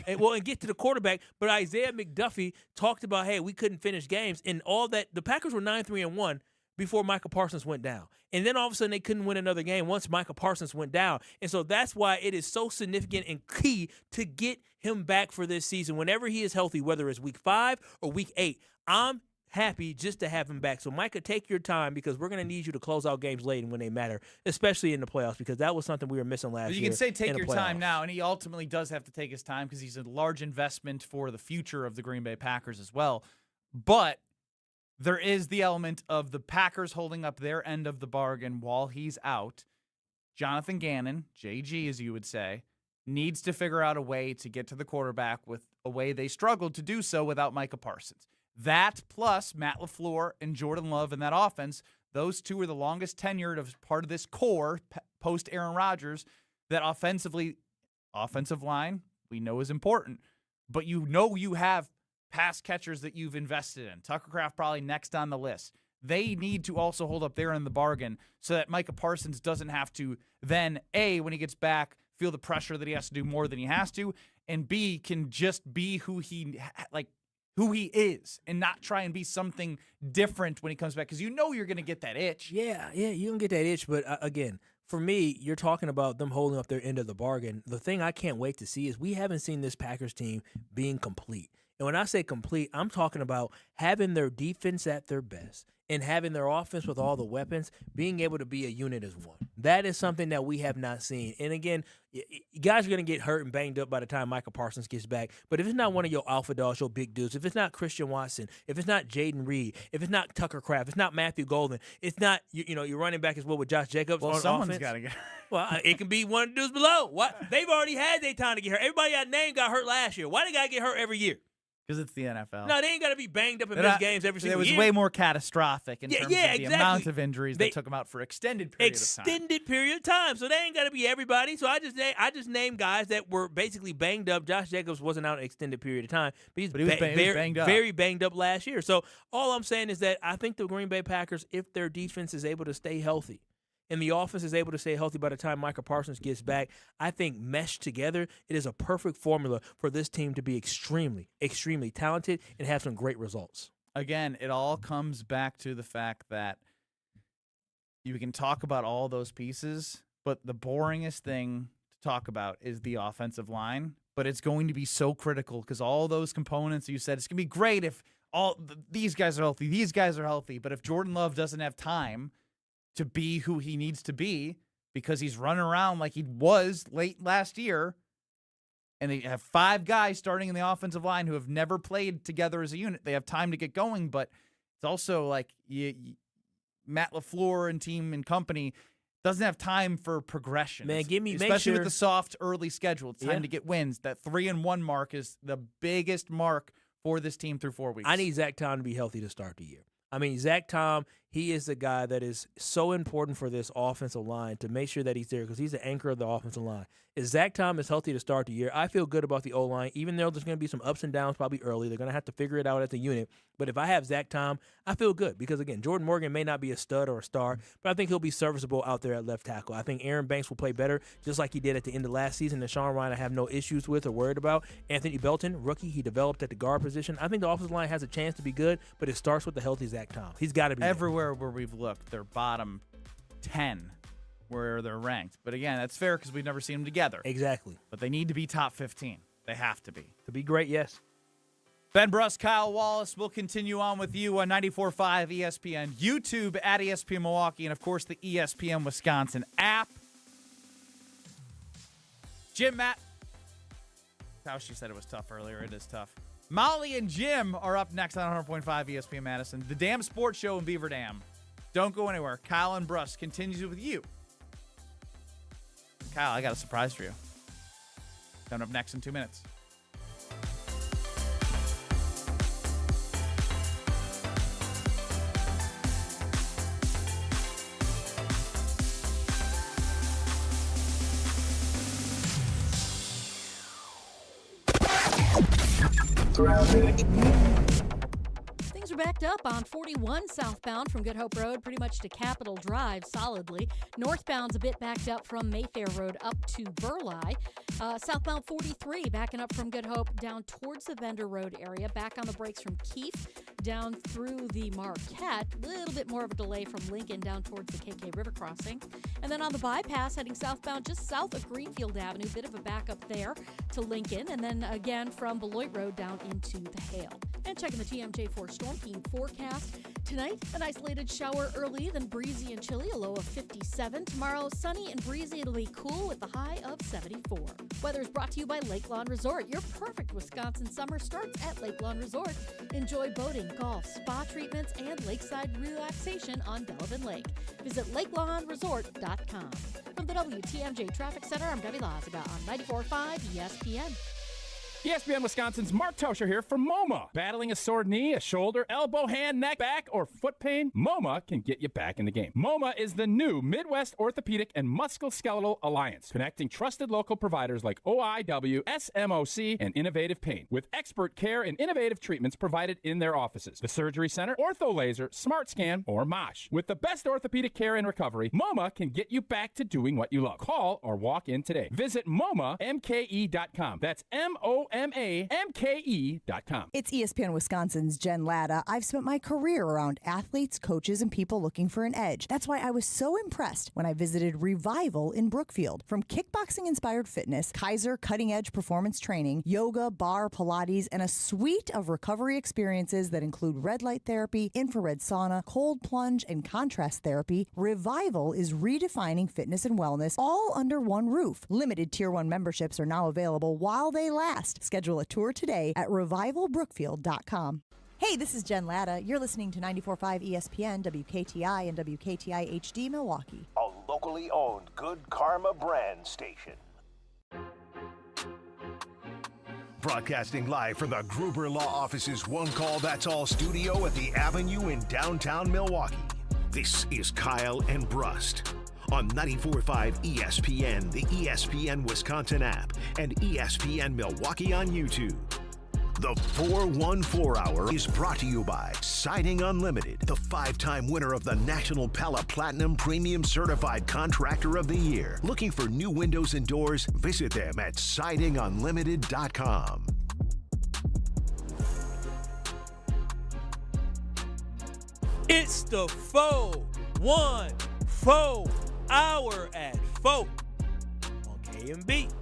And get to the quarterback. But Isaiah McDuffie talked about, hey, we couldn't finish games. And all that, the Packers were 9-3-1 before Micah Parsons went down. And then all of a sudden they couldn't win another game once Micah Parsons went down. And so that's why it is so significant and key to get him back for this season. Whenever he is healthy, whether it's week 5 or week 8, I'm happy just to have him back. So, Micah, take your time because we're going to need you to close out games late and when they matter, especially in the playoffs, because that was something we were missing last year. You can say take your time now, and he ultimately does have to take his time because he's a large investment for the future of the Green Bay Packers as well. But there is the element of the Packers holding up their end of the bargain while he's out. Jonathan Gannon, JG as you would say, needs to figure out a way to get to the quarterback with a way they struggled to do so without Micah Parsons. That plus Matt LaFleur and Jordan Love in that offense, those two are the longest tenured of part of this core post Aaron Rodgers. That offensive line we know is important, but you know you have pass catchers that you've invested in. Tucker Kraft probably next on the list. They need to also hold up their end of the bargain so that Micah Parsons doesn't have to then, A, when he gets back, feel the pressure that he has to do more than he has to, and B, can just be who he is and not try and be something different when he comes back because you know you're going to get that itch. Yeah, you can get that itch, but again, for me, you're talking about them holding up their end of the bargain. The thing I can't wait to see is we haven't seen this Packers team being complete. And when I say complete, I'm talking about having their defense at their best and having their offense with all the weapons being able to be a unit as one. That is something that we have not seen. And again, guys are going to get hurt and banged up by the time Micah Parsons gets back. But if it's not one of your alpha dogs, your big dudes, if it's not Christian Watson, if it's not Jaden Reed, if it's not Tucker Kraft, if it's not Matthew Golden, it's not your running back as well with Josh Jacobs on someone's offense. Got to get. Well, it can be one of the dudes below. What? They've already had their time to get hurt. Everybody I named got hurt last year. Why they got to get hurt every year? Because it's the NFL. No, they ain't got to be banged up and miss games every single year. It was way more catastrophic in terms of the exactly. amount of injuries that took them out for extended period of time. So they ain't got to be everybody. So I just named guys that were basically banged up. Josh Jacobs wasn't out an extended period of time, but he was banged up. Very banged up last year. So all I'm saying is that I think the Green Bay Packers, if their defense is able to stay healthy, and the offense is able to stay healthy by the time Micah Parsons gets back, I think meshed together, it is a perfect formula for this team to be extremely, extremely talented and have some great results. Again, it all comes back to the fact that you can talk about all those pieces, but the boringest thing to talk about is the offensive line. But it's going to be so critical because all those components you said, it's going to be great if these guys are healthy, these guys are healthy. But if Jordan Love doesn't have time to be who he needs to be because he's running around like he was late last year, and they have 5 guys starting in the offensive line who have never played together as a unit. They have time to get going, but it's also like Matt LaFleur and team and company doesn't have time for progression. Man, especially with the soft early schedule. It's time to get wins. That 3-1 mark is the biggest mark for this team through 4 weeks. I need Zach Tom to be healthy to start the year. I mean, Zach Tom, he is the guy that is so important for this offensive line to make sure that he's there because he's the anchor of the offensive line. If Zach Tom is healthy to start the year, I feel good about the O-line, even though there's going to be some ups and downs probably early. They're going to have to figure it out as a unit. But if I have Zach Tom, I feel good because, again, Jordan Morgan may not be a stud or a star, but I think he'll be serviceable out there at left tackle. I think Aaron Banks will play better just like he did at the end of last season. And Sean Ryan I have no issues with or worried about. Anthony Belton, rookie, he developed at the guard position. I think the offensive line has a chance to be good, but it starts with the healthy Zach Tom. He's got to be everywhere where we've looked. They're bottom 10 where they're ranked. But again, that's fair because we've never seen them together. Exactly. But they need to be top 15. They have to be. To be great, yes. Ben Brust, Kyle Wallace, we'll continue on with you on 94.5 ESPN, YouTube at ESPN Milwaukee, and, of course, the ESPN Wisconsin app. Jim, Matt. How she said it was tough earlier. It is tough. Molly and Jim are up next on 100.5 ESPN Madison. The Damn Sports Show in Beaver Dam. Don't go anywhere. Kyle and Brust continues with you. Kyle, I got a surprise for you. Coming up next in 2 minutes. Things are backed up on 41 southbound from Good Hope Road pretty much to Capitol Drive solidly. Northbound's a bit backed up from Mayfair Road up to Burleigh. Southbound 43 backing up from Good Hope down towards the Vendor Road area. Back on the brakes from Keefe down through the Marquette. A little bit more of a delay from Lincoln down towards the KK River crossing. And then on the bypass heading southbound just south of Greenfield Avenue. Bit of a backup there to Lincoln. And then again from Beloit Road down into the Hale. And checking the TMJ4 Storm Team forecast. Tonight, an isolated shower early, then breezy and chilly, a low of 57. Tomorrow, sunny and breezy. It'll be cool with a high of 74. Weather is brought to you by Lake Lawn Resort. Your perfect Wisconsin summer starts at Lake Lawn Resort. Enjoy boating, golf, spa treatments, and lakeside relaxation on Delavan Lake. Visit lakelawnresort.com. From the WTMJ Traffic Center, I'm Debbie Lazaga on 94.5 ESPN. ESPN Wisconsin's Mark Toscher here from MoMA. Battling a sore knee, a shoulder, elbow, hand, neck, back, or foot pain? MoMA can get you back in the game. MoMA is the new Midwest Orthopedic and Musculoskeletal Alliance, connecting trusted local providers like OIW, SMOC, and Innovative Pain, with expert care and innovative treatments provided in their offices. The Surgery Center, Ortho Laser, Smart Scan, or MOSH. With the best orthopedic care and recovery, MoMA can get you back to doing what you love. Call or walk in today. Visit MoMAMKE.com. That's MoMAMKE.com. It's ESPN Wisconsin's Jen Latta. I've spent my career around athletes, coaches, and people looking for an edge. That's why I was so impressed when I visited Revival in Brookfield. From kickboxing-inspired fitness, Kaiser cutting-edge performance training, yoga, bar, Pilates, and a suite of recovery experiences that include red light therapy, infrared sauna, cold plunge, and contrast therapy, Revival is redefining fitness and wellness all under one roof. Limited Tier 1 memberships are now available while they last. Schedule a tour today at revivalbrookfield.com. Hey, this is Jen Latta. You're listening to 94.5 ESPN, WKTI, and WKTI HD Milwaukee. A locally owned Good Karma brand station. Broadcasting live from the Gruber Law Office's One Call That's All studio at the Avenue in downtown Milwaukee. This is Kyle and Brust on 94.5 ESPN, the ESPN Wisconsin app, and ESPN Milwaukee on YouTube. The 414 Hour is brought to you by Siding Unlimited, the 5-time winner of the National Pella Platinum Premium Certified Contractor of the Year. Looking for new windows and doors? Visit them at sidingunlimited.com. It's the 414 Hour at 4 on KMB.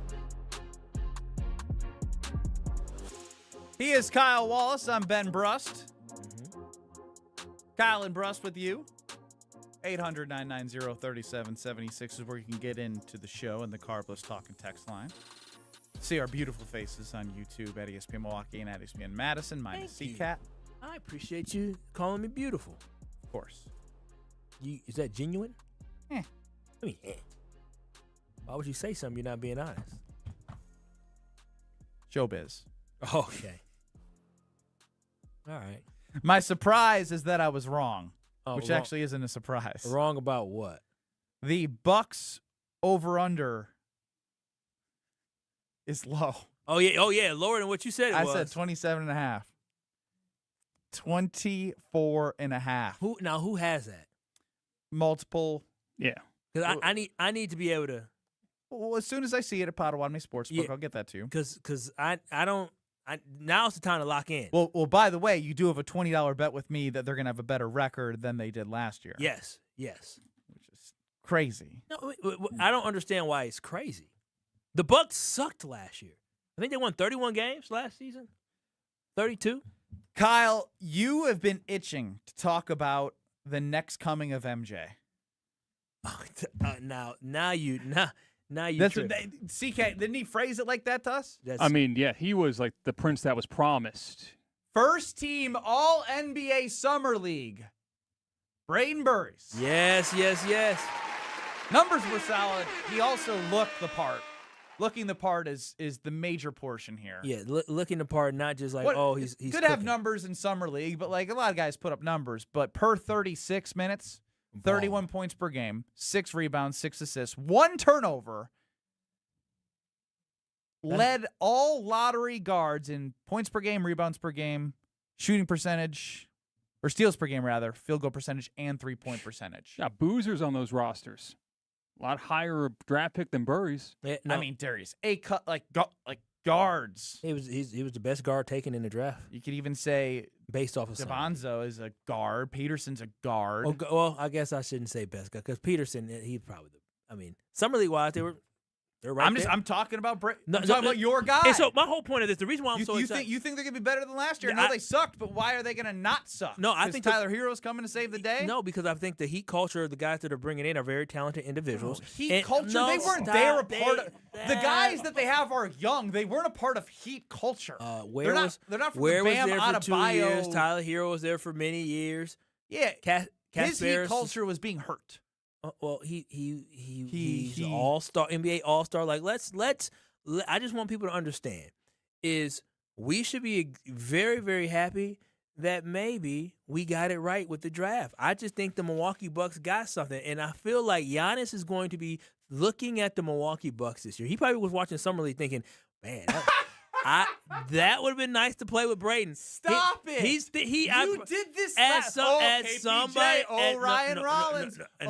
He is Kyle Wallace. I'm Ben Brust. Kyle and Brust with you. 800-990-3776 is where you can get into the show and the Carbless Talk and Text line. See our beautiful faces on YouTube at ESPN Milwaukee and at ESPN Madison. Mine is C-Cat. I appreciate you calling me beautiful. Of course. Is that genuine? Eh. I mean, why would you say something you're not being honest? Showbiz. Okay. All right. My surprise is that I was wrong, which wrong. actually isn't a surprise. Wrong about what? The Bucks over-under is low. Oh, yeah, lower than what you said it was. I said 27.5. 24.5. Who has that? Multiple. Yeah. Because I need to be able to. Well, as soon as I see it at Potawatomi Sportsbook, I'll get that to you. Because I don't. Now's the time to lock in. Well, by the way, you do have a $20 bet with me that they're going to have a better record than they did last year. Yes. Which is crazy. No, I don't understand why it's crazy. The Bucks sucked last year. I think they won 31 games last season. 32. Kyle, you have been itching to talk about the next coming of MJ. Now you tripping. CK, didn't he phrase it like that to us? I mean, yeah, he was like the prince that was promised. First team All NBA Summer League. Braden Burris. Yes. Numbers were solid. He also looked the part. Looking the part is the major portion here. Yeah, looking the part, not just like, he's could cooking. have numbers in Summer League, but like a lot of guys put up numbers. But per 36 minutes, 31 points per game, 6 rebounds, 6 assists, 1 turnover. Led all lottery guards in points per game, rebounds per game, shooting percentage, or steals per game rather, field goal percentage, and 3-point percentage. Yeah, boozers on those rosters. A lot higher draft pick than Burris. Yeah, I mean, Darius, like guards. He was the best guard taken in the draft. You could even say based off of DeBonzo is a guard. Peterson's a guard. Well, I guess I shouldn't say best guard because Peterson, he probably. Summer League wise, they were They're right there. I'm talking about I'm talking about your guy. And so my whole point of this, the reason why I'm so excited. You think they're going to be better than last year? Yeah, No, they sucked, but why are they going to not suck? No, I think Tyler Hero's coming to save the day? No, because I think the Heat culture, the guys that are bringing in are very talented individuals. Heat culture, they weren't there a part of. The guys that they have are young. They weren't a part of Heat culture. They're not from Ware the Bam was there for 2 Adebayo. years. Tyler Hero was there for many years. Yeah, his Heat Casparis culture was being hurt. Well, he's an all-star, NBA all-star. Like, I just want people to understand is we should be very, very happy that maybe we got it right with the draft. I just think the Milwaukee Bucks got something, and I feel like Giannis is going to be looking at the Milwaukee Bucks this year. He probably was watching Summer League thinking, man, that would have been nice to play with Braden. Stop it! You did this last. Somebody. Ryan Rollins. Cam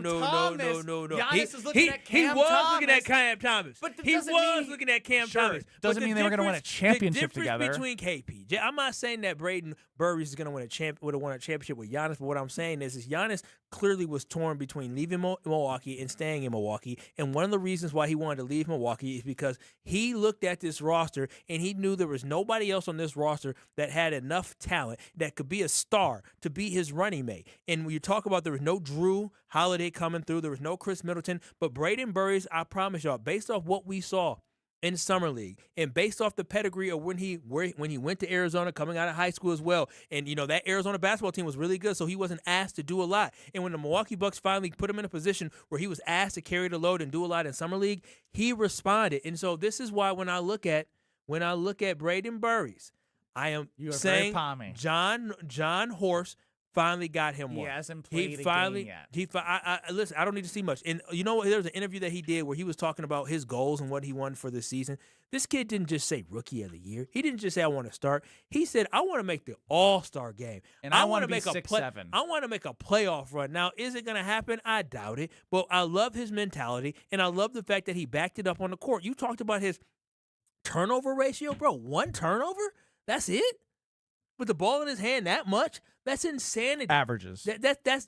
Thomas. Giannis is looking at Cam Thomas. He was looking at Cam Thomas. But he was looking at Cam Thomas. Doesn't mean they were going to win a championship together. The difference between KP, I'm not saying that Braden Burries is going to would have won a championship with Giannis, but what I'm saying is Giannis clearly was torn between leaving Milwaukee and staying in Milwaukee. And one of the reasons why he wanted to leave Milwaukee is because he looked at this roster and he knew there was nobody else on this roster that had enough talent that could be a star to be his running mate. And when you talk about there was no Drew Holiday coming through, there was no Chris Middleton, but Braden Burries, I promise y'all, based off what we saw in Summer League and based off the pedigree of when he went to Arizona coming out of high school as well, and that Arizona basketball team was really good, so he wasn't asked to do a lot. And when the Milwaukee Bucks finally put him in a position where he was asked to carry the load and do a lot in Summer League, he responded. And so this is why when I look at Braden Burries, I am saying John Horst finally got him one. He hasn't played a game yet. Listen, I don't need to see much. And you know what? There was an interview that he did where he was talking about his goals and what he wanted for this season. This kid didn't just say Rookie of the Year. He didn't just say I want to start. He said I want to make the All-Star game. And I want to make 6'7". I want to make a playoff run. Now, is it going to happen? I doubt it. But I love his mentality, and I love the fact that he backed it up on the court. You talked about his turnover ratio, bro. 1 turnover? That's it? With the ball in his hand that much? That's insanity. Averages. That's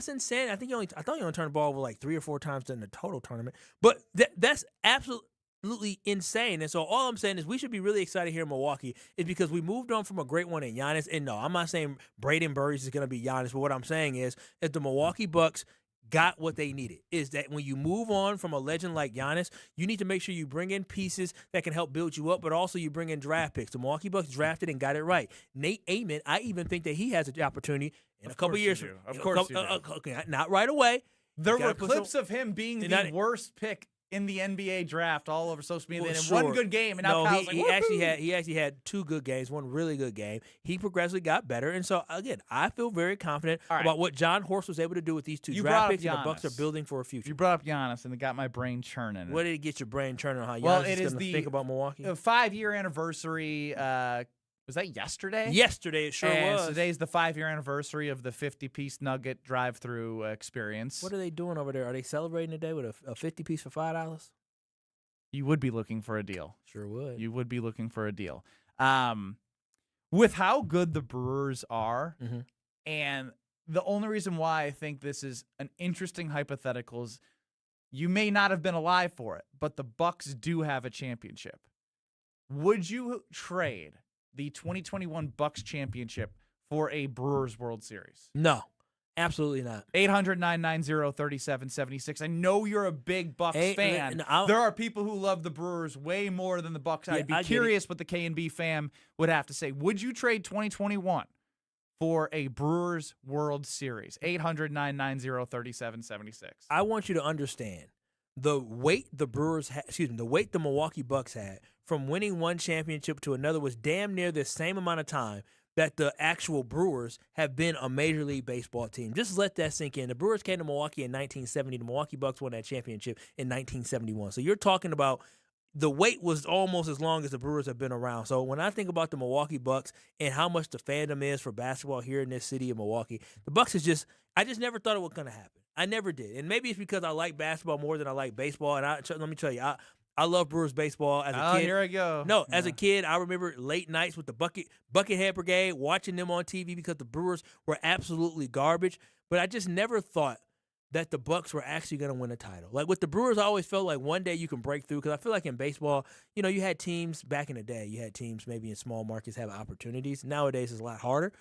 insane. I thought he only turned the ball over like 3 or 4 times in the total tournament. But that's absolutely insane. And so all I'm saying is we should be really excited here in Milwaukee is because we moved on from a great one in Giannis. And no, I'm not saying Braden Burries is going to be Giannis, but what I'm saying is the Milwaukee Bucks got what they needed. Is that when you move on from a legend like Giannis, you need to make sure you bring in pieces that can help build you up, but also you bring in draft picks. The Milwaukee Bucks drafted and got it right. Nate Amon, I even think that he has an opportunity in a couple years. Of course you do. Okay, not right away. There were clips of him being the worst pick in the NBA draft all over social media. And one good game, and now Kyle's he actually had 2 good games, one really good game. He progressively got better, and so again, I feel very confident about what John Horst was able to do with these 2 draft picks. And the Bucks are building for a future. You brought up Giannis, and it got my brain churning. What did it get your brain churning? How Giannis is going to think about Milwaukee? 5-year anniversary. Was that yesterday? Yesterday, it sure was. Today's the 5-year anniversary of the 50-piece nugget drive-through experience. What are they doing over there? Are they celebrating today with a 50-piece for $5? You would be looking for a deal. Sure would. You would be looking for a deal. With how good the Brewers are, and the only reason why I think this is an interesting hypothetical is you may not have been alive for it, but the Bucks do have a championship. Would you trade the 2021 Bucks championship for a Brewers World Series? No. Absolutely not. 800-990-3776. I know you're a big Bucks fan. There are people who love the Brewers way more than the Bucks. I'd be curious what the K&B fam would have to say. Would you trade 2021 for a Brewers World Series? 800-990-3776. I want you to understand the weight the weight the Milwaukee Bucks had from winning one championship to another was damn near the same amount of time that the actual Brewers have been a Major League Baseball team. Just let that sink in. The Brewers came to Milwaukee in 1970. The Milwaukee Bucks won that championship in 1971. So you're talking about the wait was almost as long as the Brewers have been around. So when I think about the Milwaukee Bucks and how much the fandom is for basketball here in this city of Milwaukee, the Bucks is I just never thought it was going to happen. I never did. And maybe it's because I like basketball more than I like baseball. And let me tell you, I love Brewers baseball as a kid. Here I go. No, as a kid, I remember late nights with the Buckethead Brigade, watching them on TV because the Brewers were absolutely garbage. But I just never thought that the Bucks were actually going to win a title. Like with the Brewers, I always felt like one day you can break through, because I feel like in baseball, you know, you had teams back in the day. You had teams maybe in small markets have opportunities. Nowadays, it's a lot harder.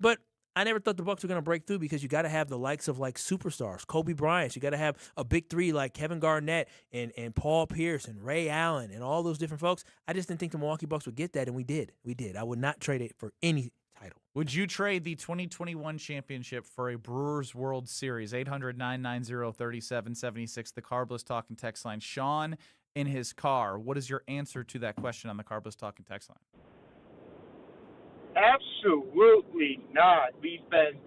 But I never thought the Bucks were going to break through, because you got to have the likes of like superstars, Kobe Bryant. You got to have a big three like Kevin Garnett and Paul Pierce and Ray Allen and all those different folks. I just didn't think the Milwaukee Bucks would get that, and we did. We did. I would not trade it for any title. Would you trade the 2021 championship for a Brewers World Series? 800-990-3776, the Carbless Talking text line. Sean in his car. What is your answer to that question on the Carbless Talking text line? Absolutely not. We've been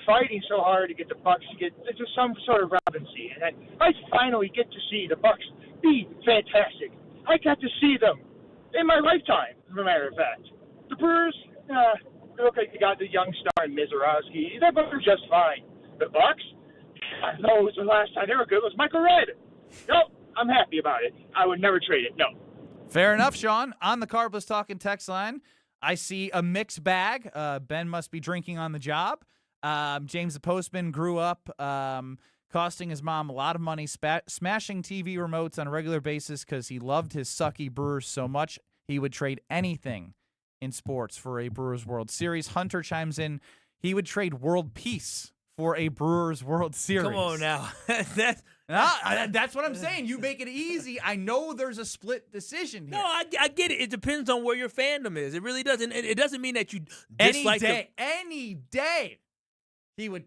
fighting so hard to get the Bucks to get to some sort of relevancy, and I finally get to see the Bucks be fantastic. I got to see them in my lifetime, as a matter of fact. The Brewers, they look like they got the young star in Mizorowski. They're just fine. The Bucks, I know it was the last time they were good. It was Michael Redd. Nope, I'm happy about it. I would never trade it. No. Fair enough, Sean. On the Carbless Talking text line, I see a mixed bag. Ben must be drinking on the job. James the Postman grew up costing his mom a lot of money, smashing TV remotes on a regular basis because he loved his sucky Brewers so much he would trade anything in sports for a Brewers World Series. Hunter chimes in, he would trade world peace for a Brewers World Series. Come on now. That's what I'm saying. You make it easy. I know there's a split decision here. No, I get it. It depends on where your fandom is. It really doesn't. It doesn't mean that you dislike any day. He would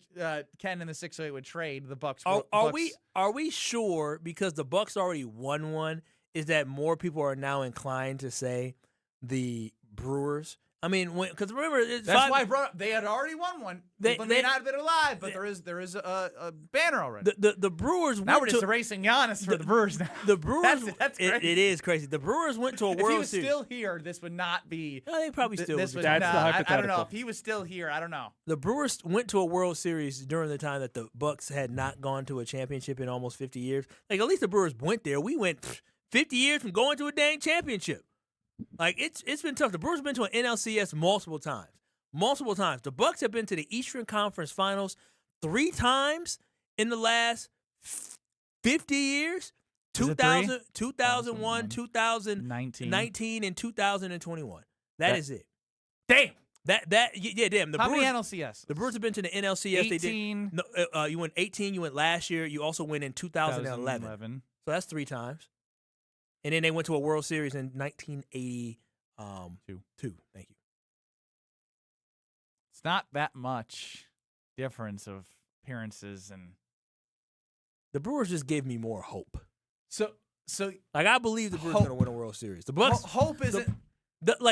Ken in the 608 would trade the Bucks. Are we sure, because the Bucks already won one, is that more people are now inclined to say the Brewers? I mean, because remember, that's why I brought up. They had already won one. They may not have been alive, but there is a banner already. The Brewers now we're just erasing Giannis for the Brewers now. The Brewers, that's crazy. It is crazy. The Brewers went to a World Series. If he was still here, this would not be. No, they probably still would. That's the hypothetical. I don't know if he was still here. I don't know. The Brewers went to a World Series during the time that the Bucks had not gone to a championship in almost 50 years. Like, at least the Brewers went there. We went 50 years from going to a dang championship. Like, it's been tough. The Brewers have been to an NLCS multiple times. Multiple times. The Bucks have been to the Eastern Conference Finals 3 times in the last 50 years. 2000, 2001, 2019, and 2021. That is it. Damn. Damn. How many NLCS? The Brewers have been to the NLCS. 18. They did. No, you went 18. You went last year. You also went in 2011. So that's 3 times. And then they went to a World Series in 1982. Thank you. It's not that much difference of appearances, and the Brewers just gave me more hope. So like, I believe the Brewers are going to win a World Series. The Bucks hope isn't.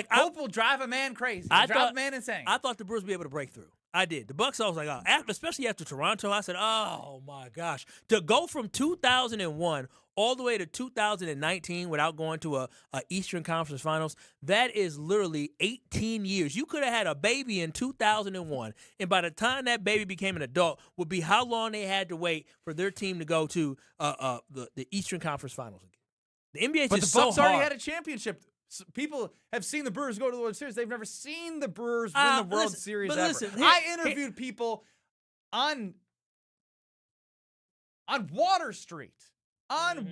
Hope will drive a man crazy. Drive a man insane. I thought the Brewers would be able to break through. I did. The Bucks, I was like, especially after Toronto, I said, oh my gosh, to go from 2001 all the way to 2019 without going to a Eastern Conference Finals, that is literally 18 years. You could have had a baby in 2001, and by the time that baby became an adult would be how long they had to wait for their team to go to the Eastern Conference Finals again. The NBA but is the Bucks so hard. already had a championship. People have seen the Brewers go to the World Series. They've never seen the Brewers win the World Series ever. I interviewed people on Water Street.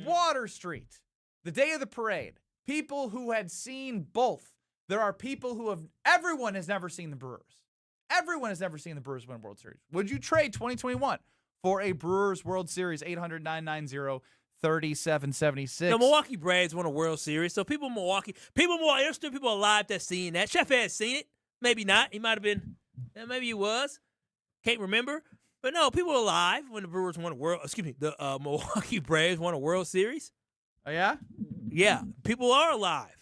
Water Street, the day of the parade, people who had seen both. There are people who have. Everyone has never seen the Brewers. Everyone has never seen the Brewers win a World Series. Would you trade 2021 for a Brewers World Series? 800-990-3776. The Milwaukee Braves won a World Series, so there's still people alive that's seen that. Chef has seen it. Maybe not. He might have been. Maybe he was. Can't remember. But no, people are alive when the Brewers won the Milwaukee Braves won a World Series. Oh, yeah? Yeah, people are alive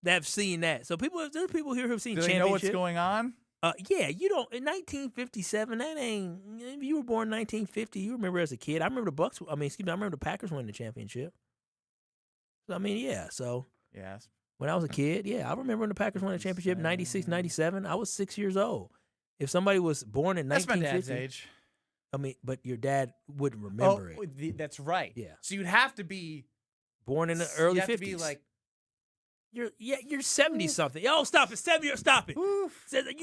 that have seen that. So there's people here who've seen championships. Do they know what's going on? Yeah, you don't. In 1957, that ain't. If you were born in 1950, you remember as a kid. I remember I remember the Packers winning the championship. So, I mean, yeah. So, yes. When I was a kid, yeah, I remember when the Packers won the championship in 96, 97. I was 6 years old. If somebody was born in 1950, that's my dad's age. I mean, but your dad wouldn't remember it. That's right. Yeah. So you'd have to be born in the early 50s. You have to be like. You're 70 something. Oh, stop it! Stop it! You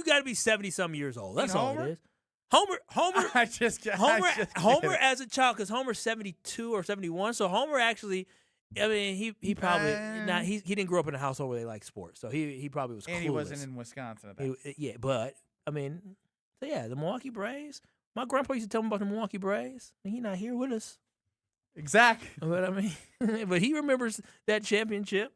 got to be 70 some years old. That's all it is. Homer Homer as a child, because Homer's 72 or 71, so Homer actually, I mean, he probably he didn't grow up in a household where they like sports, so he probably was. And clueless. he wasn't in Wisconsin at that. Yeah, but I mean, so yeah, the Milwaukee Braves. My grandpa used to tell me about the Milwaukee Braves. He's not here with us. Exactly. But I mean, but he remembers that championship.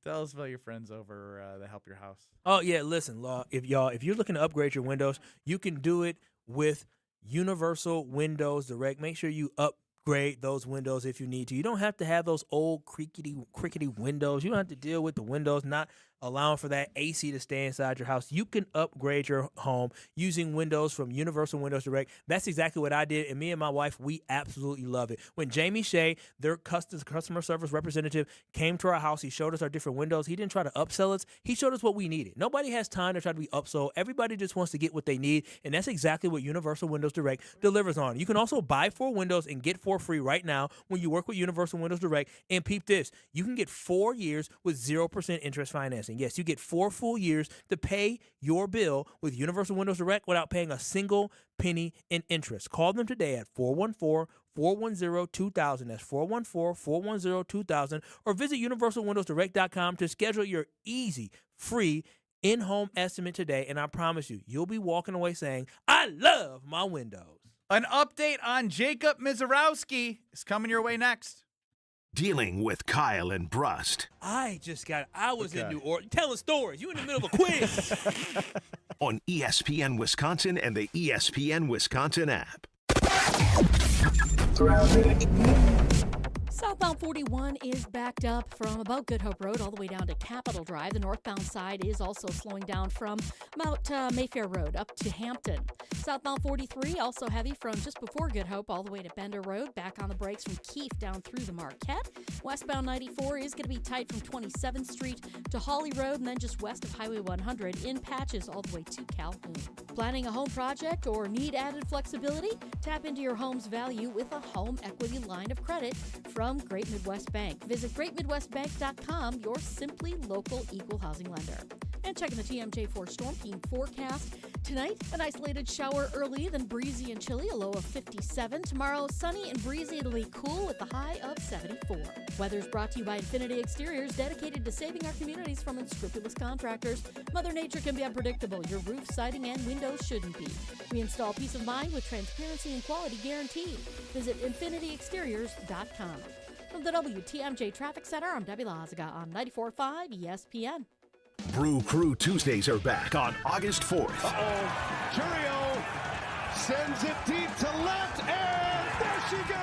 Tell us about your friends over that help your house. Oh yeah, listen, Law. If you're looking to upgrade your windows, you can do it with Universal Windows Direct. Make sure you upgrade those windows if you need to. You don't have to have those old crickety windows. You don't have to deal with the windows not allowing for that AC to stay inside your house. You can upgrade your home using windows from Universal Windows Direct. That's exactly what I did, and me and my wife, we absolutely love it. When Jamie Shea, their customer service representative, came to our house, he showed us our different windows. He didn't try to upsell us. He showed us what we needed. Nobody has time to try to be upsold. Everybody just wants to get what they need, and that's exactly what Universal Windows Direct delivers on. You can also buy 4 windows and get 4 free right now when you work with Universal Windows Direct. And peep this, you can get 4 years with 0% interest financing. Yes, you get 4 full years to pay your bill with Universal Windows Direct without paying a single penny in interest. Call them today at 414-410-2000. That's 414-410-2000. Or visit universalwindowsdirect.com to schedule your easy, free in-home estimate today. And I promise you, you'll be walking away saying, I love my windows. An update on Jacob Mizorowski is coming your way next. Dealing with Kyle and Brust. I was in New Orleans telling stories. You in the middle of a quiz. On ESPN Wisconsin and the ESPN Wisconsin app. Southbound 41 is backed up from about Good Hope Road all the way down to Capitol Drive. The northbound side is also slowing down from Mount Mayfair Road up to Hampton. Southbound 43 also heavy from just before Good Hope all the way to Bender Road, back on the brakes from Keefe down through the Marquette. Westbound 94 is going to be tight from 27th Street to Hawley Road and then just west of Highway 100 in patches all the way to Calhoun. Planning a home project or need added flexibility? Tap into your home's value with a home equity line of credit from Great Midwest Bank. Visit greatmidwestbank.com, your simply local equal housing lender. And checking the TMJ4 Storm Team forecast. Tonight, an isolated shower early, then breezy and chilly, a low of 57. Tomorrow, sunny and breezy, it'll be cool with a high of 74. Weather's brought to you by Infinity Exteriors, dedicated to saving our communities from unscrupulous contractors. Mother Nature can be unpredictable. Your roof, siding, and windows shouldn't be. We install peace of mind with transparency and quality guaranteed. Visit infinityexteriors.com. From the WTMJ Traffic Center, I'm Debbie Lazaga on 94.5 ESPN. Brew Crew Tuesdays are back on August 4th. Curio sends it deep to left, and there she goes.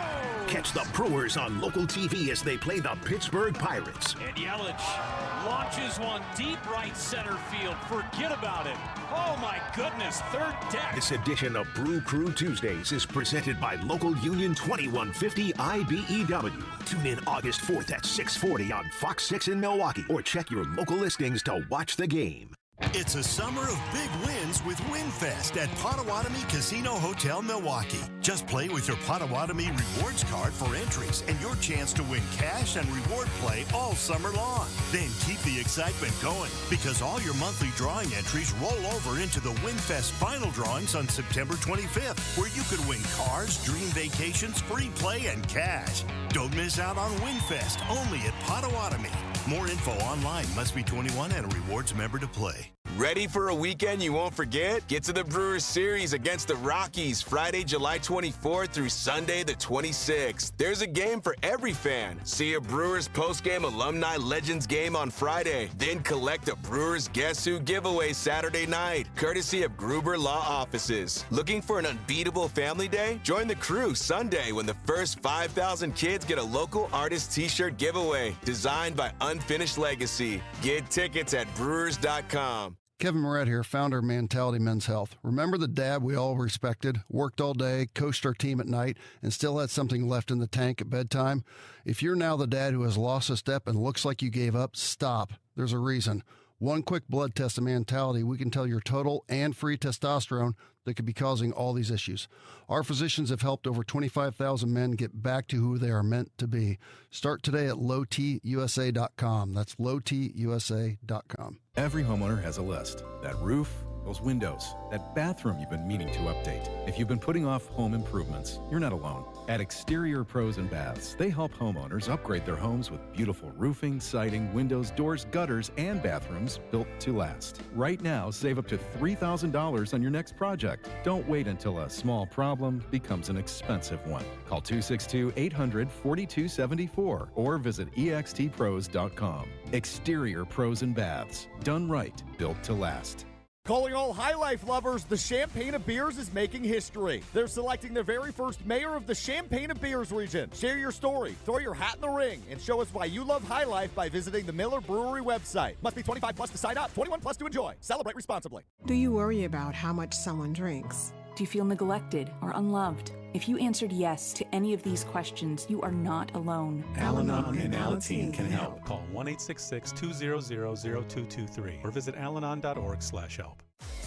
Catch the Brewers on local TV as they play the Pittsburgh Pirates. And Yelich launches one deep right center field. Forget about it. Oh, my goodness. Third deck. This edition of Brew Crew Tuesdays is presented by Local Union 2150 IBEW. Tune in August 4th at 6:40 on Fox 6 in Milwaukee, or check your local listings to watch the game. It's a summer of big wins with WinFest at Potawatomi Casino Hotel Milwaukee. Just play with your Potawatomi Rewards card for entries and your chance to win cash and reward play all summer long. Then keep the excitement going, because all your monthly drawing entries roll over into the WinFest final drawings on September 25th, where you could win cars, dream vacations, free play, and cash. Don't miss out on WinFest, only at Potawatomi. More info online. Must be 21 and a rewards member to play. Ready for a weekend you won't forget? Get to the Brewers series against the Rockies Friday, July 24th through Sunday the 26th. There's a game for every fan. See a Brewers postgame alumni legends game on Friday. Then collect a Brewers Guess Who giveaway Saturday night, courtesy of Gruber Law Offices. Looking for an unbeatable family day? Join the crew Sunday when the first 5,000 kids get a local artist t-shirt giveaway designed by Unfinished Legacy. Get tickets at brewers.com. Kevin Moret here, founder of Mentality Men's Health. Remember the dad we all respected, worked all day, coached our team at night, and still had something left in the tank at bedtime? If you're now the dad who has lost a step and looks like you gave up, stop. There's a reason. One quick blood test of Mentality, we can tell your total and free testosterone that could be causing all these issues. Our physicians have helped over 25,000 men get back to who they are meant to be. Start today at lowtusa.com. That's lowtusa.com. Every homeowner has a list. That roof, those windows, that bathroom you've been meaning to update. If you've been putting off home improvements, you're not alone. At Exterior Pros and Baths, they help homeowners upgrade their homes with beautiful roofing, siding, windows, doors, gutters, and bathrooms built to last. Right now, save up to $3,000 on your next project. Don't wait until a small problem becomes an expensive one. Call 262-800-4274 or visit extpros.com. Exterior Pros and Baths. Done right, built to last. Calling all High Life lovers, the Champaign of Beers is making history. They're selecting their very first mayor of the Champaign of Beers region. Share your story, throw your hat in the ring, and show us why you love High Life by visiting the Miller Brewery website. Must be 25 plus to sign up, 21 plus to enjoy. Celebrate responsibly. Do you worry about how much someone drinks? Do you feel neglected or unloved? If you answered yes to any of these questions, you are not alone. Al-Anon and Alateen can help. Call 1-866-200-0223 or visit alanon.org/help.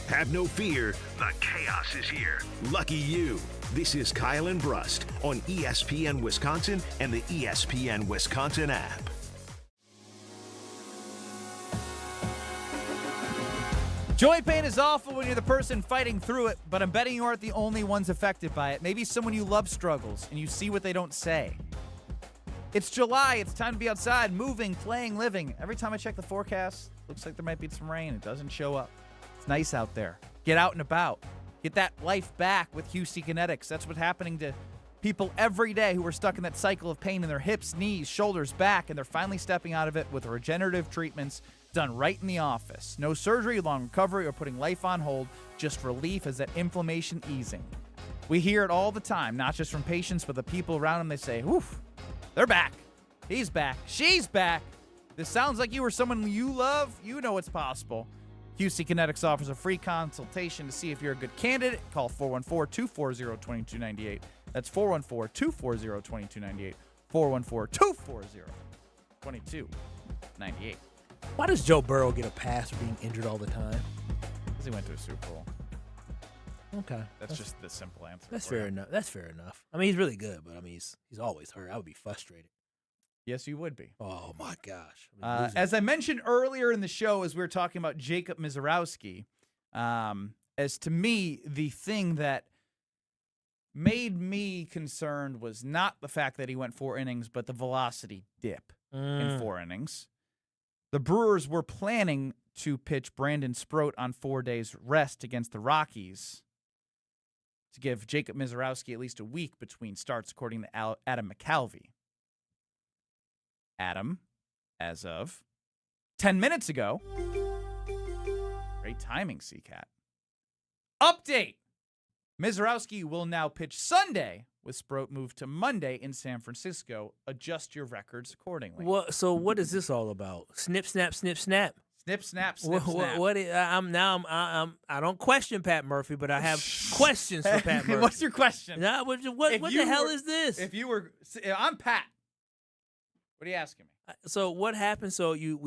Have no fear, the chaos is here. Lucky you. This is Kyle and Brust on ESPN Wisconsin and the ESPN Wisconsin app. Joint pain is awful when you're the person fighting through it, but I'm betting you aren't the only ones affected by it. Maybe someone you love struggles, and you see what they don't say. It's July. It's time to be outside, moving, playing, living. Every time I check the forecast, looks like there might be some rain. It doesn't show up. It's nice out there. Get out and about. Get that life back with QC Kinetics. That's what's happening to people every day who are stuck in that cycle of pain in their hips, knees, shoulders, back, and they're finally stepping out of it with regenerative treatments done right in the office. No surgery, long recovery, or putting life on hold, just relief as that inflammation easing. We hear it all the time, not just from patients, but the people around them. They say, oof, they're back. He's back. She's back. This sounds like you or someone you love. You know it's possible. QC Kinetics offers a free consultation to see if you're a good candidate. Call 414-240-2298. That's 414-240-2298. 414-240-2298. Why does Joe Burrow get a pass for being injured all the time? Because he went to a Super Bowl. Okay. That's just the simple answer. That's fair enough. That's fair enough. I mean, he's really good, but I mean, he's always hurt. I would be frustrated. Yes, you would be. Oh, my gosh. As I mentioned earlier in the show, as we were talking about Jacob Misiorowski, as to me, the thing that made me concerned was not the fact that he went 4 innings, but the velocity dip in 4 innings. The Brewers were planning to pitch Brandon Sproat on 4 days rest against the Rockies to give Jacob Misiorowski at least a week between starts, according to Adam McCalvey. Adam, as of 10 minutes ago, great timing, CCAT. Update! Misiorowski will now pitch Sunday, with Sproat moved to Monday in San Francisco. Adjust your records accordingly. So what is this all about? Snip, snap, snip, snap. Snip, snap, snip, snap. I don't question Pat Murphy, but I have questions for Pat Murphy. What's your question? What the hell is this? If you were, I'm Pat. What are you asking me? So what happened? So you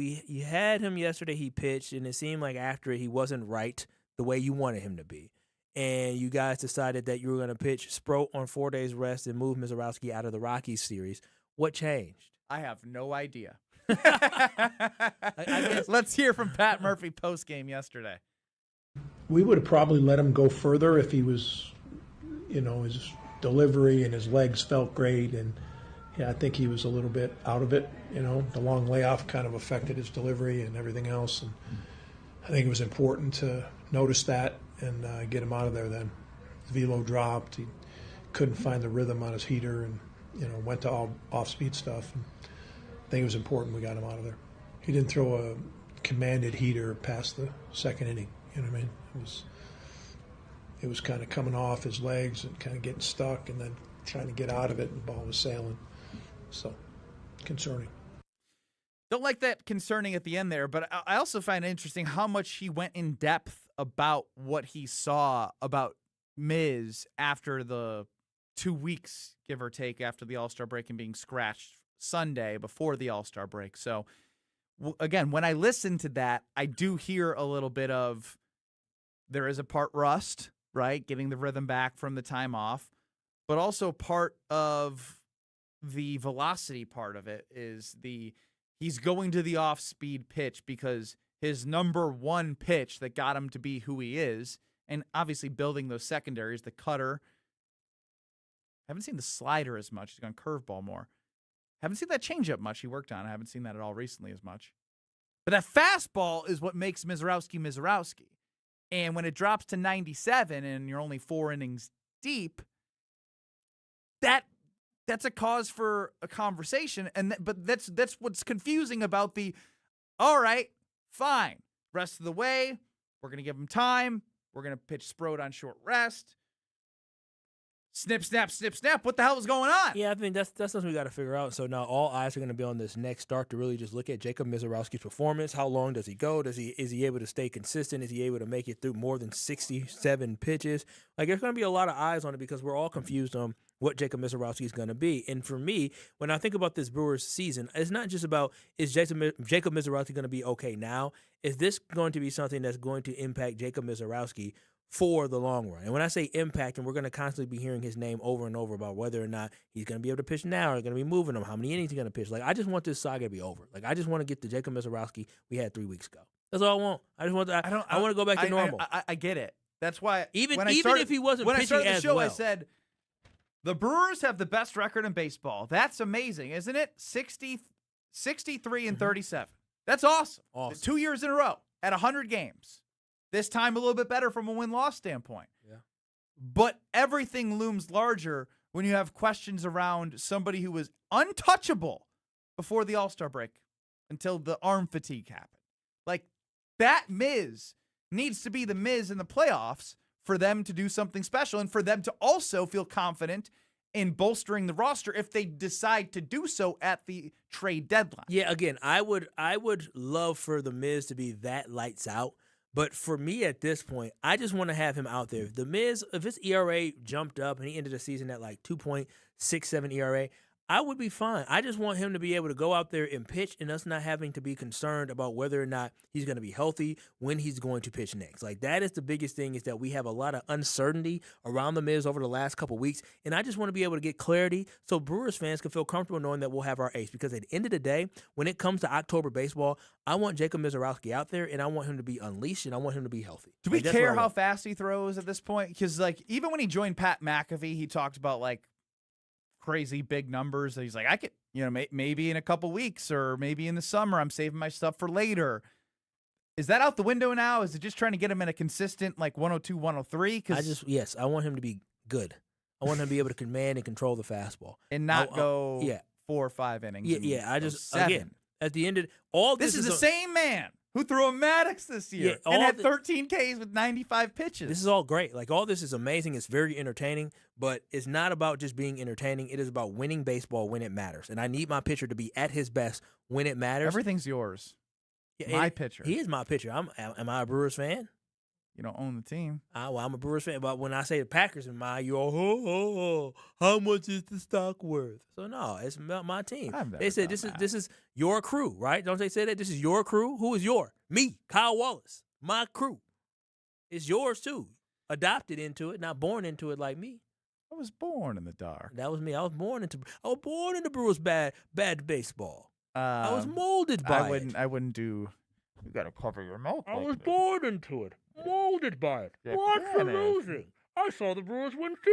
had him yesterday. He pitched, and it seemed like after he wasn't right the way you wanted him to be. And you guys decided that you were going to pitch Sproat on 4 days rest and move Misiorowski out of the Rockies series. What changed? I have no idea. Let's hear from Pat Murphy post-game yesterday. We would have probably let him go further if he was, his delivery and his legs felt great. And, I think he was a little bit out of it. The long layoff kind of affected his delivery and everything else. And I think it was important to notice that and get him out of there then. His velo dropped. He couldn't find the rhythm on his heater and, went to all off-speed stuff. And I think it was important we got him out of there. He didn't throw a commanded heater past the second inning. You know what I mean? It was kind of coming off his legs and kind of getting stuck and then trying to get out of it, and the ball was sailing. So, concerning. Don't like that concerning at the end there, but I also find it interesting how much he went in depth about what he saw about Miz after the 2 weeks, give or take, after the All-Star break and being scratched Sunday before the All-Star break. So, again, when I listen to that, I do hear a little bit of there is a part rust, right, getting the rhythm back from the time off, but also part of the velocity part of it is he's going to the off-speed pitch because his number one pitch that got him to be who he is, and obviously building those secondaries, the cutter. Haven't seen the slider as much. He's gone curveball more. Haven't seen that changeup much he worked on. I haven't seen that at all recently as much. But that fastball is what makes Mizorowski. And when it drops to 97 and you're only 4 innings deep, that's a cause for a conversation. But that's what's confusing about all right, fine. Rest of the way, we're going to give him time. We're going to pitch Sprode on short rest. Snip, snap, snip, snap. What the hell is going on? Yeah, I think that's something we got to figure out. So now all eyes are going to be on this next start to really just look at Jacob Mizorowski's performance. How long does he go? Is he able to stay consistent? Is he able to make it through more than 67 pitches? Like, there's going to be a lot of eyes on it because we're all confused on what Jacob Mizorowski is going to be. And for me, when I think about this Brewers season, it's not just about is Jacob Mizorowski going to be okay now? Is this going to be something that's going to impact Jacob Mizorowski for the long run? And when I say impact, and we're going to constantly be hearing his name over and over about whether or not he's going to be able to pitch now or going to be moving him, how many innings he's going to pitch. Like, I just want this saga to be over. Like, I just want to get the Jacob Mizorowski we had 3 weeks ago. That's all I want. I just want I want to go back to normal. I get it. That's why even if he wasn't when pitching I started the show, well. I said the Brewers have the best record in baseball. That's amazing, isn't it? 63 and 37. That's awesome. 2 years in a row at 100 games. This time a little bit better from a win-loss standpoint. Yeah. But everything looms larger when you have questions around somebody who was untouchable before the All-Star break until the arm fatigue happened. Like, that Miz needs to be the Miz in the playoffs for them to do something special and for them to also feel confident in bolstering the roster if they decide to do so at the trade deadline. Yeah, again, I would love for the Miz to be that lights out. But for me at this point, I just want to have him out there. The Miz, if his ERA jumped up and he ended the season at like 2.67 ERA, I would be fine. I just want him to be able to go out there and pitch and us not having to be concerned about whether or not he's going to be healthy when he's going to pitch next. Like, that is the biggest thing, is that we have a lot of uncertainty around the Miz over the last couple weeks, and I just want to be able to get clarity so Brewers fans can feel comfortable knowing that we'll have our ace. Because at the end of the day, when it comes to October baseball, I want Jacob Mizorowski out there, and I want him to be unleashed, and I want him to be healthy. Do we care how fast he throws at this point? Because, like, even when he joined Pat McAfee, he talked about, like, crazy big numbers. He's like, I could, maybe in a couple weeks or maybe in the summer, I'm saving my stuff for later. Is that out the window now? Is it just trying to get him in a consistent, like, 102, 103? Yes, I want him to be good. I want him to be able to command and control the fastball. And not go 4 or 5 innings. Yeah, I just, 7. again, at the end of all this is the same man who threw a Maddox this year and had 13 Ks with 95 pitches. This is all great. Like, all this is amazing. It's very entertaining, but it's not about just being entertaining. It is about winning baseball when it matters. And I need my pitcher to be at his best when it matters. Everything's yours. Yeah, my pitcher. He is my pitcher. Am I a Brewers fan? You don't own the team. Well, I'm a Brewers fan, but when I say the Packers in my, you're all, how much is the stock worth? So no, it's about my team. They said this is your crew, right? Don't they say that? This is your crew? Who is your? Me, Kyle Wallace. My crew. It's yours too. Adopted into it, not born into it like me. I was born in the dark. That was me. I was born into Brewers bad baseball. I was molded by it. I wouldn't do. You got to cover your mouth. I was born into it. Molded by it. What's the losing? I saw the Brewers win 50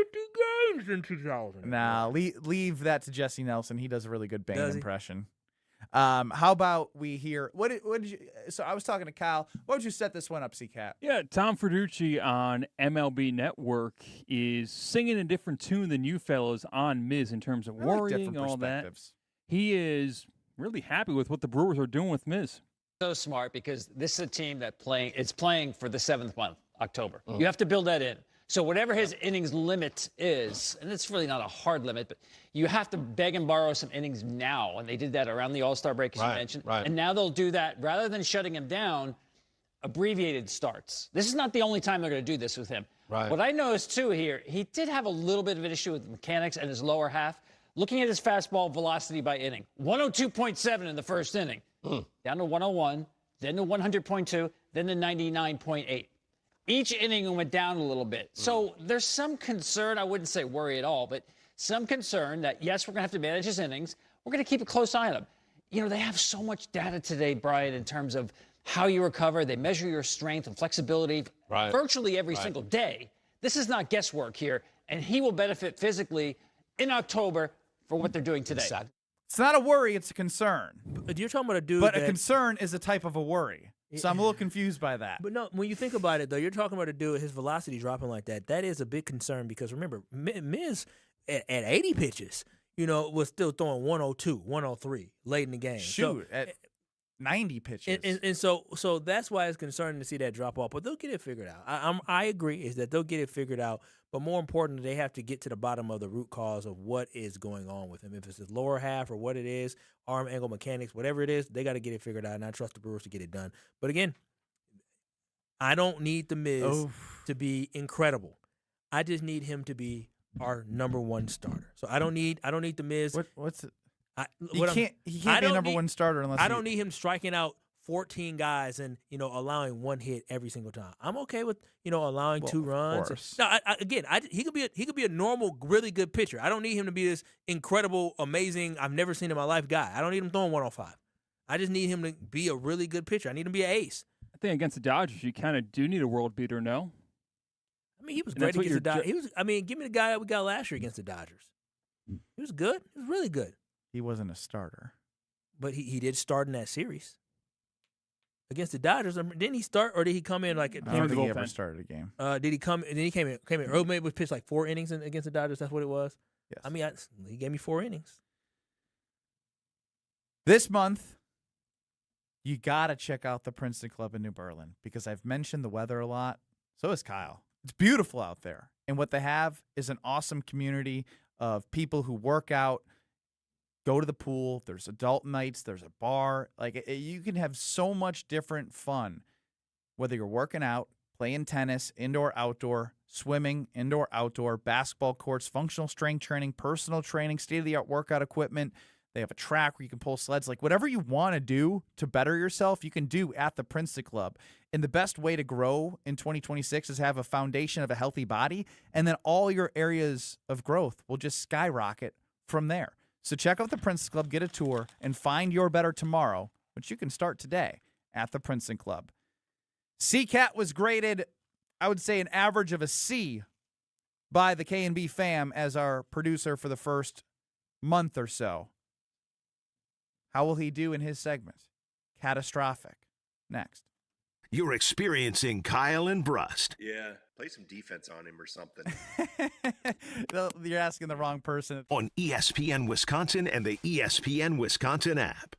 games in 2000. Nah, leave that to Jesse Nelson. He does a really good Bane impression. How about we hear what did you? So I was talking to Kyle. Why don't you set this one up, C-Cat? Yeah, Tom Ferducci on MLB Network is singing a different tune than you fellas on Miz in terms of worrying and all that. He is really happy with what the Brewers are doing with Miz. So smart, because this is a team that it's playing for the 7th month, October. You have to build that in. So whatever his innings limit is, and it's really not a hard limit, but you have to beg and borrow some innings now. And they did that around the All-Star break, as you mentioned. And now they'll do that, rather than shutting him down, abbreviated starts. This is not the only time they're going to do this with him. What I noticed, too, here, he did have a little bit of an issue with mechanics and his lower half. Looking at his fastball velocity by inning, 102.7 in the first inning. Down to 101, then to 100.2, then to 99.8. Each inning went down a little bit. So there's some concern, I wouldn't say worry at all, but some concern that, yes, we're going to have to manage his innings. We're going to keep a close eye on him. They have so much data today, Brian, in terms of how you recover. They measure your strength and flexibility virtually every single day. This is not guesswork here, and he will benefit physically in October for what they're doing today. It's not a worry, it's a concern. But you're talking about a dude But a concern is a type of a worry. So I'm a little confused by that. But no, when you think about it, though, you're talking about a dude, his velocity dropping like that. That is a big concern because, remember, Miz at 80 pitches, was still throwing 102, 103 late in the game. Shoot, at 90 pitches. And so that's why it's concerning to see that drop off. But they'll get it figured out. I agree is that they'll get it figured out. But more importantly, they have to get to the bottom of the root cause of what is going on with him. If it's his lower half or what it is, arm angle mechanics, whatever it is, they got to get it figured out. And I trust the Brewers to get it done. But again, I don't need the Miz to be incredible. I just need him to be our number one starter. So I don't need the Miz. What's it? He can't be a number one starter unless I don't need him striking out 14 guys and allowing one hit every single time. I'm okay with allowing 2 runs. No, he could be a normal, really good pitcher. I don't need him to be this incredible, amazing, I've never seen in my life guy. I don't need him throwing 105. I just need him to be a really good pitcher. I need him to be an ace. I think against the Dodgers, you kind of do need a world beater, no? I mean, he was great against the Dodgers. Give me the guy that we got last year against the Dodgers. He was good. He was really good. He wasn't a starter. But he did start in that series. Against the Dodgers, didn't he start, or did he come in like? I don't think he ever started a game. Did he come? And then he came in early. Maybe was pitched like 4 innings against the Dodgers. That's what it was. Yes. I mean, he gave me 4 innings. This month, you gotta check out the Princeton Club in New Berlin because I've mentioned the weather a lot. So has Kyle. It's beautiful out there, and what they have is an awesome community of people who work out. Go to the pool. There's adult nights. There's a bar. You can have so much different fun, whether you're working out, playing tennis, indoor, outdoor, swimming, indoor, outdoor, basketball courts, functional strength training, personal training, state-of-the-art workout equipment. They have a track where you can pull sleds. Whatever you want to do to better yourself, you can do at the Princeton Club. And the best way to grow in 2026 is have a foundation of a healthy body, and then all your areas of growth will just skyrocket from there. So check out the Princeton Club, get a tour, and find your better tomorrow, which you can start today at the Princeton Club. CCAT was graded, I would say, an average of a C by the K&B fam as our producer for the first month or so. How will he do in his segment? Catastrophic. Next. You're experiencing Kyle and Brust. Yeah, play some defense on him or something. You're asking the wrong person. On ESPN Wisconsin and the ESPN Wisconsin app.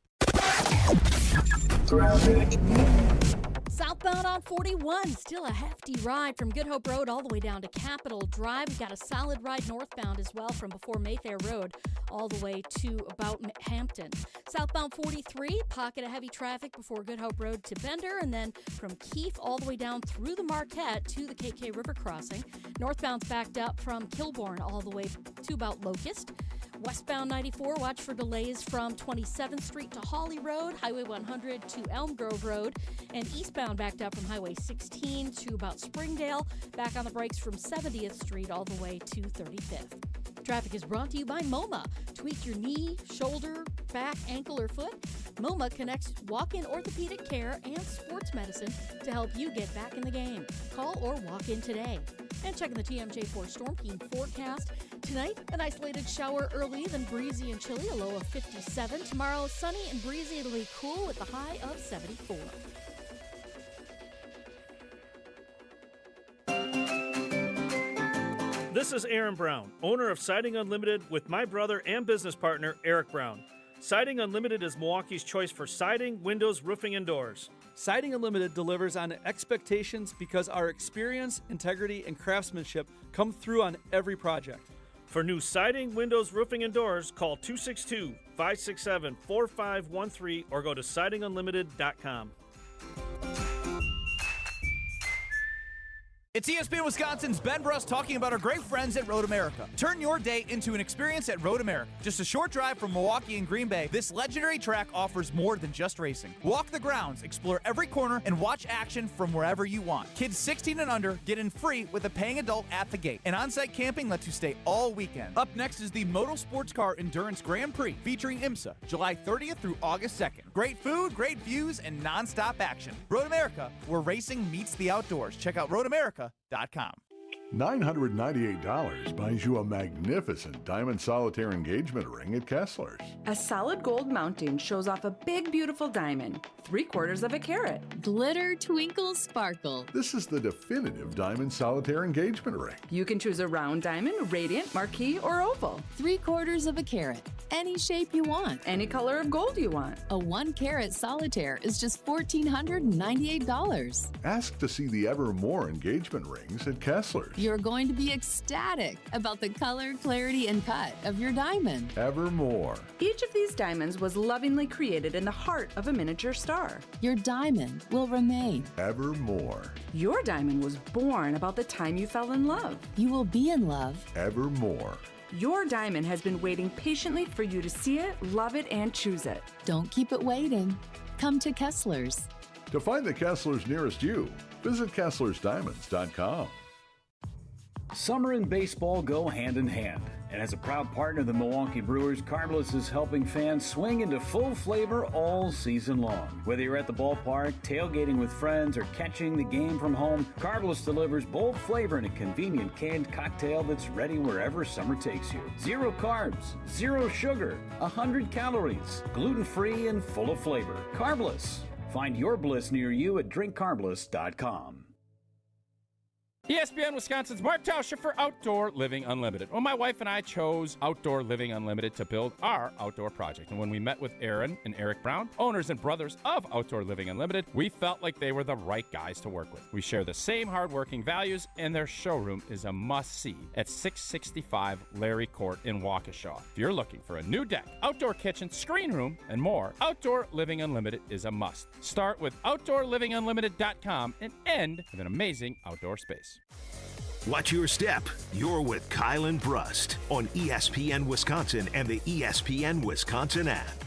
Southbound on 41, still a hefty ride from Good Hope Road all the way down to Capitol Drive. We've got a solid ride northbound as well from before Mayfair Road all the way to about Hampton. Southbound 43, pocket of heavy traffic before Good Hope Road to Bender, and then from Keefe all the way down through the Marquette to the KK River crossing. Northbound's backed up from Kilbourne all the way to about Locust. Westbound 94, watch for delays from 27th Street to Hawley Road, Highway 100 to Elm Grove Road, and eastbound backed up from Highway 16 to about Springdale, back on the brakes from 70th Street all the way to 35th. Traffic is brought to you by MoMA. Tweak your knee, shoulder, back, ankle, or foot? MoMA connects walk-in orthopedic care and sports medicine to help you get back in the game. Call or walk in today. And checking the TMJ4 Storm Team forecast. Tonight, an isolated shower early, then breezy and chilly, a low of 57. Tomorrow, sunny and breezy, it'll be cool with the high of 74. This is Aaron Brown, owner of Siding Unlimited with my brother and business partner, Eric Brown. Siding Unlimited is Milwaukee's choice for siding, windows, roofing, and doors. Siding Unlimited delivers on expectations because our experience, integrity, and craftsmanship come through on every project. For new siding, windows, roofing, and doors, call 262-567-4513 or go to sidingunlimited.com. It's ESPN Wisconsin's Ben Brust talking about our great friends at Road America. Turn your day into an experience at Road America. Just a short drive from Milwaukee and Green Bay, this legendary track offers more than just racing. Walk the grounds, explore every corner, and watch action from wherever you want. Kids 16 and under get in free with a paying adult at the gate. And on-site camping lets you stay all weekend. Up next is the Moto Sports Car Endurance Grand Prix featuring IMSA, July 30th through August 2nd. Great food, great views, and non-stop action. Road America, where racing meets the outdoors. Check out roadamerica.com. $998 buys you a magnificent diamond solitaire engagement ring at Kessler's. A solid gold mounting shows off a big, beautiful diamond, 3/4 of a carat. Glitter, twinkle, sparkle. This is the definitive diamond solitaire engagement ring. You can choose a round diamond, radiant, marquise, or oval. 3/4 of a carat. Any shape you want. Any color of gold you want. A 1-carat solitaire is just $1,498. Ask to see the Evermore engagement rings at Kessler's. You're going to be ecstatic about the color, clarity, and cut of your diamond. Evermore. Each of these diamonds was lovingly created in the heart of a miniature star. Your diamond will remain. Evermore. Your diamond was born about the time you fell in love. You will be in love. Evermore. Your diamond has been waiting patiently for you to see it, love it, and choose it. Don't keep it waiting. Come to Kessler's. To find the Kessler's nearest you, visit KesslersDiamonds.com. Summer and baseball go hand in hand. And as a proud partner of the Milwaukee Brewers, Carbless is helping fans swing into full flavor all season long. Whether you're at the ballpark, tailgating with friends, or catching the game from home, Carbless delivers bold flavor in a convenient canned cocktail that's ready wherever summer takes you. 0 carbs, 0 sugar, 100 calories, gluten-free and full of flavor. Carbless. Find your bliss near you at drinkcarbless.com. ESPN Wisconsin's Mark Tauscher for Outdoor Living Unlimited. Well, my wife and I chose Outdoor Living Unlimited to build our outdoor project. And when we met with Aaron and Eric Brown, owners and brothers of Outdoor Living Unlimited, we felt like they were the right guys to work with. We share the same hardworking values, and their showroom is a must-see at 665 Larry Court in Waukesha. If you're looking for a new deck, outdoor kitchen, screen room, and more, Outdoor Living Unlimited is a must. Start with OutdoorLivingUnlimited.com and end with an amazing outdoor space. Watch your step. You're with Kyle Brust on ESPN Wisconsin and the ESPN Wisconsin app.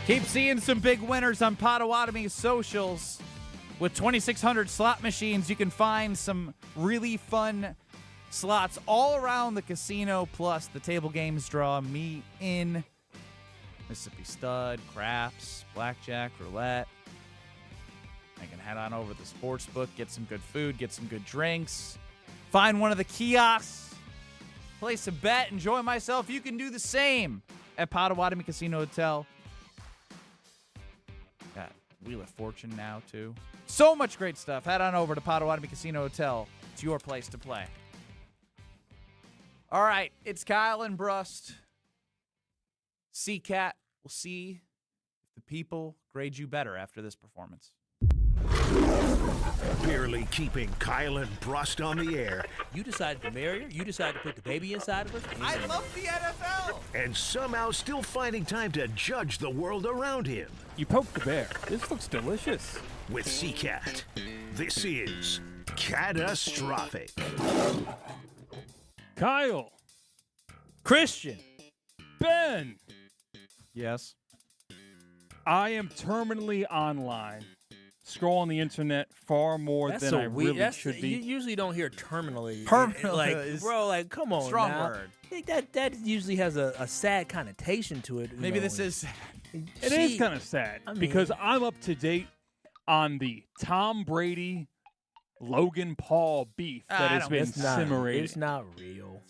Keep seeing some big winners on Potawatomi's socials. With 2,600 slot machines, you can find some really fun slots all around the casino, plus the table games draw me in. Mississippi Stud, Craps, Blackjack, Roulette. I can head on over to the sports book, get some good food, get some good drinks, find one of the kiosks, place a bet, enjoy myself. You can do the same at Potawatomi Casino Hotel. Got Wheel of Fortune now, too. So much great stuff. Head on over to Potawatomi Casino Hotel. It's your place to play. All right, it's Kyle and Brust. CCAT, we'll see if the people grade you better after this performance. Barely keeping Kyle and Brust on the air. You decided to marry her? You decided to put the baby inside of us? I love the NFL! And somehow still finding time to judge the world around him. You poked the bear. This looks delicious. With CCAT, this is Catastrophic. Kyle. Christian. Ben. Yes. I am terminally online. Scroll on the internet far more than I really should be. You usually don't hear terminally. Permanently. Like, come on. Strong now. word. I think that usually has a sad connotation to it. Maybe this is. It is kind of sad because I'm up to date on the Tom Brady, Logan Paul beef that has been simmering. It's not real.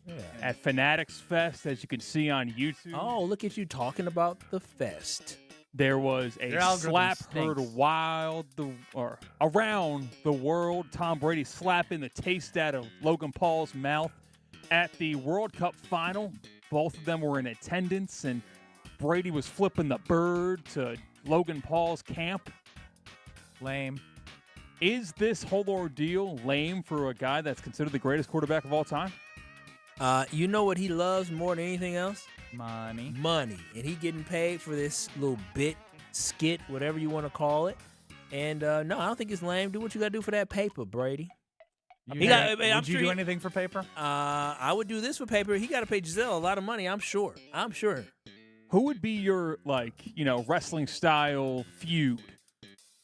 Yeah. At Fanatics Fest, as you can see on YouTube. Oh, look at you talking about the fest. There was a slap heard around the world. Tom Brady slapping the taste out of Logan Paul's mouth at the World Cup final. Both of them were in attendance, and Brady was flipping the bird to Logan Paul's camp. Lame. Is this whole ordeal lame for a guy that's considered the greatest quarterback of all time? You know what he loves more than anything else? Money. And he getting paid for this little bit skit, whatever you want to call it. And no, I don't think it's lame. Do what you got to do for that paper, Brady. Would you do anything for paper? I would do this for paper. He got to pay Giselle a lot of money, I'm sure. Who would be your, wrestling style feud?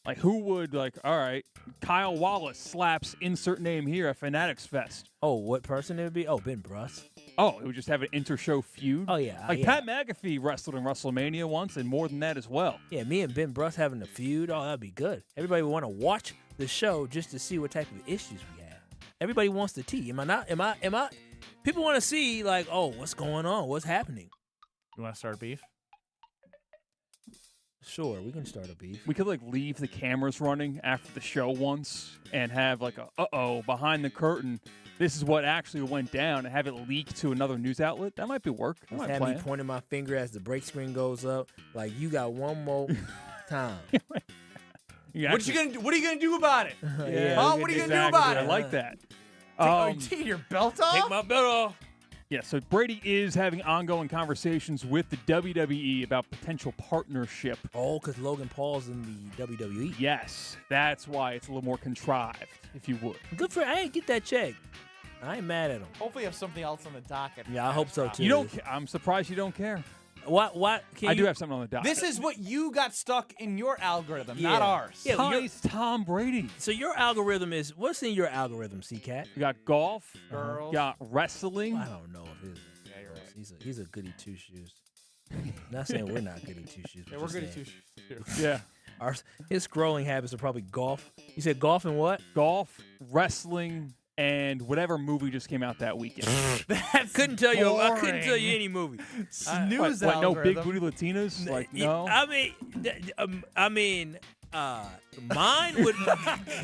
Like, who would, all right, Kyle Wallace slaps insert name here at Fanatics Fest. Oh, what person it would be? Oh, Ben Brust. Oh, it would just have an inter-show feud? Oh, yeah. Pat McAfee wrestled in WrestleMania once and more than that as well. Yeah, me and Ben Brust having a feud. Oh, that'd be good. Everybody would want to watch the show just to see what type of issues we have. Everybody wants the tea. Am I not? Am I? People want to see, what's going on? What's happening? You want to start beef? Sure, we can start a beef. We could leave the cameras running after the show once and have behind the curtain, this is what actually went down, and have it leak to another news outlet. That might be work. Just have me pointing my finger as the break screen goes up, like you got one more time. What are you gonna do about it? What are you gonna do about it? I like that. Are you taking your belt off? Take my belt off. Yeah, so Brady is having ongoing conversations with the WWE about potential partnership. Oh, because Logan Paul's in the WWE. Yes, that's why it's a little more contrived, if you would. Good for I ain't get that check. I ain't mad at him. Hopefully, you have something else on the docket. Yeah, I hope so too. You don't. I'm surprised you don't care. What? I do have something on the docket. This is what you got stuck in your algorithm, not ours. Yeah, Nice Tom Brady. So your algorithm is what's in your algorithm, C-Cat? You got golf, girls, got wrestling. Well, I don't know if it is. Yeah, you're right. He's a goody two shoes. Not saying we're not goody two shoes. Yeah, we're goody two shoes too. Yeah. His scrolling habits are probably golf. You said golf and what? Golf, wrestling, and whatever movie just came out that weekend. Couldn't tell you. I couldn't tell you any movie. Snooze What, no big algorithm. booty Latinas? No. I mean, mine would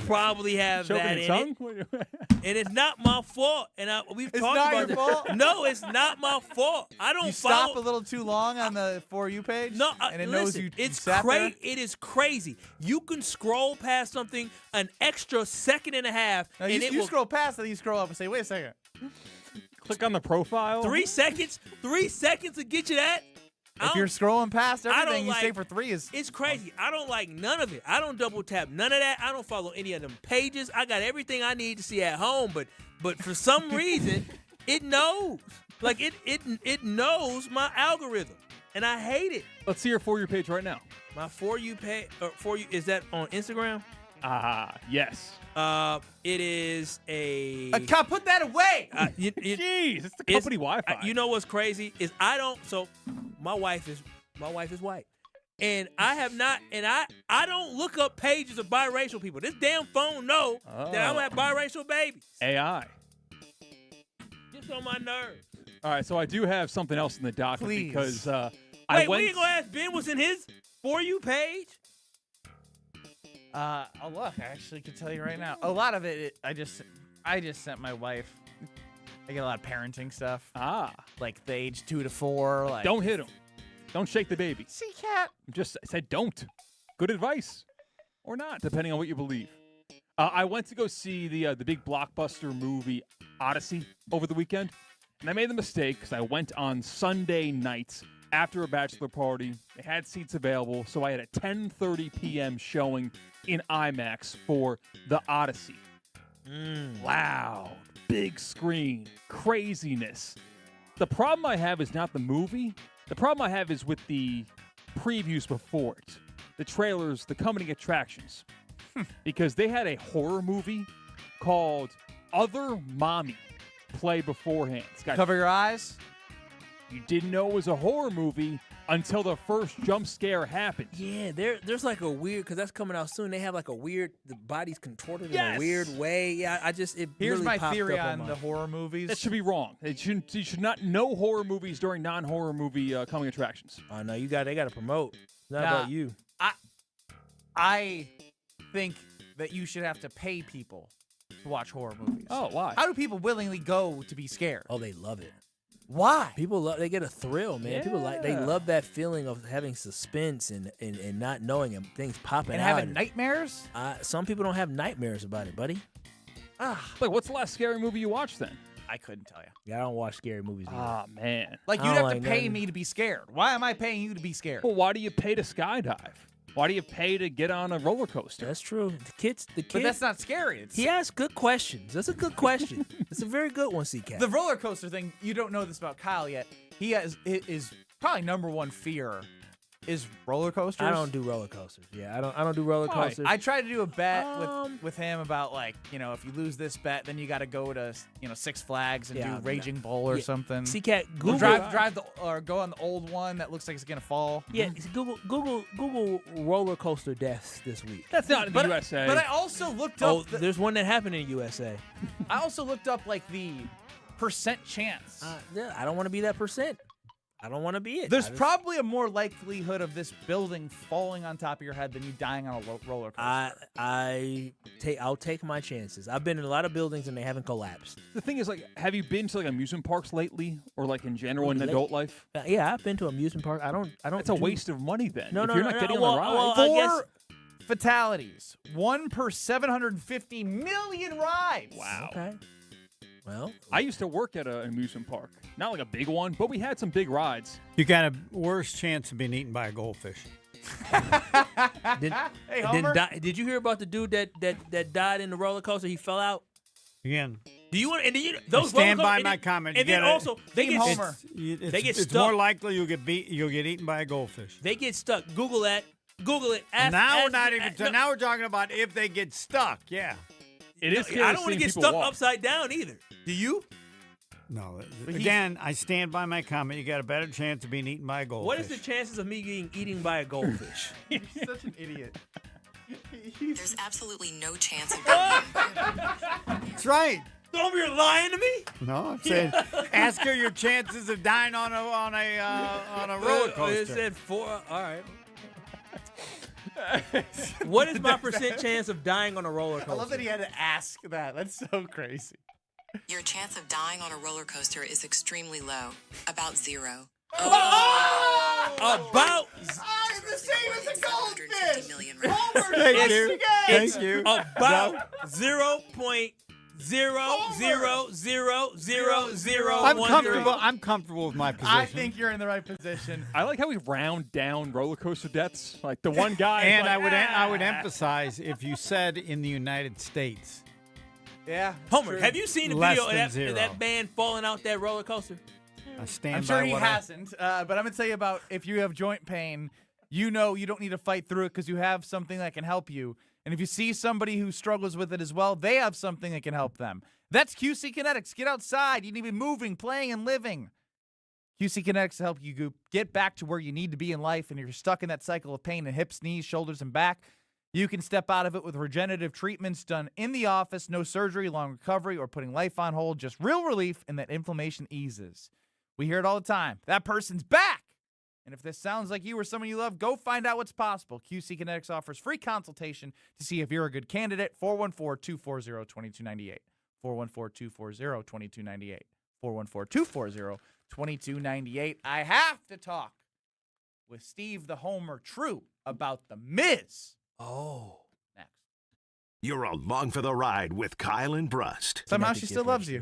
probably have Choking that your in tongue? it, and it's not my fault. And we've It's talked not about your this. fault? No, it's not my fault. I don't You follow. stop a little too long on the For You page? No, and it listen, knows you it's sat there? It is crazy. You can scroll past something an extra second and a half, No, and you scroll past it, you scroll up and say, wait a second. Click on the profile. 3 seconds. 3 seconds to get you that. If you're scrolling past I everything, don't you stay like- for 3 is... It's crazy. I don't like none of it. I don't double tap none of that. I don't follow any of them pages. I got everything I need to see at home, but for some reason, it knows. Like it knows my algorithm, and I hate it. Let's see your For You page right now. My For You page, is that on Instagram? Yes. It is a. Put that away. Jeez, it's the company Wi-Fi. You know what's crazy is I don't. So my wife is white, and I have not, and I don't look up pages of biracial people. This damn phone know that I'm at biracial babies. AI. Just on my nerves. All right, so I do have something else in the docket Please. because I Wait, went. we ain't gonna ask Ben what's in his For You page. Oh, look, I actually can tell you right now. A lot of it, I just sent my wife. I get a lot of parenting stuff. Like the age 2 to 4. Like, Don't hit him. Don't shake the baby. See, cat. I said don't. Good advice. Or not, depending on what you believe. I went to go see the big blockbuster movie Odyssey over the weekend. And I made the mistake because I went on Sunday night after a bachelor party. They had seats available, so I had a 10:30 p.m. showing in IMAX for the Odyssey. Loud, big screen, craziness. The problem I have is not the movie. The problem I have is with the previews before it, the trailers, the coming attractions. Because they had a horror movie called Other Mommy play beforehand. It's got Cover your eyes. You didn't know it was a horror movie until the first jump scare happened. Yeah, there's like a weird, because that's coming out soon. They have like a weird, the body's contorted in Yes! a weird way. Yeah, Here's really my popped theory up on the horror movies. That should be wrong. You should not know horror movies during non-horror movie coming attractions. Oh no, they got to promote. It's not about you. I think that you should have to pay people to watch horror movies. Oh, why? How do people willingly go to be scared? Oh, they love it. Why? People they get a thrill, man. People they love that feeling of having suspense and not knowing and things popping And out. having nightmares? Some people don't have nightmares about it, buddy. Like, what's the last scary movie you watched then? I couldn't tell you. Yeah, I don't watch scary movies either. Ah, man. Like, I you'd don't have like to pay nothing. me to be scared. Why am I paying you to be scared? Well, why do you pay to skydive? Why do you pay to get on a roller coaster? That's true. The kids. But that's not scary. He asks good questions. That's a good question. It's a very good one, CK. The roller coaster thing, you don't know this about Kyle yet. He has is probably number one fear is roller coasters. I don't do roller coasters. Yeah, I don't do roller coasters. I tried to do a bet with him about if you lose this bet, then you got to go to Six Flags and do Raging Bull or something. CK, Google drive or go on the old one that looks like it's gonna fall. Yeah, Google roller coaster deaths this week. That's not in the USA. But I also looked up. There's one that happened in the USA. I also looked up the percent chance. I don't want to be that percent. I don't want to be it. There's probably a more likelihood of this building falling on top of your head than you dying on a roller coaster. I'll take my chances. I've been in a lot of buildings and they haven't collapsed. The thing is, have you been to amusement parks lately, or in general in adult life? Yeah, I've been to amusement park. I don't. It's a waste of money then. No, if no, you're no, not no, getting well, on the ride. well, I guess- 4 fatalities, 1 per 750 million rides. Wow. Okay. Well, I used to work at an amusement park. Not like a big one, but we had some big rides. You got a worse chance of being eaten by a goldfish. Hey, Homer. Did you hear about the dude that died in the roller coaster? He fell out. Again. Do you want? And then I stand by my comment. And then also they get Homer. It's stuck. more likely you'll get eaten by a goldfish. They get stuck. Google that. Google it. Now we're talking about if they get stuck. Yeah. It is. I don't want to get stuck upside down either. Do you? No. Again, I stand by my comment. You got a better chance of being eaten by a goldfish. What is the chances of me being eaten by a goldfish? You're such an idiot. There's absolutely no chance of That's right. Don't be lying to me. No, I'm saying ask her your chances of dying on a roller coaster. It said 4. All right. What is my percent chance of dying on a roller coaster? I love that he had to ask that. That's so crazy. Your chance of dying on a roller coaster is extremely low, about 0. About the same as a goldfish. Thank you. About 0.0000013. I'm comfortable with my position. I think you're in the right position. I like how we round down roller coaster deaths. Like the one guy. And I would emphasize if you said in the United States. Yeah. Homer, have you seen the video of zero. that man falling out that roller coaster? I stand I'm by sure he what hasn't, but I'm going to tell you about if you have joint pain, you don't need to fight through it because you have something that can help you. And if you see somebody who struggles with it as well, they have something that can help them. That's QC Kinetics. Get outside. You need to be moving, playing, and living. QC Kinetics will help you get back to where you need to be in life, and if you're stuck in that cycle of pain in hips, knees, shoulders, and back, you can step out of it with regenerative treatments done in the office, no surgery, long recovery, or putting life on hold, just real relief, and that inflammation eases. We hear it all the time. That person's back. And if this sounds like you or someone you love, go find out what's possible. QC Kinetics offers free consultation to see if you're a good candidate. 414-240-2298. 414-240-2298. 414-240-2298. I have to talk with Steve the Homer True about the Miz. Oh. Next. You're along for the ride with Kyle and Brust. Somehow she still loves you.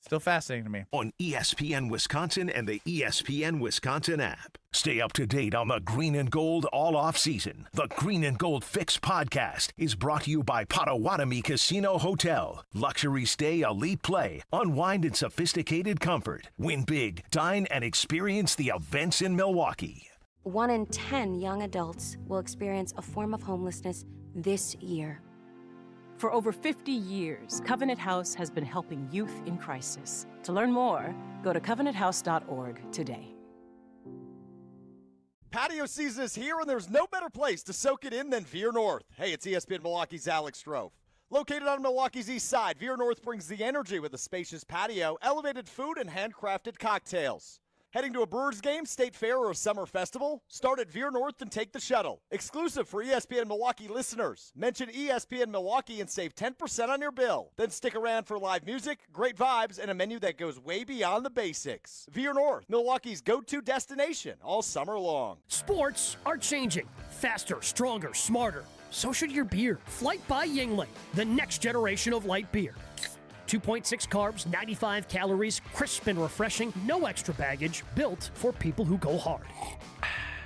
Still fascinating to me. On ESPN Wisconsin and the ESPN Wisconsin app. Stay up to date on the Green and Gold all off season. The Green and Gold Fix podcast is brought to you by Potawatomi Casino Hotel. Luxury stay, elite play, unwind in sophisticated comfort. Win big, dine, and experience the events in Milwaukee. 1 in 10 young adults will experience a form of homelessness this year. For over 50 years, Covenant House has been helping youth in crisis. To learn more, go to covenanthouse.org today. Patio season is here, and there's no better place to soak it in than Veer North. Hey, it's ESPN Milwaukee's Alex Strofe. Located on Milwaukee's east side, Veer North brings the energy with a spacious patio, elevated food, and handcrafted cocktails. Heading to a Brewers game, state fair, or a summer festival? Start at Veer North and take the shuttle. Exclusive for ESPN Milwaukee listeners. Mention ESPN Milwaukee and save 10% on your bill. Then stick around for live music, great vibes, and a menu that goes way beyond the basics. Veer North, Milwaukee's go-to destination all summer long. Sports are changing. Faster, stronger, smarter. So should your beer. Flight by Yingling, the next generation of light beer. 2.6 carbs, 95 calories, crisp and refreshing, no extra baggage, built for people who go hard.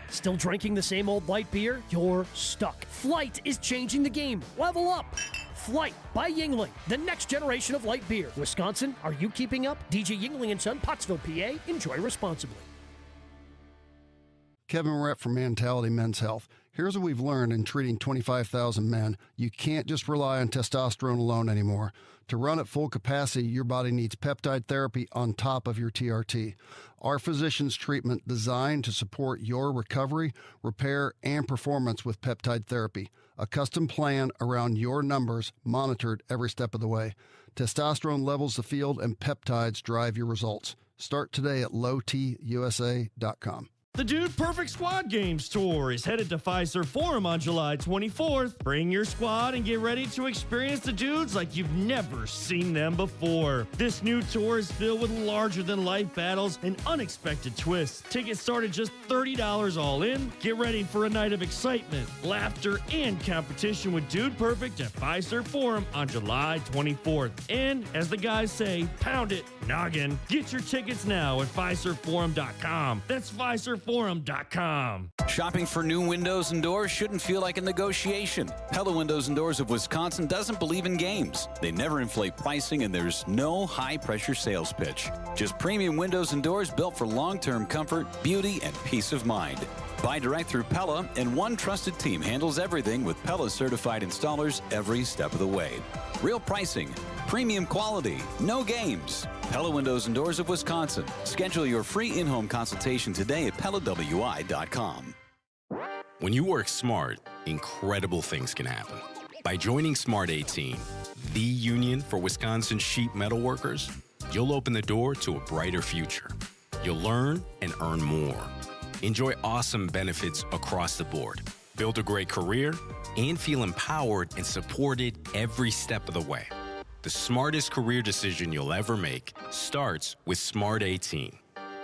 Still drinking the same old light beer? You're stuck. Flight is changing the game. Level up. Flight by Yingling, the next generation of light beer. Wisconsin, are you keeping up? DJ Yingling and Son, Pottsville, PA. Enjoy responsibly. Kevin Rett from Mentality Men's Health. Here's what we've learned in treating 25,000 men. You can't just rely on testosterone alone anymore. To run at full capacity, your body needs peptide therapy on top of your TRT. Our physician's treatment designed to support your recovery, repair, and performance with peptide therapy. A custom plan around your numbers, monitored every step of the way. Testosterone levels the field, and peptides drive your results. Start today at lowtusa.com. The Dude Perfect Squad Games Tour is headed to Fiserv Forum on July 24th. Bring your squad and get ready to experience the dudes like you've never seen them before. This new tour is filled with larger-than-life battles and unexpected twists. Tickets start at just $30 all in. Get ready for a night of excitement, laughter, and competition with Dude Perfect at Fiserv Forum on July 24th. And, as the guys say, pound it, noggin. Get your tickets now at FiservForum.com. That's FiservForum.com. Shopping for new windows and doors shouldn't feel like a negotiation. Pella Windows and Doors of Wisconsin doesn't believe in games. They never inflate pricing, and there's no high-pressure sales pitch. Just premium windows and doors built for long-term comfort, beauty, and peace of mind. Buy direct through Pella, and one trusted team handles everything with Pella-certified installers every step of the way. Real pricing, premium quality, no games. Pella Windows and Doors of Wisconsin. Schedule your free in-home consultation today at PellaWI.com. When you work smart, incredible things can happen. By joining Smart 18, the union for Wisconsin sheet metal workers, you'll open the door to a brighter future. You'll learn and earn more. Enjoy awesome benefits across the board. Build a great career and feel empowered and supported every step of the way. The smartest career decision you'll ever make starts with Smart 18.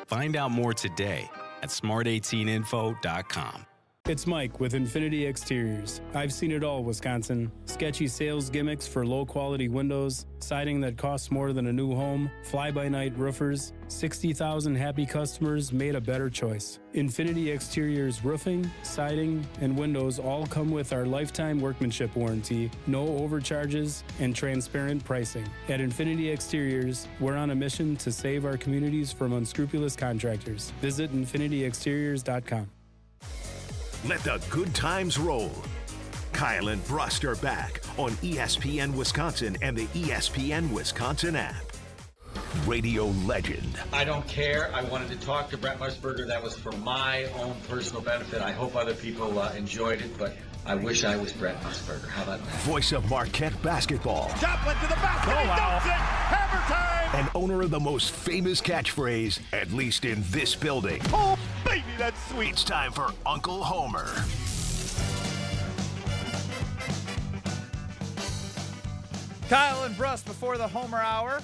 Find out more today at smart18info.com. It's Mike with Infinity Exteriors. I've seen it all, Wisconsin. Sketchy sales gimmicks for low-quality windows, siding that costs more than a new home, fly-by-night roofers. 60,000 happy customers made a better choice. Infinity Exteriors roofing, siding, and windows all come with our lifetime workmanship warranty, no overcharges, and transparent pricing. At Infinity Exteriors, we're on a mission to save our communities from unscrupulous contractors. Visit infinityexteriors.com. Let the good times roll. Kyle and Brust are back on ESPN Wisconsin and the ESPN Wisconsin app. Radio legend. I don't care. I wanted to talk to Brent Musburger. That was for my own personal benefit. I hope other people enjoyed it, but I wish I was Brent Musburger. How about that? Voice of Marquette basketball. Joplin to the basket. He dumps it. Hammer time. And owner of the most famous catchphrase, at least in this building. Oh, baby, that's sweet. It's time for Uncle Homer. Kyle and Brust before the Homer Hour.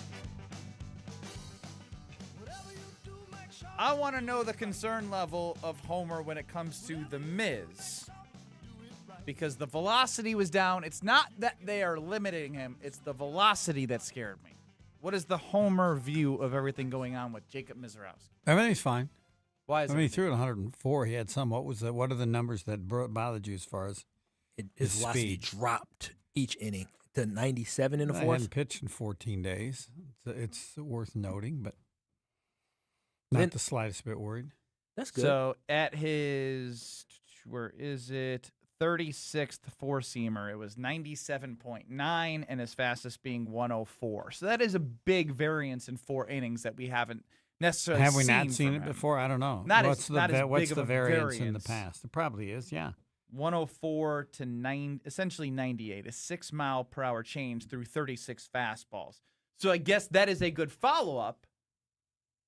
I want to know the concern level of Homer when it comes to The Miz. Because the velocity was down. It's not that they are limiting him. It's the velocity that scared me. What is the Homer view of everything going on with Jacob Mizorowski? Everything's fine. Why is he threw it 104. He had some. What are the numbers that bothered you as far as his velocity speed? Dropped each inning to 97 in the I fourth. hadn't pitched in 14 days. It's worth noting, but not the slightest bit worried. That's good. So at his, where is it? 36th four-seamer, it was 97.9, and his fastest being 104. So that is a big variance in 4 innings that we haven't necessarily Have we seen not seen from it him. before? I don't know. Not what's as the big what's of the a variance in the past? It probably is, yeah. 104 to 9, essentially 98, a 6-mile-per-hour change through 36 fastballs. So I guess that is a good follow-up,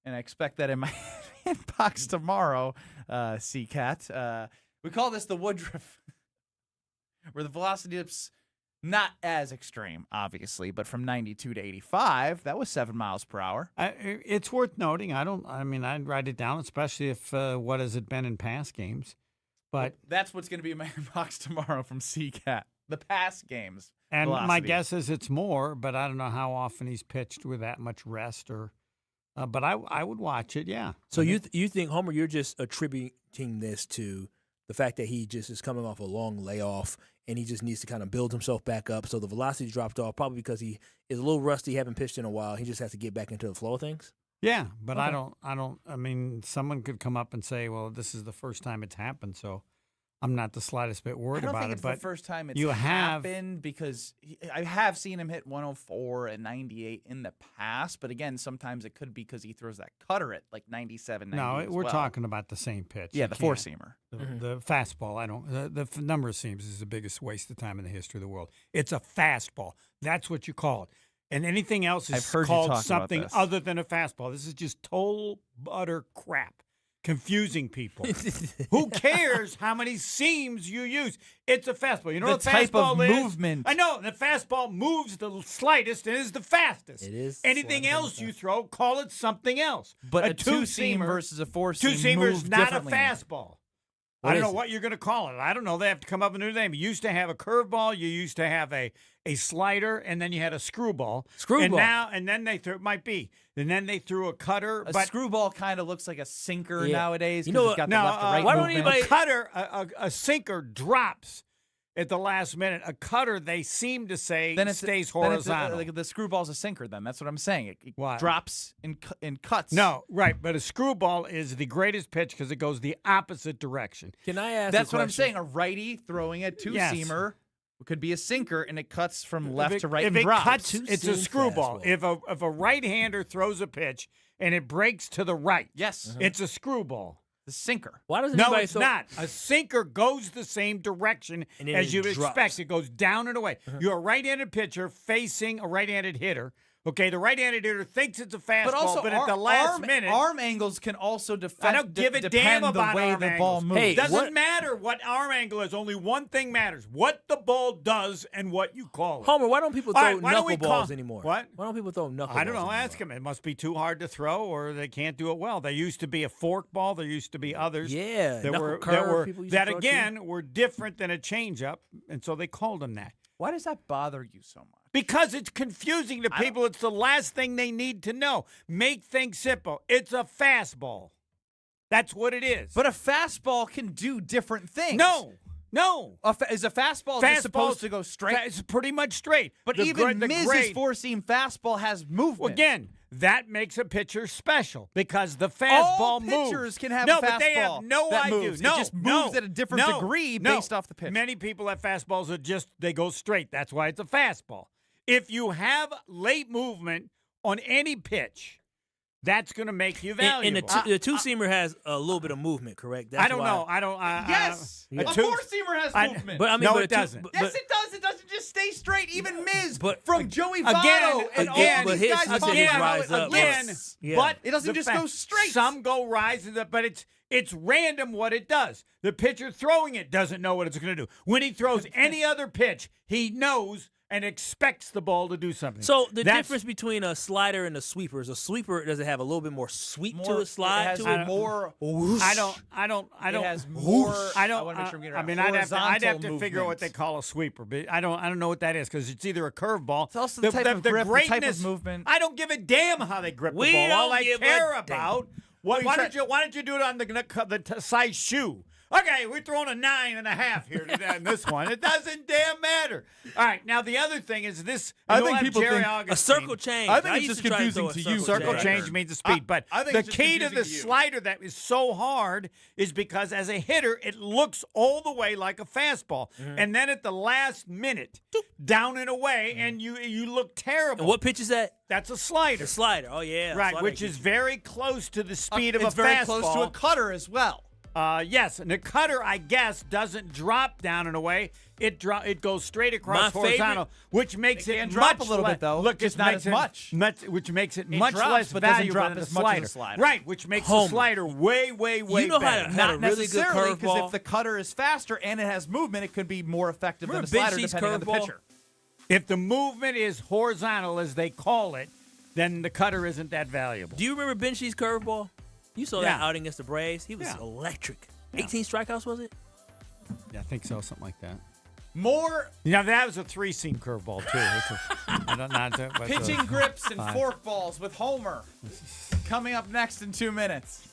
and I expect that in my inbox tomorrow, C-Cat. We call this the Woodruff, where the velocity dip's not as extreme, obviously, but from 92 to 85, that was 7 miles per hour. It's worth noting. I'd write it down, especially if what has it been in past games. But that's what's going to be in my inbox tomorrow from C-Cat, the past games. And velocity. my guess is it's more, but I don't know how often he's pitched with that much rest or But I would watch it, yeah. So you think, Homer, you're just attributing this to the fact that he just is coming off a long layoff and he just needs to kind of build himself back up. So the velocity dropped off probably because he is a little rusty, haven't pitched in a while. He just has to get back into the flow of things? Yeah, but Okay. I mean, someone could come up and say, well, this is the first time it's happened, so I'm not the slightest bit worried I don't about think it. it's But the first time it's you have happened because I have seen him hit 104 and 98 in the past. But again, sometimes it could be because he throws that cutter at like 97, 90 no, as we're well. talking about the same pitch. Yeah, You the can't. four-seamer. The fastball, I don't. The number of seams is the biggest waste of time in the history of the world. It's a fastball. That's what you call it. And anything else I've is heard you called talk about something this. other than a fastball. This is just total utter crap. Confusing people. Who cares how many seams you use? It's a fastball. You know The what a type of fastball is? movement. I know. The fastball moves the slightest and is the fastest. It is Anything else you throw, call it something else. But a two-seamer two-seam versus a four-seam Two-seamer is move not differently. a fastball. What I don't is know it? what you're going to call it. I don't know. They have to come up with a new name. You used to have a curveball. You used to have a slider, and then you had a screwball. Screwball. And then they threw, it might be. And then they threw a cutter. A but screwball kind of looks like a sinker Yeah. nowadays. You know 'cause what? it's got no, the left to right why don't movement. anybody- a cutter, a sinker drops at the last minute. A cutter, they seem to say, Then stays then it's horizontal. like the screwball's a sinker. Then that's what I'm saying. It What? drops and cuts. No, right. But a screwball is the greatest pitch because it goes the opposite direction. Can I ask that's a what I'm question? saying. A righty throwing a Yes. two-seamer could be a sinker, and it cuts from left to right If and it drops. cuts, it's a Two-seam screwball. fastball. If a right-hander throws a pitch and it breaks to the right, Yes, it's a screwball. the sinker. Why doesn't No, anybody it's throw- not. A sinker goes the same direction And then as it you'd drops. expect. It goes down and away. You're a right-handed pitcher facing a right-handed hitter. Okay, the right-handed hitter thinks it's a fastball, But also, at the last minute, arm angles can also defend. I don't give a damn depend about the way arm the angles. ball moves. Hey, It doesn't what- matter what arm angle is. Only one thing matters: what the ball does and what you call it. Homer, why don't people All throw right, why don't we knuckleballs call- anymore? What? Why don't people throw knuckleballs I don't know. anymore? Ask them. It must be too hard to throw, or they can't do it well. There used to be a fork ball. There used to be others. Yeah, that knuckle were curve people used to that throw again were different than a changeup, and so they called them that. Why does that bother you so much? Because it's confusing to people. It's the last thing they need to know. Make things simple. It's a fastball. That's what it is. But a fastball can do different things. no. Is a fastball just supposed to go straight? It's pretty much straight. But The even the Miz's grade- four-seam fastball has movement. Again, that makes a pitcher special because the All fastball moves. pitchers can have no, a but they have fastball no that idea. moves. It No, just no, moves at a different no, degree no. based off the pitch. Many people have fastballs that they go straight. That's why it's a fastball. If you have late movement on any pitch, that's going to make you valuable. And the two-seamer has a little bit of movement, correct? That's I don't why- know. I don't. Yes, a a two- four-seamer has I- movement. But I mean, No, but it a two- doesn't. but- Yes, it does. It doesn't just stay straight. Even Miz But- from Joey Votto Again, and again, all but these his- guys his talking didn't about rise it up. again, Yeah. but It doesn't the just go straight. Some go rise, but it's random what it does. The pitcher throwing it doesn't know what it's going to do. When he throws any other pitch, he knows and expects the ball to do something. So the That's- difference between a slider and a sweeper is a sweeper does it have a little bit more sweep to More- it, slide it has to it. more. I don't. It has more. I don't. want to make sure I'm getting I it mean, right. I'd have Horizontal to figure out what they movement. call a sweeper, but I don't know what that is because it's either a curveball. It's also the type of grip, the type of greatness- movement. I don't give a damn how they grip We the ball. All don't I give a care damn. about. Well, Why you don't you do it on the size shoe? Okay, we're throwing a 9.5 here today in this one. It doesn't damn matter. All right, now the other thing is this. I you'll think have people Jerry think Augustine. A circle change. I think I it's used just to try confusing throw a to you. Circle change. change means the speed, but I think the it's just key to confusing the to you. slider that is so hard is because as a hitter, it looks all the way like a fastball, and then at the last minute, down and away, and you look terrible. And what pitch is that? That's a slider, The slider. Oh yeah, right? Slider Which gets is you. very close to the speed of a It's very fastball. close to a cutter as well. Yes, and the cutter, I guess, doesn't drop down and away. It goes straight across My horizontal, which makes It it can much drop a little le- bit, though, Look, just it not makes as it much. which makes it It much drops, less but doesn't valuable drop than as the much as slider. a slider. Right, which makes Homer. the slider way, way, way You know how better. to- Not a really good necessarily, because curveball. if the cutter is faster and it has movement, it could be more effective Remember than a slider, Ben Sheets' depending on the curveball? pitcher. If the movement is horizontal, as they call it, then the cutter isn't that valuable. Do you remember Ben Sheets' curveball? You saw Yeah. that outing against the Braves. He was Yeah. electric. 18 strikeouts, was it? Yeah, I think so, something like that. More Yeah, that was a 3-seam curveball too. I don't know, pitching grips and fork balls with Homer. coming up next in 2 minutes.